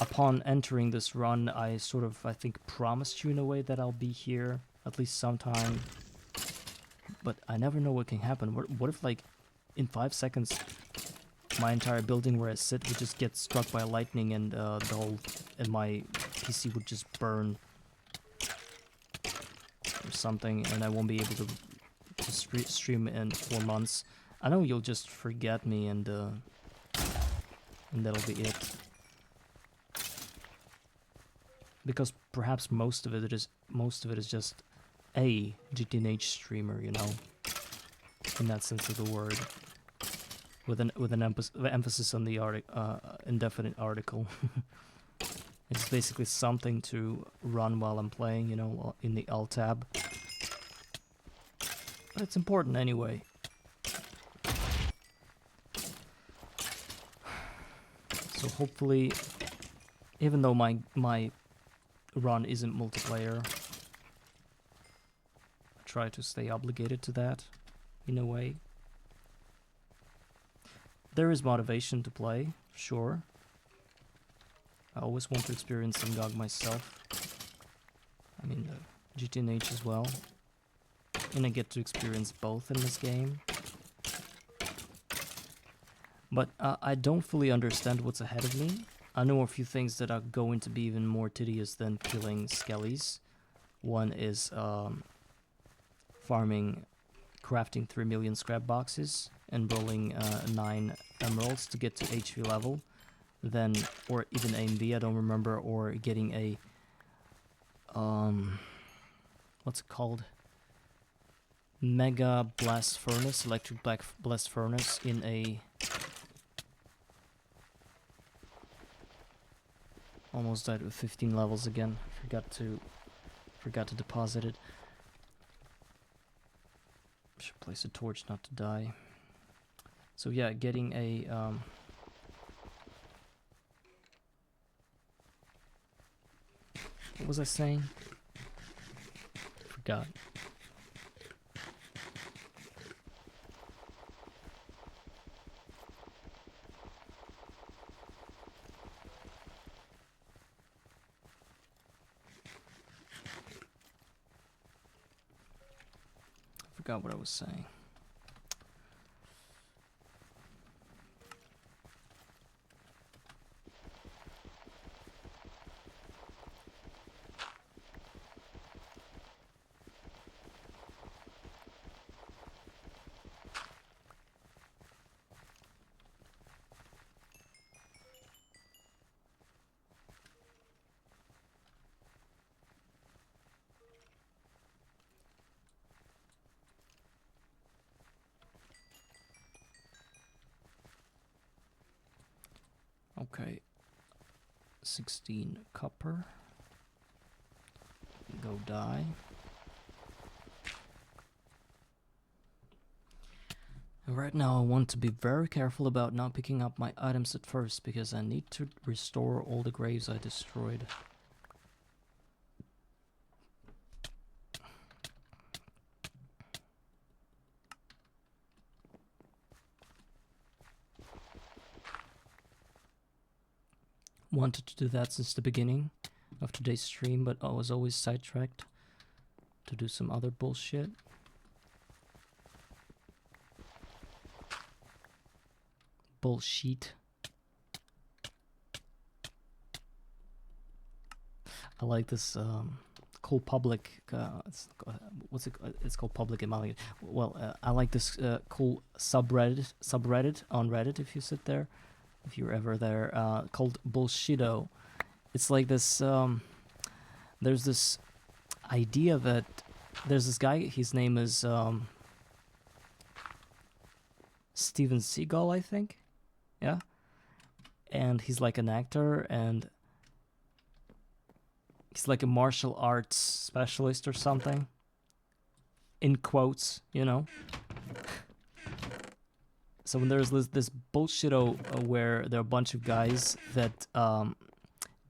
upon entering this run, I think promised you in a way that I'll be here at least sometime. But I never know what can happen. What if, like, in 5 seconds, my entire building where I sit would just get struck by lightning, and my PC would just burn or something, and I won't be able to stream in 4 months. I know you'll just forget me, and that'll be it. Because perhaps most of it is just a GTNH streamer, you know, in that sense of the word, with an emphasis on the indefinite article. It's basically something to run while I'm playing, you know, in the L tab. But it's important anyway. So hopefully, even though my run isn't multiplayer, I try to stay obligated to that in a way. There is motivation to play, sure. I always want to experience some GOG myself. I mean, GTNH as well. And I get to experience both in this game. But I don't fully understand what's ahead of me. I know a few things that are going to be even more tedious than killing skellies. One is crafting 3 million scrap boxes and rolling 9 emeralds to get to HV level. Then, or even AMV, I don't remember, or getting a, what's it called? Mega blast furnace, electric blast furnace in a, almost died with 15 levels again. Forgot to deposit it. Should place a torch not to die. So yeah, getting a what was I saying? Forgot. Forgot what I was saying. Okay, 16 copper. Go die. And right now I want to be very careful about not picking up my items at first, because I need to restore all the graves I destroyed. Wanted to do that since the beginning of today's stream, but I was always sidetracked to do some other bullshit. Bullshit. I like this cool public. What's it? It's called public in Mali. Well, I like this cool subreddit on Reddit. If you sit there. If you're ever there, called Bullshito. It's like this, there's this idea that there's this guy. His name is Steven Seagal, I think. Yeah, and he's like an actor, and he's like a martial arts specialist or something. In quotes, you know. So when there's this bullshit where there are a bunch of guys that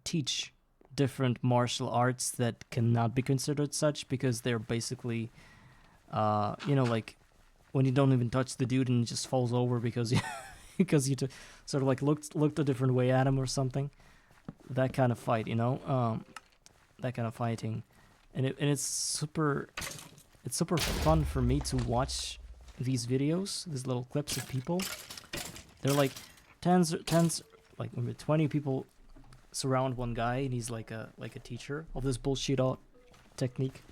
teach different martial arts that cannot be considered such because they're basically, you know, like when you don't even touch the dude and he just falls over because you, because you sort of like looked a different way at him or something. That kind of fight, you know, that kind of fighting, and it's super fun for me to watch these videos, these little clips of people. They're like tens, like 20 people surround one guy, and he's like a teacher of this bullshit technique.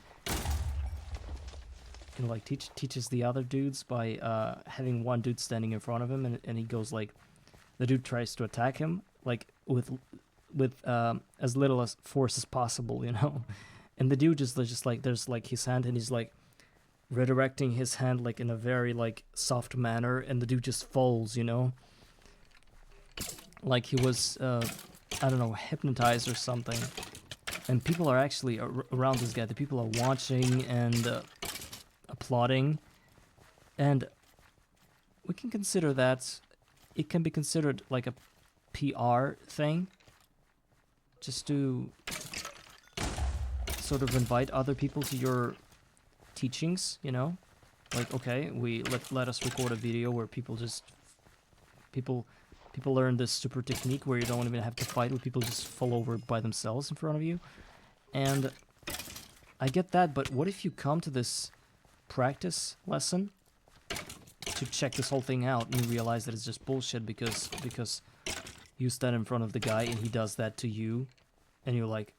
And like teaches the other dudes by having one dude standing in front of him, and he goes like, the dude tries to attack him like with as little as force as possible, you know. And the dude just like, there's like his hand, and he's like redirecting his hand like in a very like soft manner, and the dude just falls, you know, like he was I don't know, hypnotized or something. And people are actually around this guy. The people are watching and applauding, and we can consider that it can be considered like a PR thing, just to sort of invite other people to your teachings, you know, like, okay, let us record a video where people learn this super technique where you don't even have to fight, where people just fall over by themselves in front of you. And I get that, but what if you come to this practice lesson to check this whole thing out and you realize that it's just bullshit because you stand in front of the guy and he does that to you, and you're like,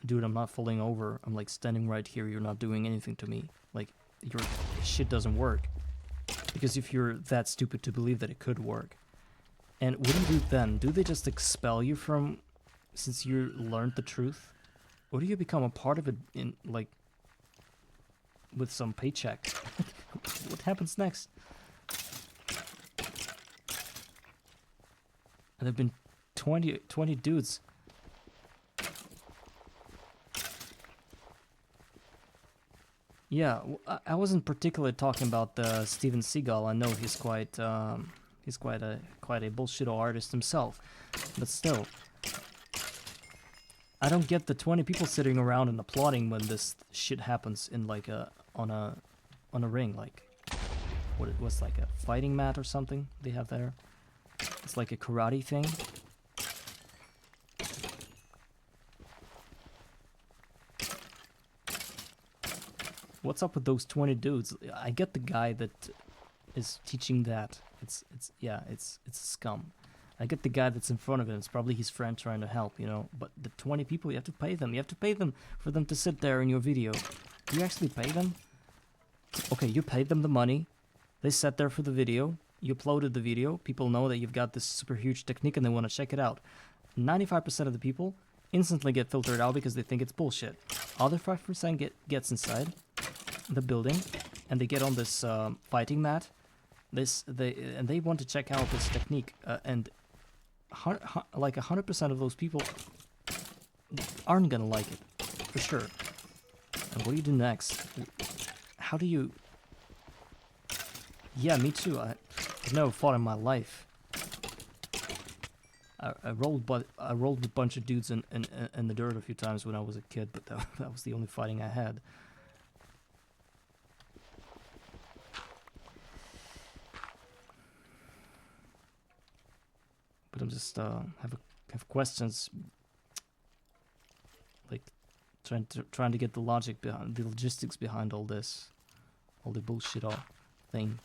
dude, I'm not falling over, I'm like standing right here, you're not doing anything to me, like your shit doesn't work. Because if you're that stupid to believe that it could work, and what do you do then? Do they just expel you from, since you learned the truth? Or do you become a part of it in like with some paycheck? What happens next? And there've been 20 dudes. Yeah, I wasn't particularly talking about Steven Seagal. I know he's quite a bullshit artist himself, but still, I don't get the 20 people sitting around and applauding when this shit happens in like on a ring, like what it was, like a fighting mat or something they have there. It's like a karate thing. What's up with those 20 dudes? I get the guy that is teaching that. It's scum. I get the guy that's in front of him. It's probably his friend trying to help, you know. But the 20 people, you have to pay them. You have to pay them for them to sit there in your video. Do you actually pay them? Okay, you paid them the money. They sat there for the video. You uploaded the video. People know that you've got this super huge technique and they want to check it out. 95% of the people instantly get filtered out because they think it's bullshit. Other 5% gets inside the building and they get on this fighting mat. They want to check out this technique, and like 100% of those people aren't gonna like it, for sure. And what do you do next? How do you? Yeah, me too. I've never fought in my life. I rolled with a bunch of dudes in the dirt a few times when I was a kid, but that was the only fighting I had. But I'm just have questions, like trying to get the logic behind the logistics behind all this, all the bullshit thing.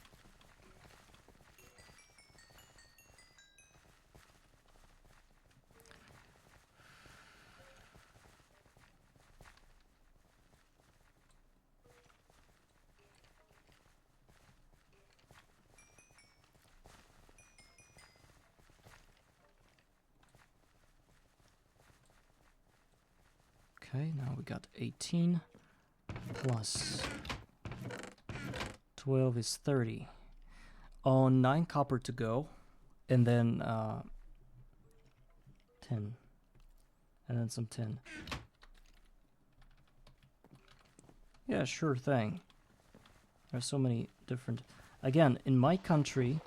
Okay, now we got 18. plus 12 is 30. Oh, 9 copper to go. And then 10. And then some tin. Yeah, sure thing. There's so many different... Again, in my country,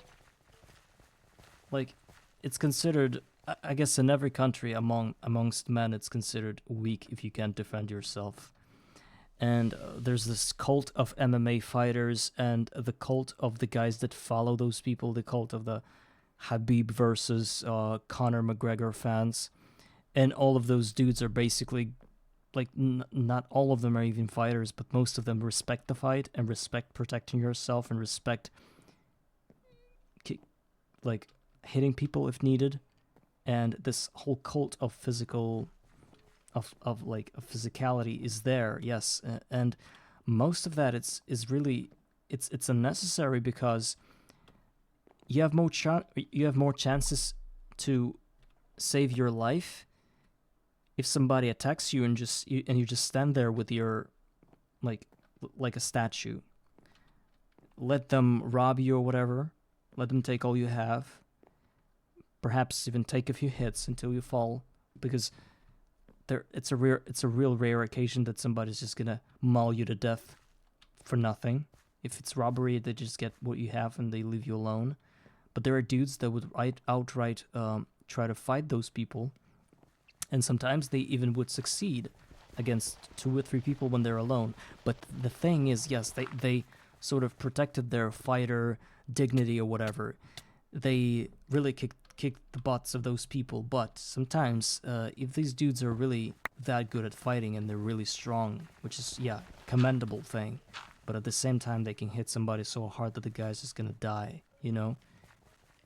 like, it's considered... I guess in every country amongst men, it's considered weak if you can't defend yourself. And there's this cult of MMA fighters and the cult of the guys that follow those people, the cult of the Habib versus Conor McGregor fans. And all of those dudes are basically, like, not all of them are even fighters, but most of them respect the fight and respect protecting yourself and respect, like, hitting people if needed. And this whole cult of physical, of physicality is there, yes. And most of that is really, it's unnecessary because you have more chances to save your life if somebody attacks you and you just stand there with your like a statue. Let them rob you or whatever. Let them take all you have. Perhaps even take a few hits until you fall, because it's a real rare occasion that somebody's just gonna maul you to death for nothing. If it's robbery, they just get what you have and they leave you alone. But there are dudes that would outright try to fight those people, and sometimes they even would succeed against 2 or 3 people when they're alone. But the thing is, yes, they sort of protected their fighter dignity or whatever. They really kicked the butts of those people. But sometimes, if these dudes are really that good at fighting and they're really strong, which is, yeah, commendable thing, but at the same time they can hit somebody so hard that the guy's just gonna die, you know?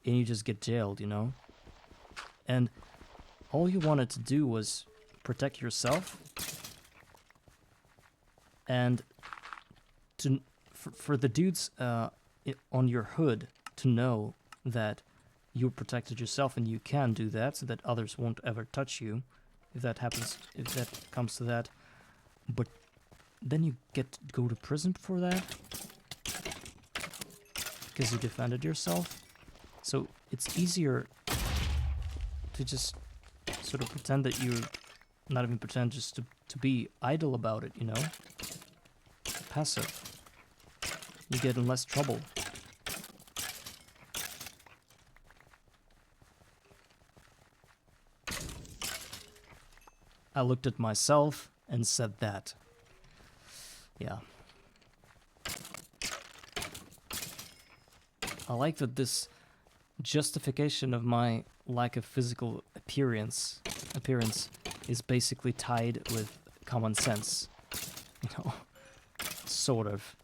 And you just get jailed, you know? And all you wanted to do was protect yourself, and for the dudes on your hood to know that you protected yourself and you can do that, so that others won't ever touch you, if that comes to that. But then you get to go to prison for that because you defended yourself. So it's easier to just sort of pretend that you're not even pretend, just to be idle about it, you know? Passive. You get in less trouble. I looked at myself and said that. Yeah. I like that this justification of my lack of physical appearance is basically tied with common sense. You know, sort of.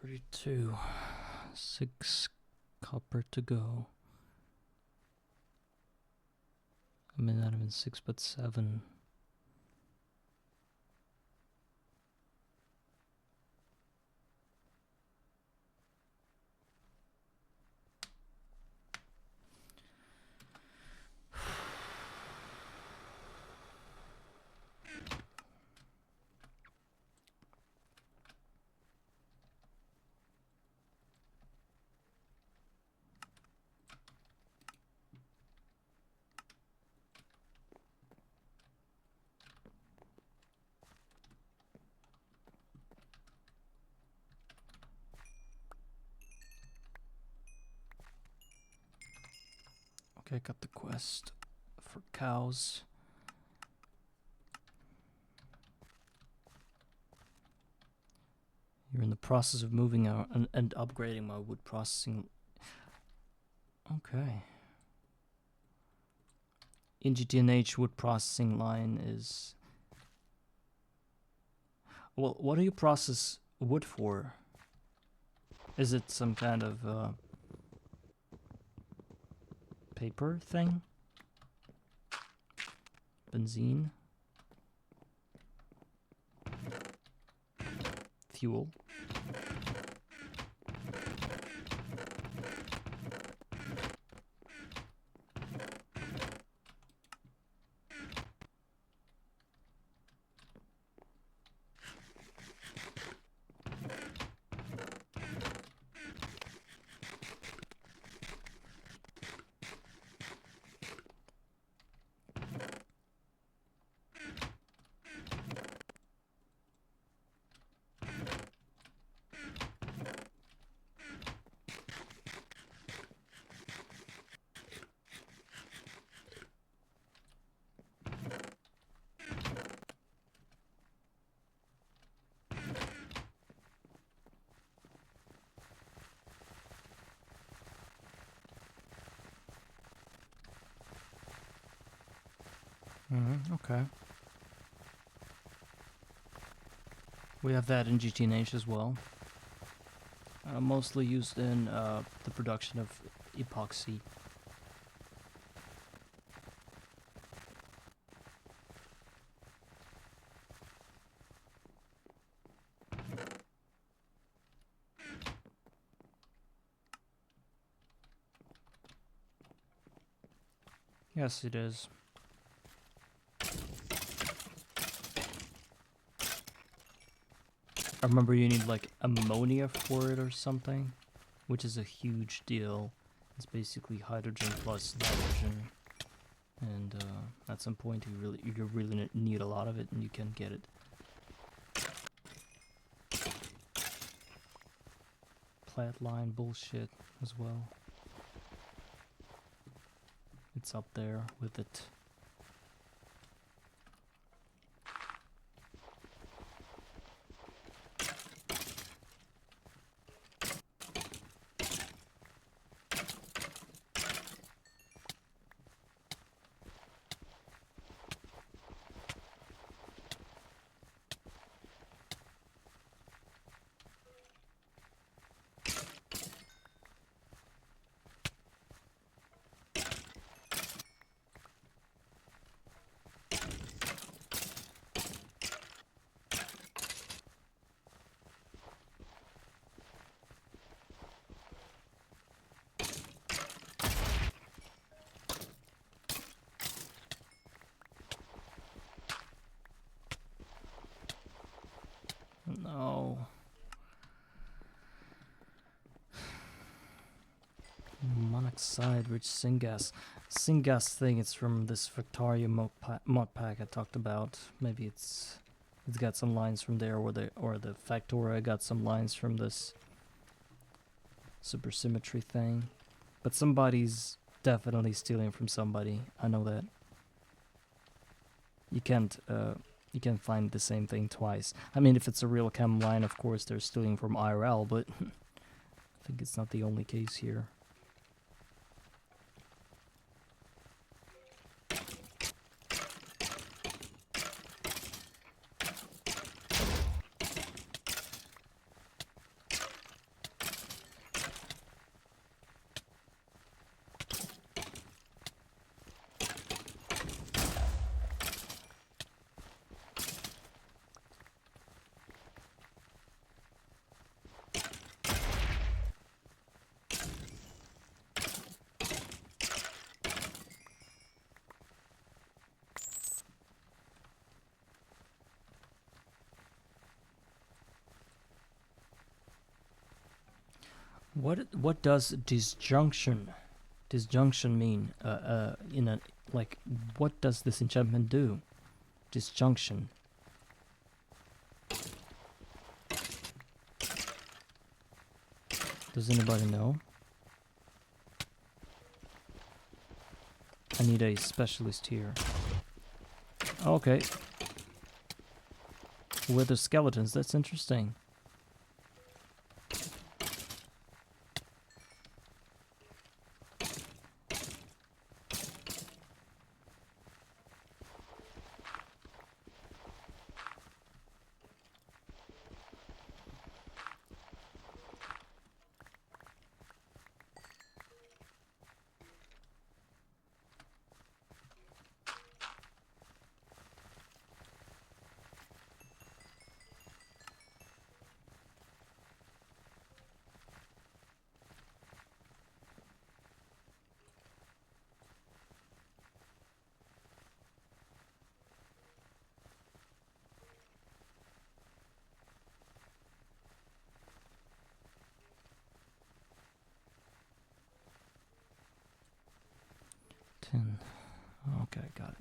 32. 6 copper to go. I mean, not even 6, but 7. Okay, got the quest for cows. You're in the process of moving out and upgrading my wood processing. Okay. In GTNH, wood processing line is... Well, what do you process wood for? Is it some kind of paper thing? Benzene? Fuel? Okay. We have that in GTNH as well. Mostly used in the production of epoxy. Yes, it is. I remember you need like ammonia for it or something, which is a huge deal. It's basically hydrogen plus nitrogen, and at some point you really need a lot of it, and you can get it. Plant line bullshit as well. It's up there with it. No. Monoxide rich syngas. Syngas thing, it's from this Victoria mod pack I talked about. Maybe it's got some lines from there, or the Factoria got some lines from this supersymmetry thing. But somebody's definitely stealing from somebody. I know that. You can't find the same thing twice. I mean, if it's a real chem line, of course they're stealing from IRL, but I think it's not the only case here. What does disjunction mean? In a like, what does this enchantment do? Disjunction. Does anybody know? I need a specialist here. Okay. Wither skeletons, that's interesting. Okay, got it.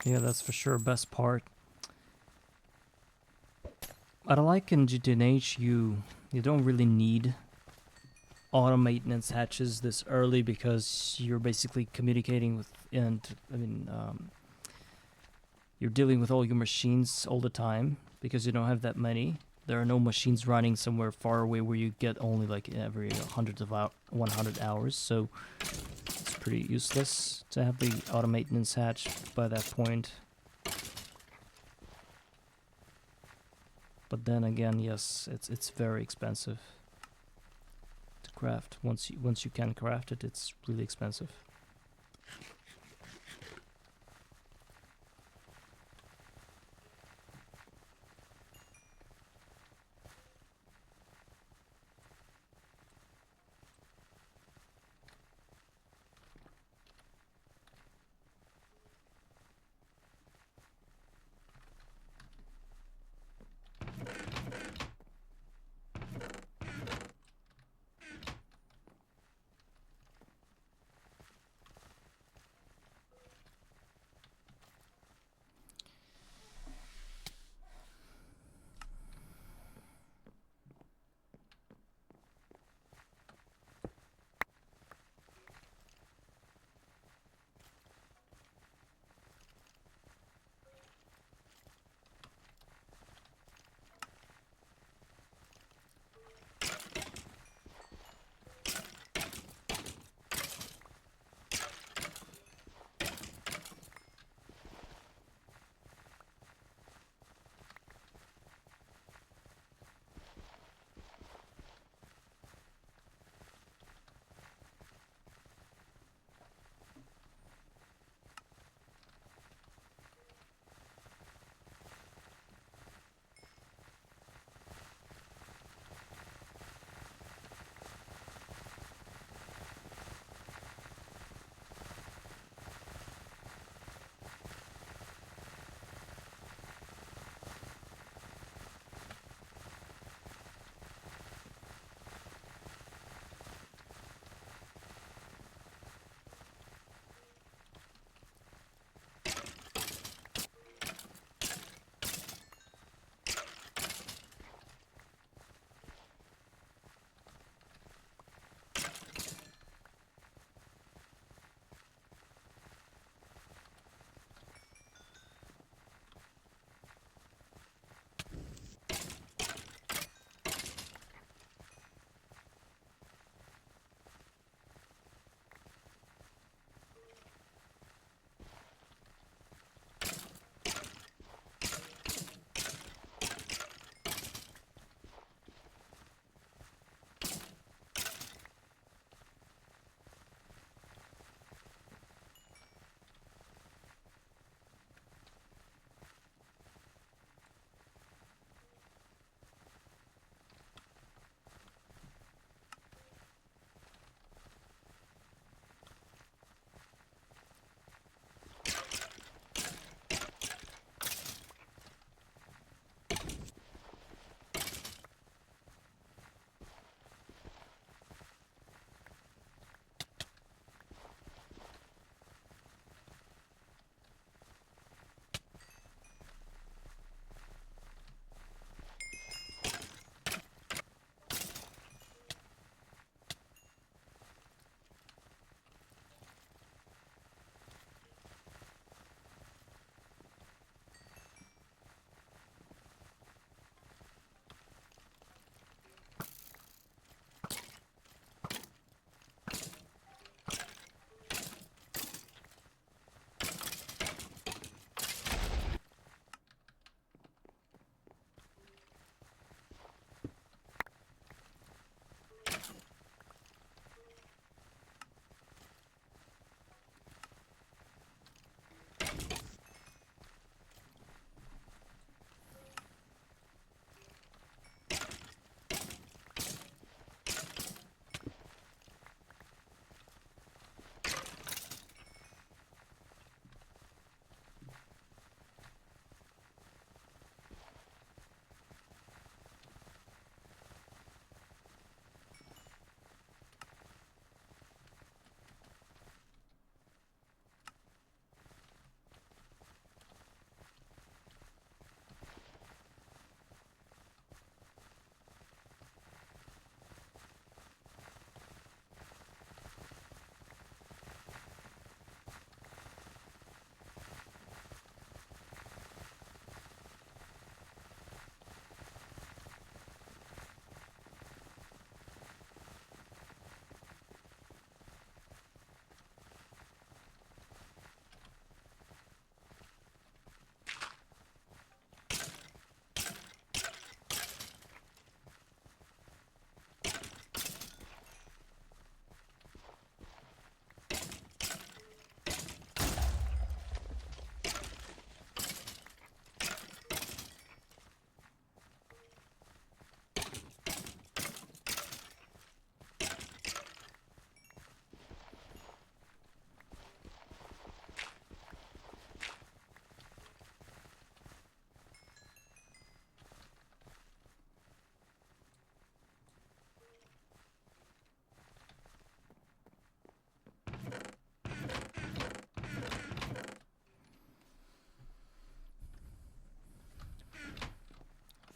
Yeah, that's for sure best part. I like in GTNH you don't really need auto maintenance hatches this early because you're basically communicating with, and I mean you're dealing with all your machines all the time because you don't have that many. There are no machines running somewhere far away where you get only like every 100 hours, so it's pretty useless to have the auto maintenance hatch by that point. But then again, yes, it's very expensive to craft. Once you can craft it, it's really expensive.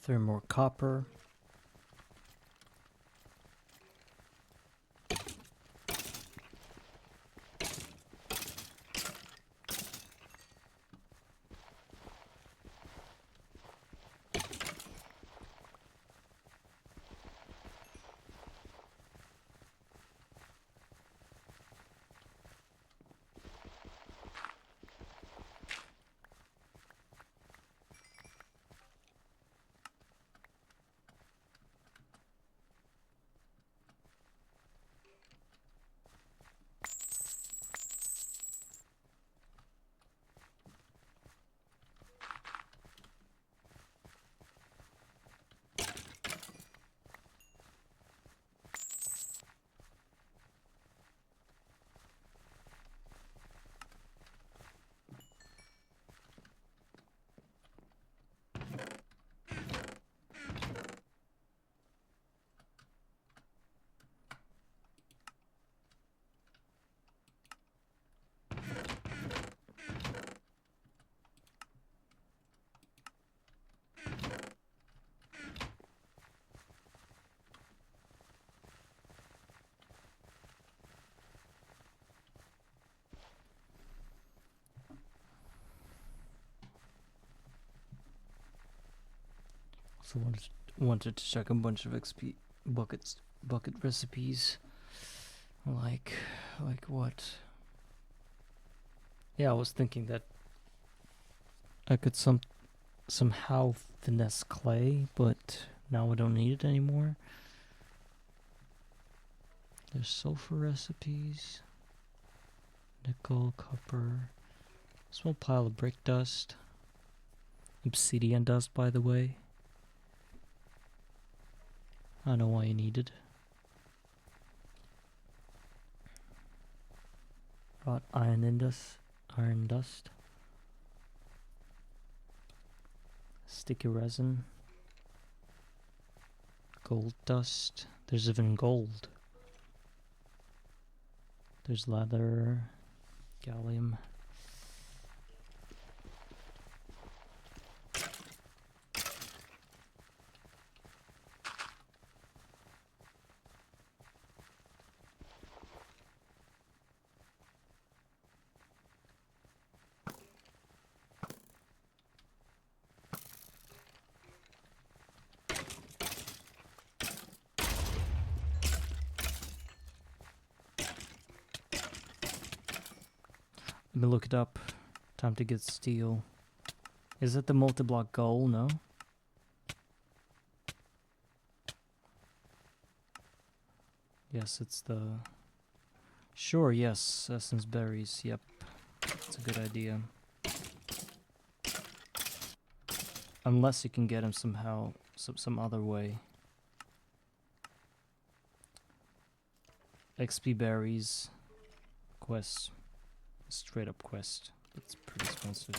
3 more copper. So wanted to check a bunch of XP bucket recipes. Like what? Yeah, I was thinking that I could somehow finesse clay, but now I don't need it anymore. There's sulfur recipes, nickel, copper, small pile of brick dust, obsidian dust, by the way. I don't know why you need it. Wrought iron dust, sticky resin, gold dust. There's even gold. There's leather, gallium. Let me look it up. Time to get steel. Is it the multi-block goal? No. Yes, it's the... Sure, yes. Essence berries. Yep. That's a good idea. Unless you can get them somehow, some other way. XP berries. Quest. Straight up quest. It's pretty expensive.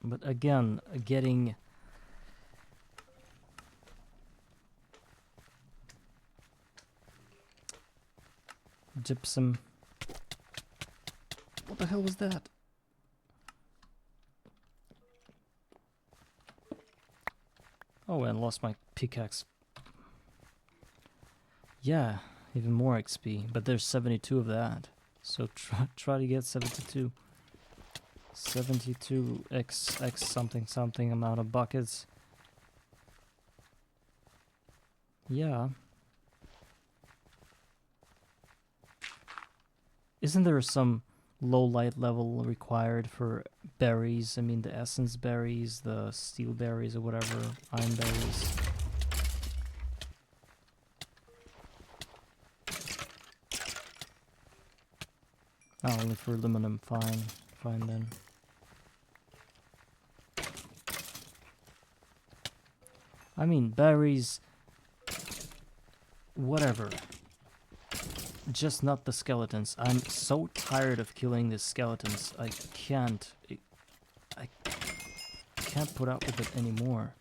But again, getting gypsum. What the hell was that? Oh, and lost my pickaxe. Yeah, even more XP, but there's 72 of that. So try to get 72. 72 x something amount of buckets. Yeah. Isn't there some low light level required for berries? I mean the essence berries, the steel berries or whatever, iron berries. Oh, only for aluminum, fine then. I mean berries, whatever. just not the skeletons. I'm so tired of killing the skeletons. I can't put up with it anymore.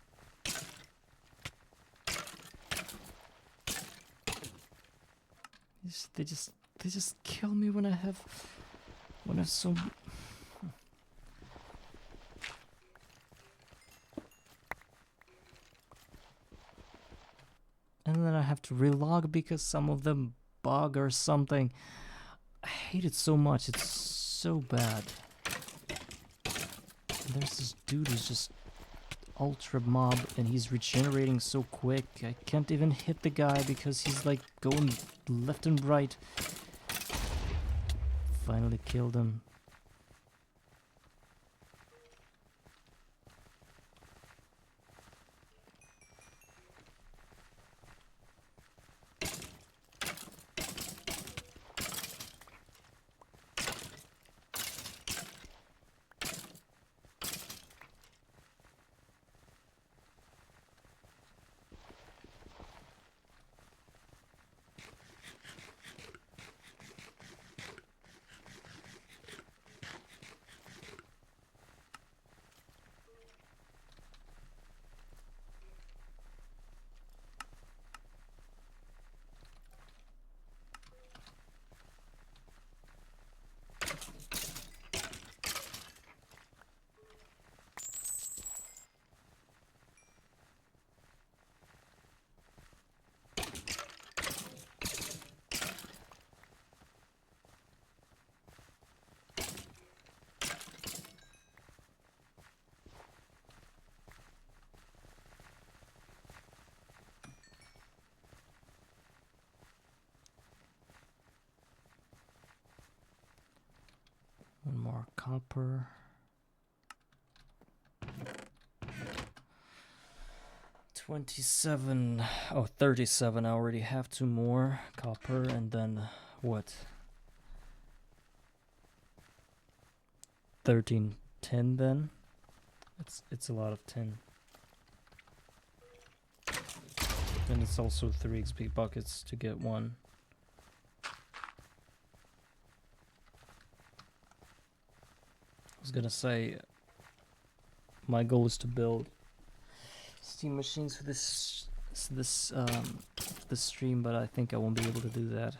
They just kill me when I have so. And then I have to relog because some of them bug or something. I hate it so much. It's so bad. And there's this dude who's just ultra mob and he's regenerating so quick. I can't even hit the guy because he's like going left and right. Finally killed him. One more copper. 27. Oh, 37. I already have 2 more copper, and then what? 13 tin then. It's a lot of tin. And it's also 3 XP buckets to get one. I was gonna say my goal is to build steam machines for this stream, but I think I won't be able to do that.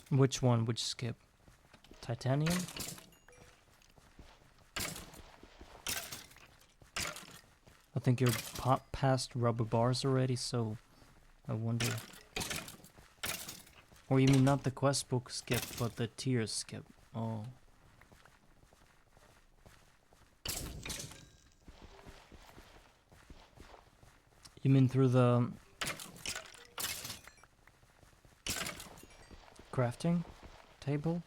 Which one? Which skip? Titanium? I think you're past rubber bars already, so I wonder. Or you mean not the quest book skip, but the tier skip? Oh. You mean through the crafting table?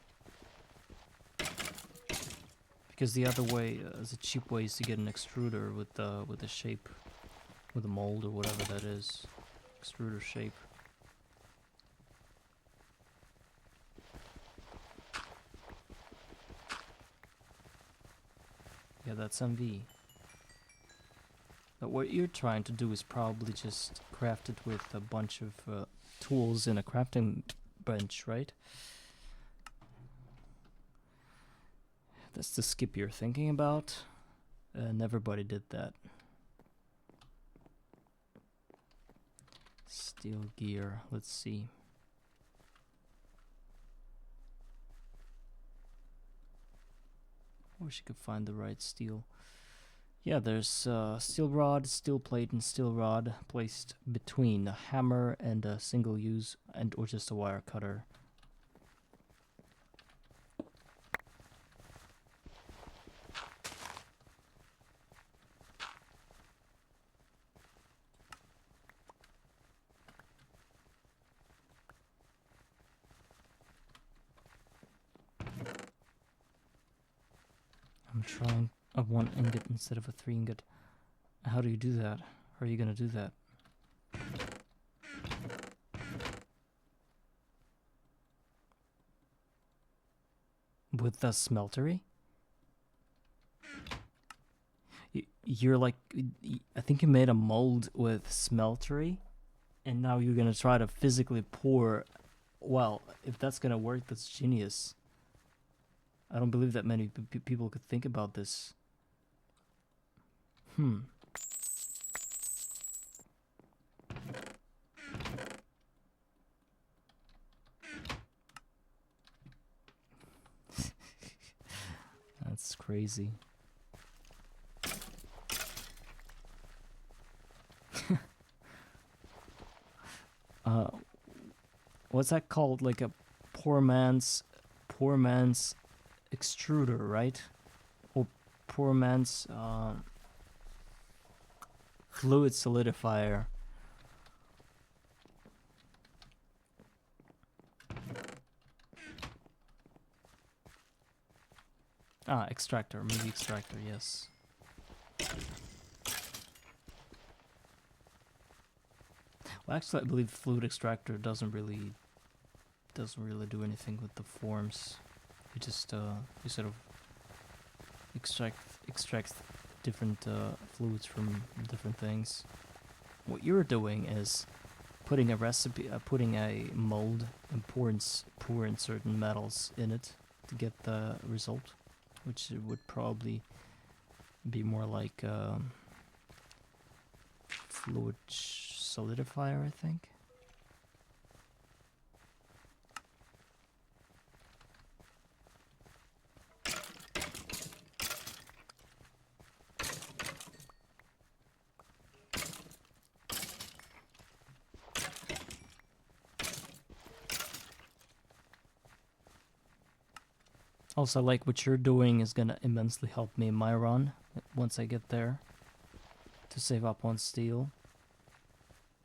Because the other way is a cheap way is to get an extruder with the shape, with a mold or whatever that is, extruder shape. Yeah, that's MV. But what you're trying to do is probably just craft it with a bunch of tools in a crafting bench, right? That's the skip you're thinking about, and everybody did that. Steel gear, let's see. I wish I could find the right steel. Yeah, there's steel rod, steel plate, and steel rod placed between a hammer and a single use and or just a wire cutter. I'm trying a 1 ingot instead of a 3 ingot. How do you do that? How are you gonna do that? With the smeltery? You're like, I think you made a mold with smeltery, and now you're gonna try to physically pour. Well, if that's gonna work, that's genius. I don't believe that many people could think about this. That's crazy. What's that called? Like a poor man's extruder, right? Or poor man's fluid solidifier. Ah, extractor, maybe extractor, yes. Well, actually, I believe fluid extractor doesn't really do anything with the forms. You just you sort of extract different fluids from different things. What you're doing is putting a recipe, putting a mold and pouring certain metals in it to get the result, which would probably be more like fluid solidifier, I think. Also, like what you're doing is gonna immensely help me in my run once I get there to save up on steel.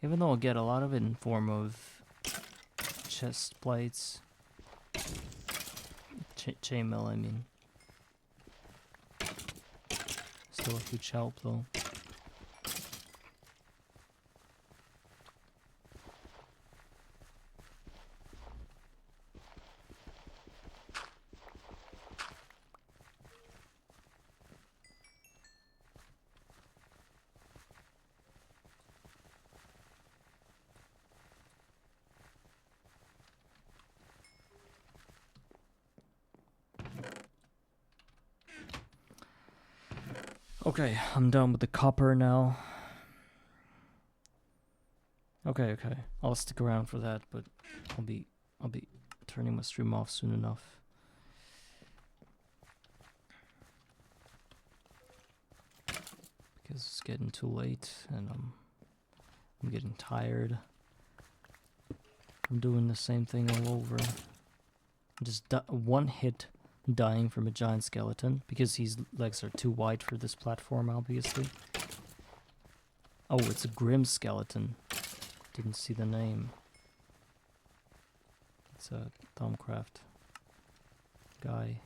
Even though I'll get a lot of it in form of chest plates, chainmail, I mean. Still a huge help though. Okay, I'm done with the copper now. Okay, I'll stick around for that, but I'll be turning my stream off soon enough. Because it's getting too late and I'm getting tired. I'm doing the same thing all over. Just one hit dying from a giant skeleton because his legs are too wide for this platform, obviously. Oh, it's a grim skeleton. Didn't see the name. It's a Thaumcraft guy.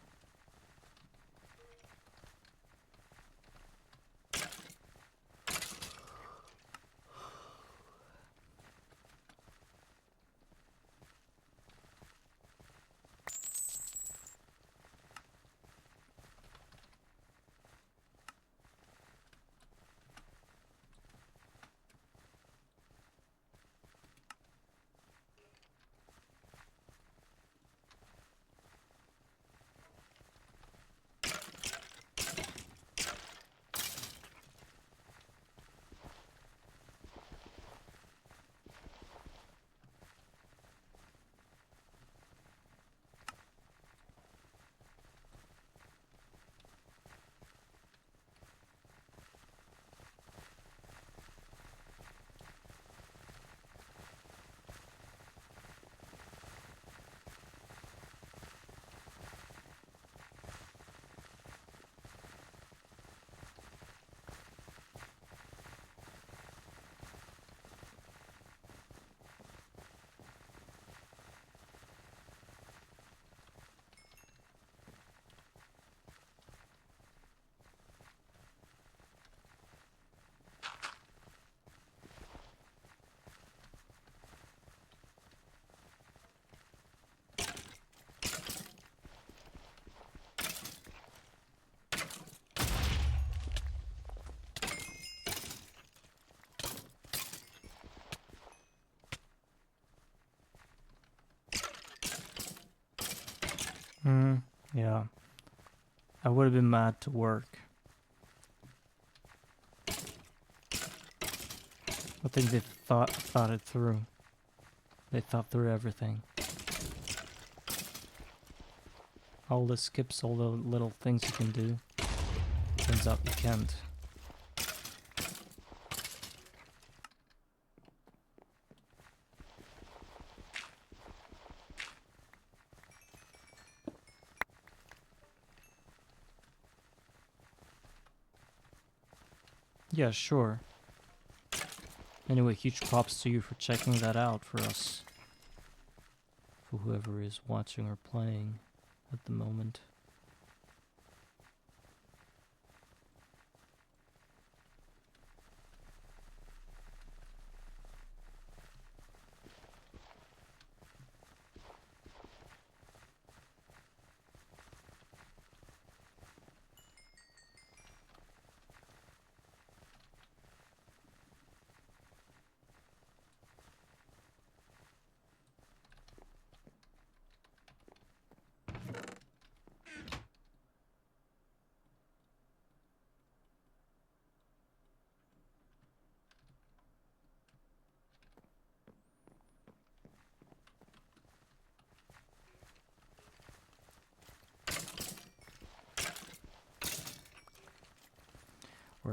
Yeah. I would have been mad to work. I think they thought it through. They thought through everything. All the skips, all the little things you can do. Turns out you can't. Yeah, sure. Anyway, huge props to you for checking that out for us. For whoever is watching or playing at the moment.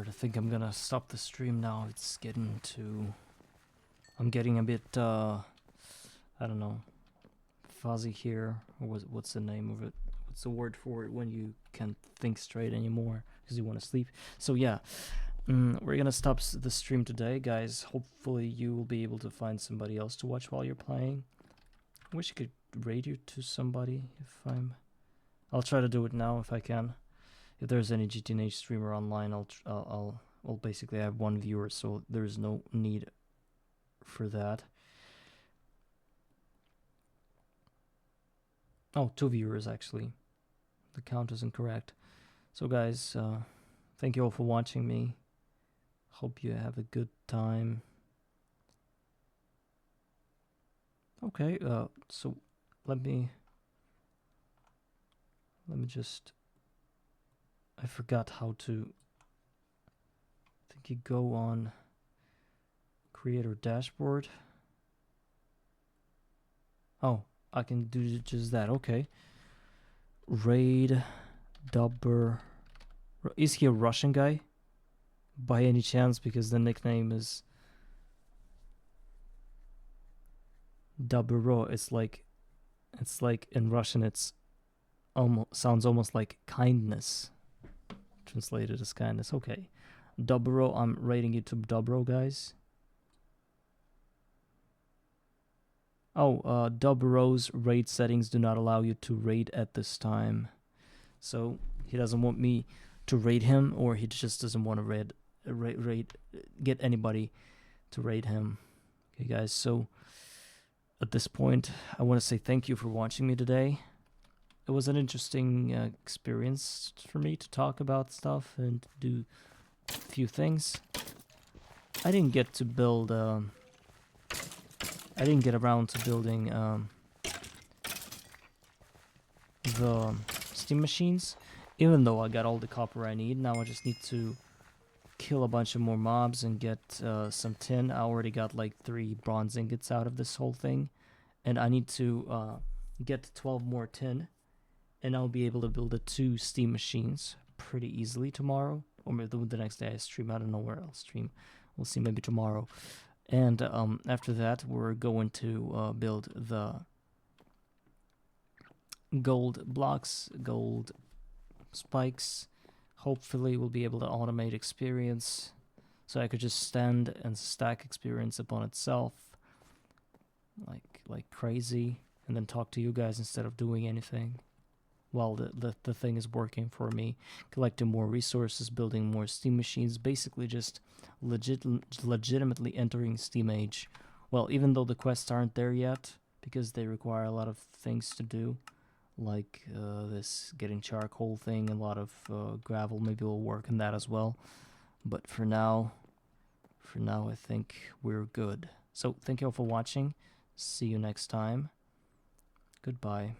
I think I'm gonna stop the stream now. It's getting to... I'm getting a bit, I don't know, fuzzy here. Or what's the name of it? What's the word for it when you can't think straight anymore because you want to sleep? So yeah, we're gonna stop the stream today, guys. Hopefully you will be able to find somebody else to watch while you're playing. I wish I could raid you to somebody if I'll try to do it now if I can. If there's any GTNH streamer online, I'll basically have one viewer, so there's no need for that. Oh, 2 viewers actually. The count isn't correct. So guys, thank you all for watching me. Hope you have a good time. Okay, so let me just... I forgot how to... I think you go on creator dashboard. Oh, I can do just that. Okay. Raid Dubber. Is he a Russian guy? By any chance? Because the nickname is... Dobro. It's like in Russian. It's almost sounds almost like kindness. Translated as kindness. Okay. Dobro. I'm rating you to Dobro, guys. Oh, Dobro's raid settings do not allow you to raid at this time. So he doesn't want me to raid him, or he just doesn't want to raid get anybody to raid him. Okay, guys. So at this point, I want to say thank you for watching me today. It was an interesting experience for me to talk about stuff and do a few things. I didn't get to build. I didn't get around to building the steam machines, even though I got all the copper I need. Now I just need to kill a bunch of more mobs and get some tin. I already got like 3 bronze ingots out of this whole thing, and I need to get 12 more tin, and I'll be able to build 2 steam machines pretty easily tomorrow, or maybe the next day I stream. I don't know where I'll stream. We'll see, maybe tomorrow. And after that, we're going to build the gold blocks, gold spikes. Hopefully we'll be able to automate experience, so I could just stand and stack experience upon itself like crazy, and then talk to you guys instead of doing anything while the thing is working for me, collecting more resources, building more steam machines, basically just legitimately entering Steam Age. Well, even though the quests aren't there yet, because they require a lot of things to do, like this getting charcoal thing, a lot of gravel. Maybe we'll work on that as well. But for now, I think we're good. So thank you all for watching. See you next time. Goodbye.